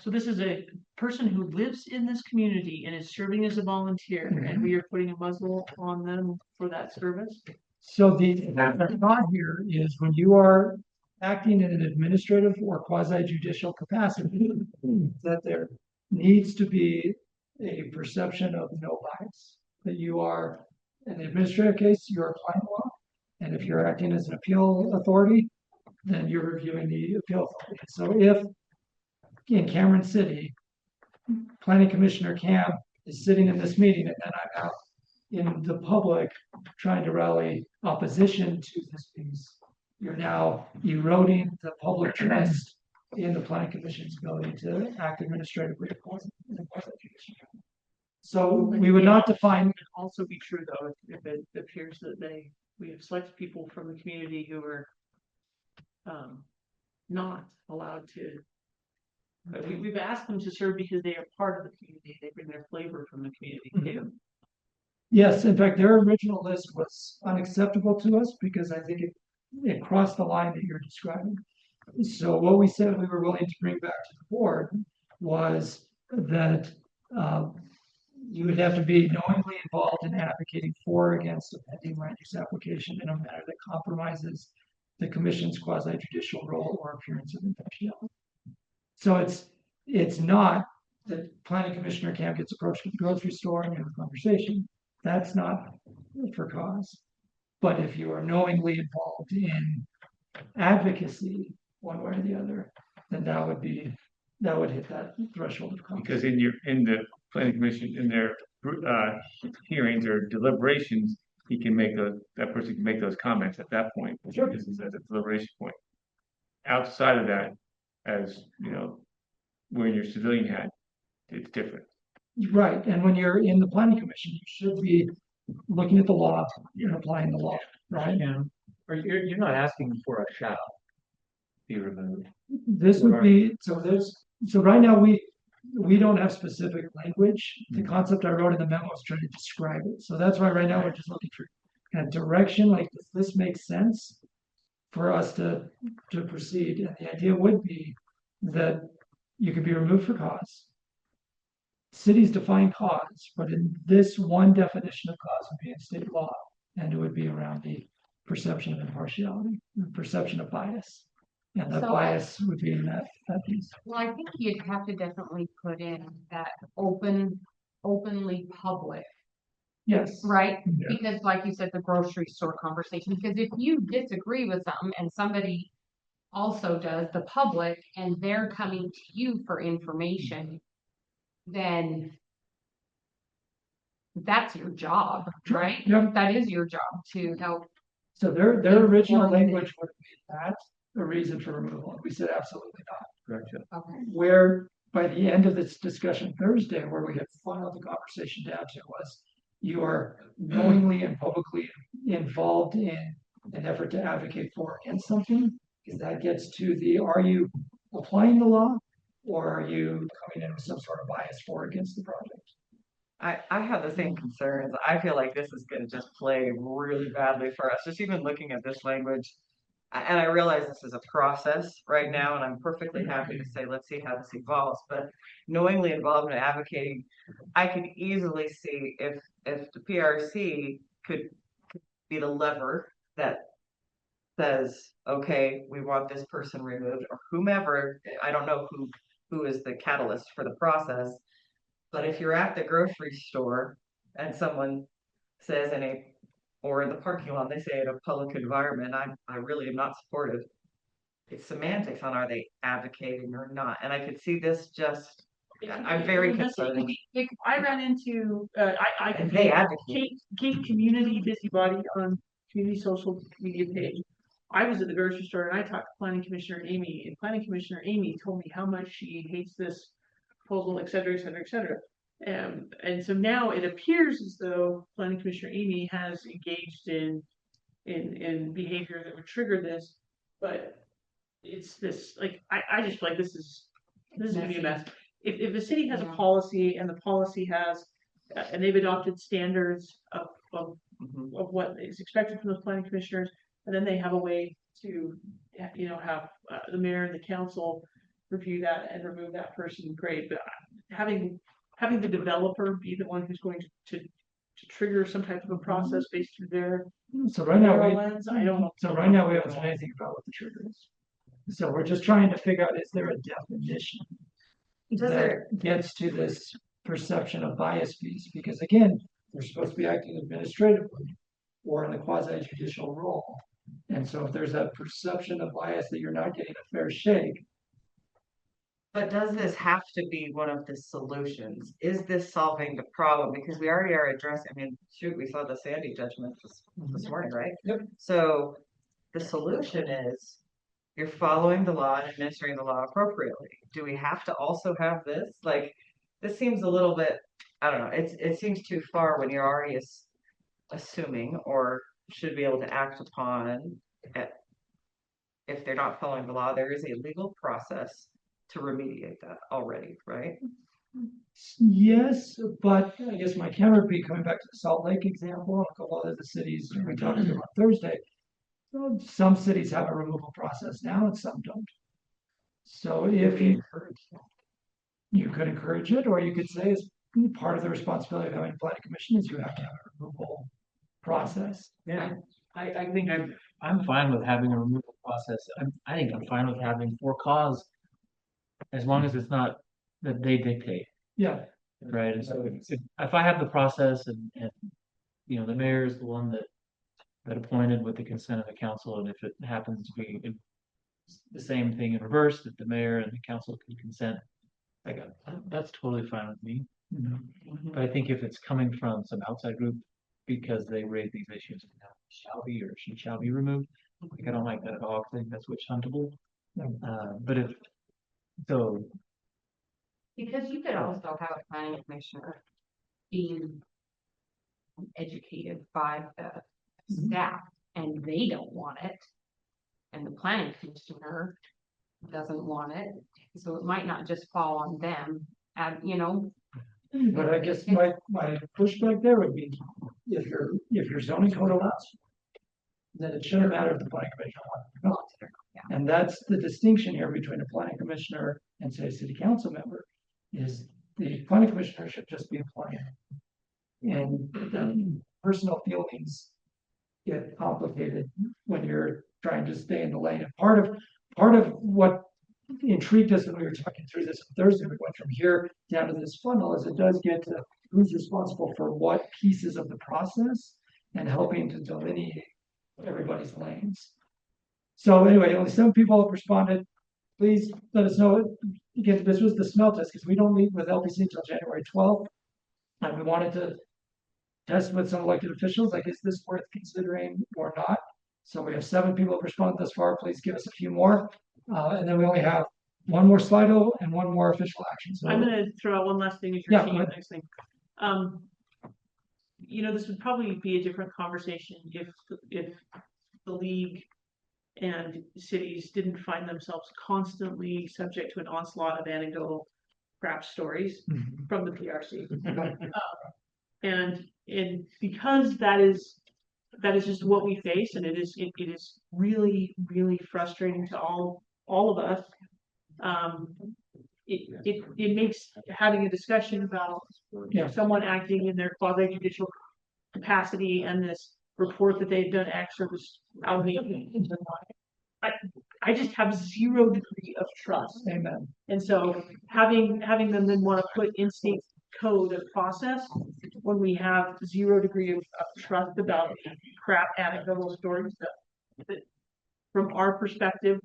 A: So this is a person who lives in this community and is serving as a volunteer, and we are putting a muzzle on them for that service?
B: So the thought here is when you are acting in an administrative or quasi-judicial capacity, that there needs to be a perception of no bias, that you are, in the administrative case, you're applying law. And if you're acting as an appeal authority, then you're reviewing the appeal authority. So if in Cameron City, Planning Commissioner Cam is sitting in this meeting and then I'm out in the public trying to rally opposition to this piece, you're now eroding the public trust in the Planning Commission's ability to act administratively. So we would not define.
A: It could also be true though, if it appears that we have selected people from the community who are not allowed to. But we've asked them to serve because they are part of the community. They bring their flavor from the community too.
B: Yes, in fact, their original list was unacceptable to us because I think it crossed the line that you're describing. So what we said we were willing to bring back to the board was that you would have to be knowingly involved in advocating for or against a pending land use application in a manner that compromises the commission's quasi-judicial role or appearance of impartiality. So it's not that planning commissioner Cam gets approached at the grocery store and have a conversation. That's not for cause. But if you are knowingly involved in advocacy one way or the other, then that would hit that threshold of cause.
J: Because in the planning commission, in their hearings or deliberations, that person can make those comments at that point.
B: Sure.
J: Because it's at a deliberation point. Outside of that, as you know, wearing your civilian hat, it's different.
B: Right, and when you're in the planning commission, you should be looking at the law and applying the law, right?
L: Yeah. Or you're not asking for a shall be removed.
B: This would be, so right now we don't have specific language. The concept I wrote in the memo is trying to describe it. So that's why right now we're just looking for kind of direction, like does this make sense for us to proceed? And the idea would be that you could be removed for cause. Cities define cause, but in this one definition of cause would be in state law, and it would be around the perception of impartiality, the perception of bias. And the bias would be in that piece.
K: Well, I think you'd have to definitely put in that openly public.
B: Yes.
K: Right?
B: Yeah.
K: Because like you said, the grocery store conversation, because if you disagree with something and somebody also does, the public, and they're coming to you for information, then that's your job, right?
B: Yep.
K: That is your job to help.
B: So their original language would be that a reason for removal. We said absolutely not.
J: Gotcha.
K: Okay.
B: Where by the end of this discussion Thursday, where we had filed the conversation down to was you are knowingly and publicly involved in an effort to advocate for or against something, because that gets to the, are you applying the law? Or are you coming in with some sort of bias for or against the project?
H: I have the same concerns. I feel like this is gonna just play really badly for us, just even looking at this language. And I realize this is a process right now, and I'm perfectly happy to say, let's see how this evolves, but knowingly involved in advocating, I could easily see if the PRC could be the lever that says, okay, we want this person removed, or whomever, I don't know who is the catalyst for the process. But if you're at the grocery store and someone says or in the parking lot, they say in a public environment, I really am not supportive. It's semantics on are they advocating or not. And I could see this just, I'm very concerned.
A: Like, I ran into, I
H: And they advocate.
A: Kate Community Busybody on community social media page. I was at the grocery store and I talked to Planning Commissioner Amy, and Planning Commissioner Amy told me how much she hates this proposal, et cetera, et cetera, et cetera. And so now it appears as though Planning Commissioner Amy has engaged in behavior that would trigger this, but it's this, like, I just feel like this is gonna be a mess. If the city has a policy and the policy has, and they've adopted standards of what is expected from those planning commissioners, and then they have a way to, have the mayor and the council review that and remove that person, great. But having the developer be the one who's going to trigger some type of a process based through their
B: So right now,
A: lens, I don't know.
B: So right now, we haven't said anything about what the trigger is. So we're just trying to figure out, is there a definition that gets to this perception of bias piece? Because again, they're supposed to be acting administratively or in the quasi judicial role. And so if there's a perception of bias that you're not getting a fair shake.
H: But does this have to be one of the solutions? Is this solving the problem? Because we already are addressing, shoot, we saw the Sandy judgment this morning, right?
B: Yep.
H: So the solution is you're following the law and administering the law appropriately. Do we have to also have this? Like, this seems a little bit, I don't know, it seems too far when you're already assuming or should be able to act upon if they're not following the law. There is a legal process to remediate that already, right?
B: Yes, but I guess my counter would be coming back to the Salt Lake example, a couple of the cities we talked about Thursday. Some cities have a removal process now and some don't. So if you could encourage it, or you could say as part of the responsibility of having a planning commission is you have to have a removal process.
L: Yeah, I think I'm fine with having a removal process. I think I'm fine with having for cause, as long as it's not that they dictate.
B: Yeah.
L: Right. And so if I have the process and the mayor is the one that appointed with the consent of the council, and if it happens to be the same thing in reverse, that the mayor and the council can consent, that's totally fine with me. But I think if it's coming from some outside group because they raise these issues, shall be or she shall be removed, I don't like that at all. I think that's witch huntable. But if so,
K: because you could also have a planning commissioner being educated by the staff and they don't want it, and the planning commissioner doesn't want it, so it might not just fall on them,
B: But I guess my pushback there would be, if your zoning code allows, then it shouldn't matter if the planning commissioner wants it or not. And that's the distinction here between a planning commissioner and say a city council member, is the planning commissioner should just be a planner. And the personal feelings get complicated when you're trying to stay in the lane. And part of what intrigued us when we were talking through this on Thursday, we went from here down to this funnel, is it does get to who's responsible for what pieces of the process and helping to delineate everybody's lanes. So anyway, only 7 people have responded. Please let us know. Again, this was the smell test because we don't meet with LPC until January 12th. And we wanted to test with some elected officials, like, is this worth considering or not? So we have 7 people have responded thus far. Please give us a few more. And then we only have one more Slido and one more official action. So
A: I'm gonna throw out one last thing as you're
B: Yeah,
A: seeing
B: go
A: the
B: ahead.
A: next thing. This would probably be a different conversation if the league and cities didn't find themselves constantly subject to an onslaught of anecdotal crap stories from the PRC. And because that is just what we face, and it is really, really frustrating to all of us. It makes having a discussion about someone acting in their quasi judicial capacity and this report that they've done X or this allegation. I just have 0 degree of trust.
B: Amen.
A: And so having them then want to put in state code of process when we have 0 degree of trust about crap anecdotal stories that from our perspective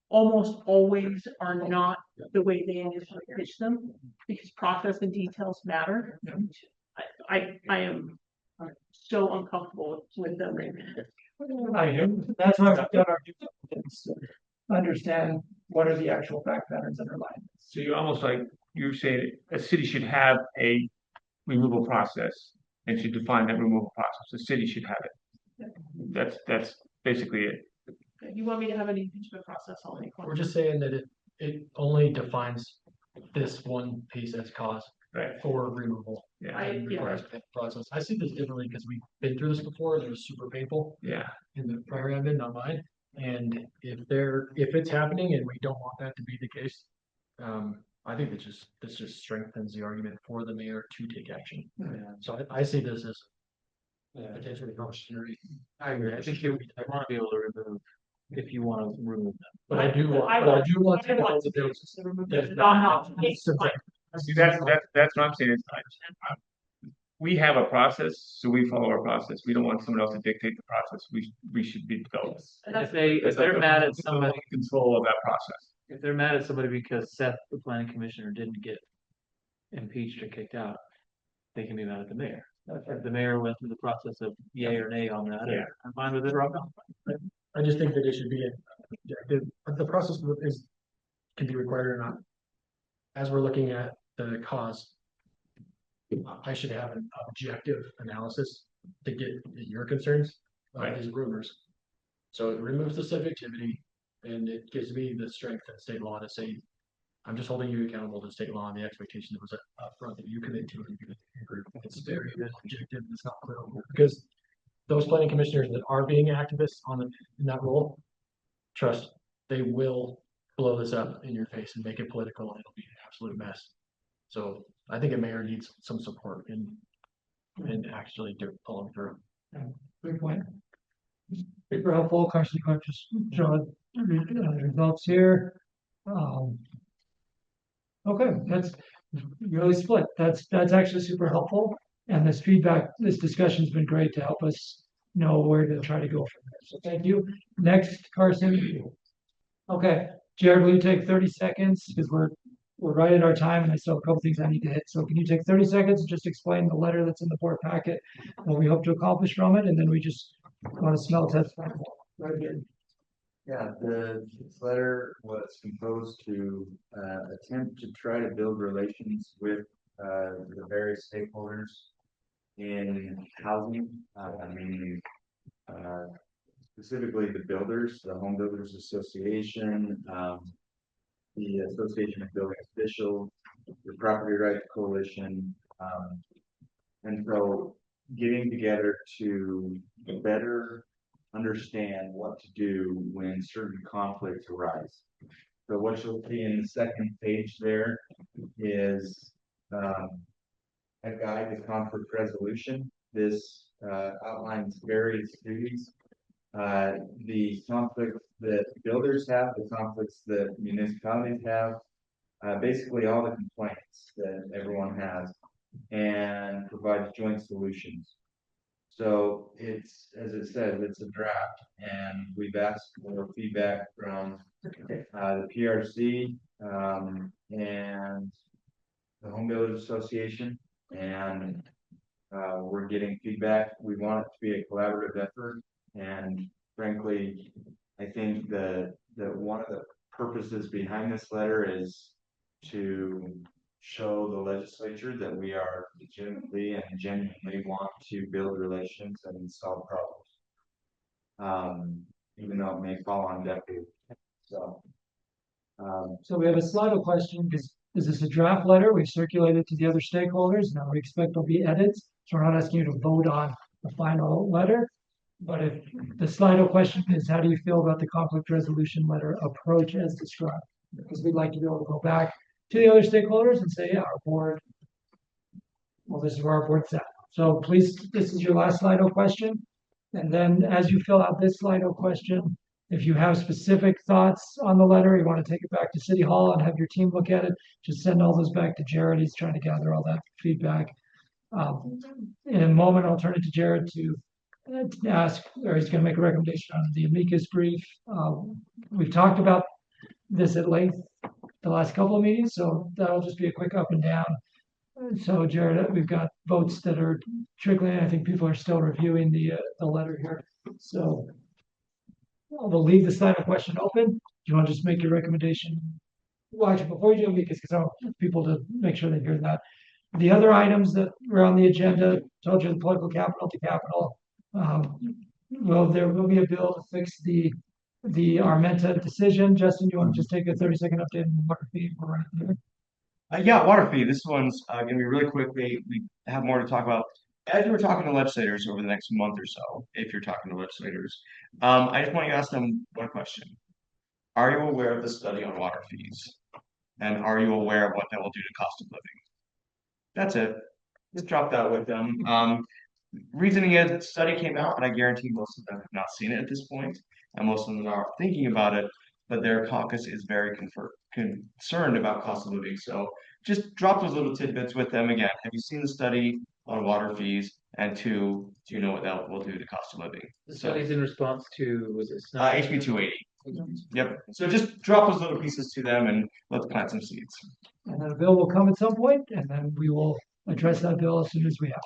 A: almost always are not the way they initially pitch them, because process and details matter. I am so uncomfortable with them right now.
B: I do. That's why we've done our due diligence to understand what are the actual fact patterns underlying this.
J: So you're almost like, you're saying a city should have a removal process and should define that removal process. The city should have it. That's basically it.
A: You want me to have an impeachment process on it?
S: We're just saying that it only defines this one piece as cause for removal. Process. I see this differently because we've been through this before and it was super painful.
J: Yeah.
S: In the prior admin, not mine. And if it's happening and we don't want that to be the case, I think this just strengthens the argument for the mayor to take action. So I see this as potentially cautionary.
L: I agree. I think you want to be able to remove if you want to remove them.
S: But I do want to know that there's not.
J: See, that's what I'm saying. We have a process, so we follow our process. We don't want someone else to dictate the process. We should be developed.
L: If they're mad at somebody,
J: control of that process.
L: If they're mad at somebody because Seth, the planning commissioner, didn't get impeached or kicked out, they can be mad at the mayor. If the mayor went through the process of yay or nay on that, I'm fine with it.
S: I just think that it should be objective. The process can be required or not. As we're looking at the cause, I should have an objective analysis to get your concerns, these rumors. So it removes the subjectivity and it gives me the strength in state law to say, I'm just holding you accountable to state law and the expectation that was up front that you commit to and your group. It's very objective. It's not political because those planning commissioners that are being activists in that role, trust, they will blow this up in your face and make it political and it'll be an absolute mess. So I think a mayor needs some support in actually pulling through.
B: Good point. Super helpful. Carson, you want to just show the results here? Okay, that's really split. That's actually super helpful. And this feedback, this discussion's been great to help us know where to try to go from there. So thank you. Next, Carson. Okay, Jared, will you take 30 seconds because we're right at our time and I still have a couple things I need to hit. So can you take 30 seconds and just explain the letter that's in the board packet, what we hope to accomplish from it, and then we just want to smell test right here.
R: Yeah, this letter was composed to attempt to try to build relations with the various stakeholders in housing, meaning specifically the builders, the Home Builders Association, the Association of Building Officials, the Property Rights Coalition, and so getting together to better understand what to do when certain conflicts arise. So what you'll see in the second page there is a guide to conflict resolution. This outlines various duties, the conflicts that builders have, the conflicts that municipalities have, basically all the complaints that everyone has, and provides joint solutions. So it's, as it says, it's a draft, and we've asked for feedback from the PRC and the Home Builders Association, and we're getting feedback. We want it to be a collaborative effort, and frankly, I think that one of the purposes behind this letter is to show the legislature that we are legitimately and genuinely want to build relations and solve Even though it may fall on deaf ears. So.
B: So we have a Slido question. Is this a draft letter? We've circulated to the other stakeholders. Now we expect there'll be edits. So we're not asking you to vote on the final letter. But if the Slido question is, how do you feel about the conflict resolution letter approach as described? Because we'd like to be able to go back to the other stakeholders and say, yeah, our board, well, this is where our board's at. So please, this is your last Slido question. And then as you fill out this Slido question, if you have specific thoughts on the letter, you want to take it back to City Hall and have your team look at it, just send all those back to Jared. He's trying to gather all that feedback. In a moment, I'll turn it to Jared to ask, or he's going to make a recommendation on the amicus brief. We've talked about this at length the last couple of meetings, so that'll just be a quick up and down. So Jared, we've got votes that are trickling. I think people are still reviewing the letter here. So we'll leave the Slido question open. Do you want to just make your recommendation? Well, actually, before you do amicus, because I want people to make sure they hear that. The other items that were on the agenda, told you the political capital to capital. Well, there will be a bill to fix the Armenta decision. Justin, you want to just take a 30-second update on water fee?
O: Yeah, water fee. This one's going to be really quick. We have more to talk about. As we're talking to legislators over the next month or so, if you're talking to legislators, I just want to ask them one question. Are you aware of the study on water fees? And are you aware of what that will do to cost of living? That's it. Just drop that with them. Reasoning is, the study came out, and I guarantee most of them have not seen it at this point, and most of them are thinking about it, but their caucus is very concerned about cost of living. So just drop those little tidbits with them again. Have you seen the study on water fees? And two, do you know what that will do to cost of living?
L: The study's in response to, was it?
O: HB 280. Yep. So just drop those little pieces to them and let's plant some seeds.
B: And then a bill will come at some point, and then we will address that bill as soon as we have.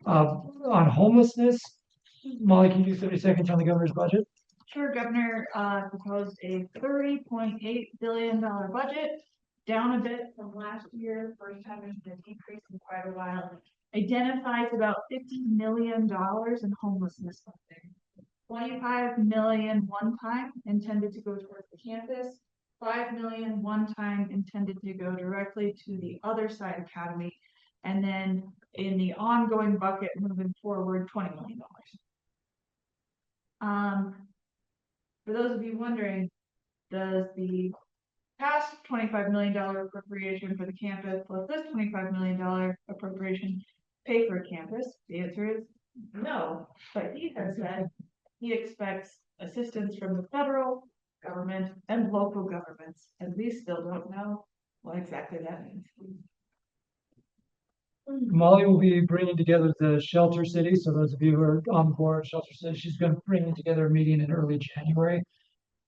B: On homelessness, Molly, can you do 30 seconds on the governor's budget?
Q: Sure, Governor, proposed a $30.8 billion budget, down a bit from last year. First time there's been a decrease in quite a while. Identifies about $50 million in homelessness funding. $25 million one time intended to go towards the campus. $5 million one time intended to go directly to the other side academy. And then in the ongoing bucket moving forward, $20 million. For those of you wondering, does the past $25 million appropriation for the campus plus this $25 million appropriation pay for campus? The answer is no. But he has said he expects assistance from the federal government and local governments, and we still don't know what exactly that means.
B: Molly will be bringing together the shelter city. So those of you who are on board shelter city, she's going to bring together a meeting in early January.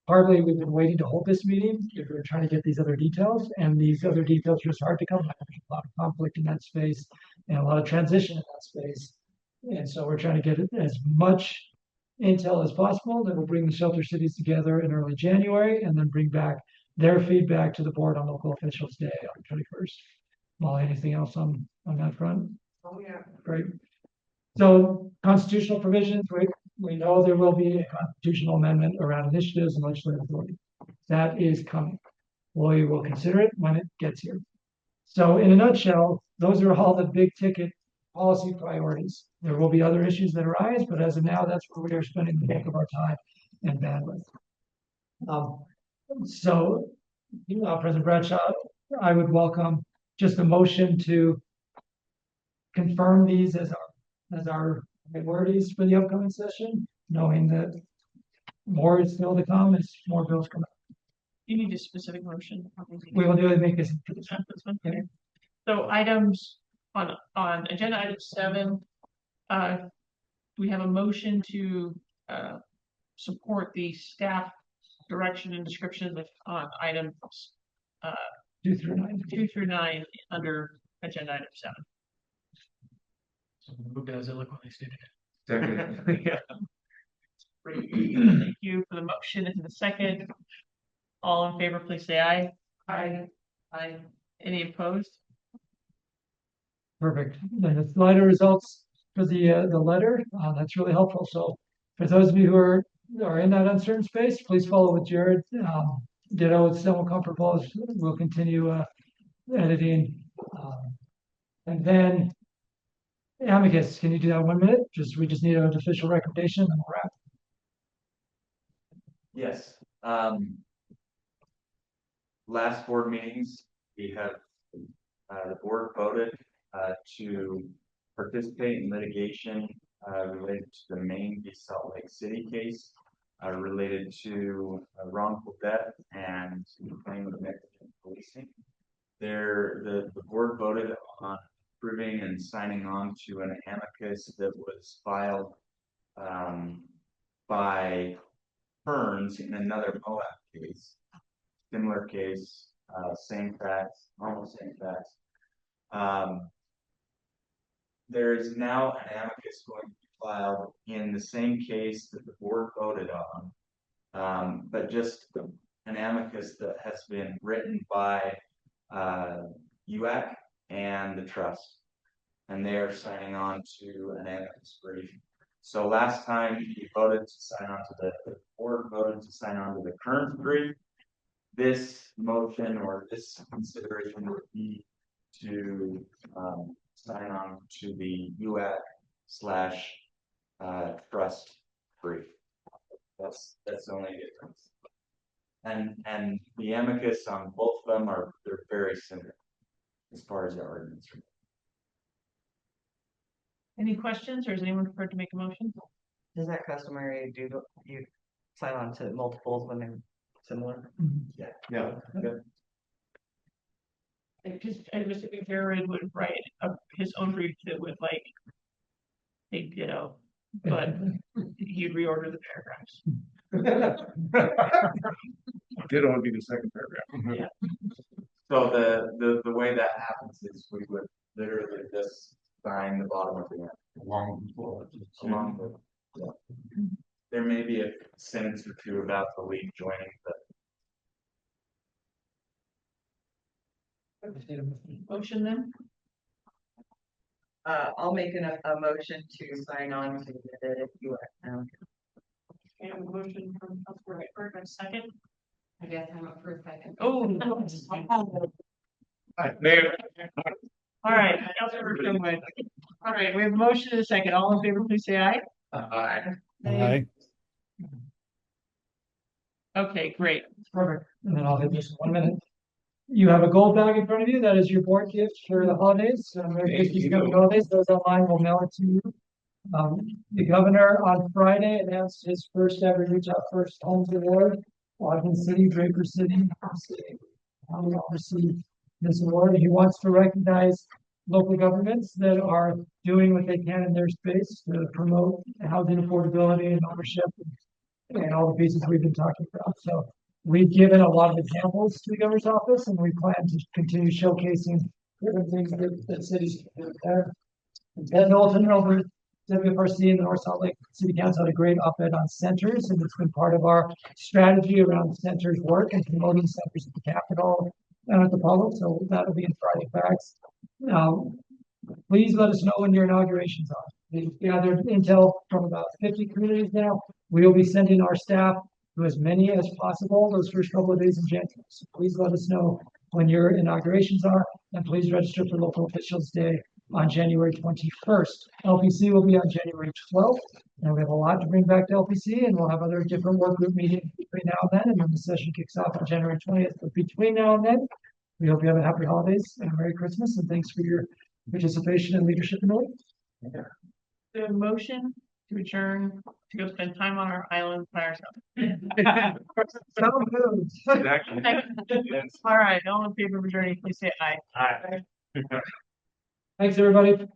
B: Partly we've been waiting to hold this meeting. We're trying to get these other details, and these other details are just hard to come by. There's a lot of conflict in that space and a lot of transition in that space. And so we're trying to get as much intel as possible. Then we'll bring the shelter cities together in early January and then bring back their feedback to the board on local officials day on the 21st. Molly, anything else on that front?
H: Oh, yeah.
B: Great. So constitutional provisions, we know there will be a constitutional amendment around initiatives and legislative authority. That is coming. We will consider it when it gets here. So in a nutshell, those are all the big ticket policy priorities. There will be other issues that arise, but as of now, that's where we are spending the bulk of our time and bandwidth. President Bradshaw, I would welcome just a motion to confirm these as our priorities for the upcoming session, knowing that more is still to come as more bills come out.
A: You need a specific motion.
B: We will do it, make this.
A: Okay. So items on agenda item 7, we have a motion to support the staff direction and description on items
B: 2 through 9
A: under agenda item 7.
L: So moved as eloquently stated.
A: Yeah. Thank you for the motion and the second. All in favor, please say aye. Aye. Aye. Any opposed?
B: Perfect. Then the Slido results for the letter. That's really helpful. So For those of you who are in that uncertain space, please follow with Jared. Ditto with Selma Comfortable. We'll continue editing. And then Amicus, can you do that 1 minute? We just need an official recommendation and we'll wrap.
R: Yes, last board meetings, we have, the board voted, to participate in litigation, related to the Maine v. Salt Lake City case, related to wrongful death and claim of negligent policing. The board voted on approving and signing on to an amicus that was filed, by Hearns in another Moab case, similar case, same facts, almost same facts. There is now an amicus going to be filed in the same case that the board voted on, but just an amicus that has been written by UAC and the trust, and they are signing on to an amicus brief. So last time you voted to sign on to the board voted to sign on to the current brief. This motion or this consideration would be to sign on to the UAC / trust brief. That's the only difference. And the amicus on both of them they're very similar as far as the arguments.
A: Any questions, or is anyone prepared to make a motion?
H: Is that customary? Do you sign on to multiples when they're similar?
R: Yeah.
A: I was thinking Jared would write his own brief that would like take ditto, but you'd reorder the paragraphs.
J: Ditto would be the second paragraph.
A: Yeah.
R: So the way that happens is we would literally just sign the bottom of the end. Along with, yeah. There may be a sentence or two about the league joining, but
A: Motion then?
H: I'll make a motion to sign on to the UAC.
A: Okay, a motion from Councilor Whitberg, and a second.
K: I guess I'm up for a second.
A: Oh.
J: Mayor.
A: All right, Councilor Whitberg. All right, we have a motion and a second. All in favor, please say aye.
J: Aye.
N: Aye.
A: Okay, great.
B: Perfect. And then I'll hit this 1 minute. You have a gold bag in front of you. That is your board gift for the holidays. Merry Christmas, Happy holidays. Those online will mail it to you. The governor on Friday announced his first ever Utah First Homes Award. Ogden City, Draper City, all received this award. He wants to recognize local governments that are doing what they can in their space to promote housing affordability and ownership and all the pieces we've been talking about. So we've given a lot of examples to the governor's office, and we plan to continue showcasing different things that cities can do there. And Ted Knowlton over WFRC and the North Salt Lake City Council had a great op-ed on centers, and it's been part of our strategy around centers work and promoting centers at the Capitol and at the public. So that'll be in Friday Facts. Please let us know when your inaugurations are. We've gathered intel from about 50 communities now. We'll be sending our staff to as many as possible those first couple of days in January. So please let us know when your inaugurations are, and please register for Local Officials Day on January 21st. LPC will be on January 12th, and we have a lot to bring back to LPC, and we'll have other different work group meetings between now and then, and then the session kicks off on January 20th. But between now and then, we hope you have a happy holidays and a Merry Christmas, and thanks for your participation and leadership in the week.
A: The motion to adjourn to go spend time on our island by ourselves.
B: So moved.
J: Exactly.
A: All right, all in favor of adjourning, please say aye.
J: Aye.
B: Thanks, everybody.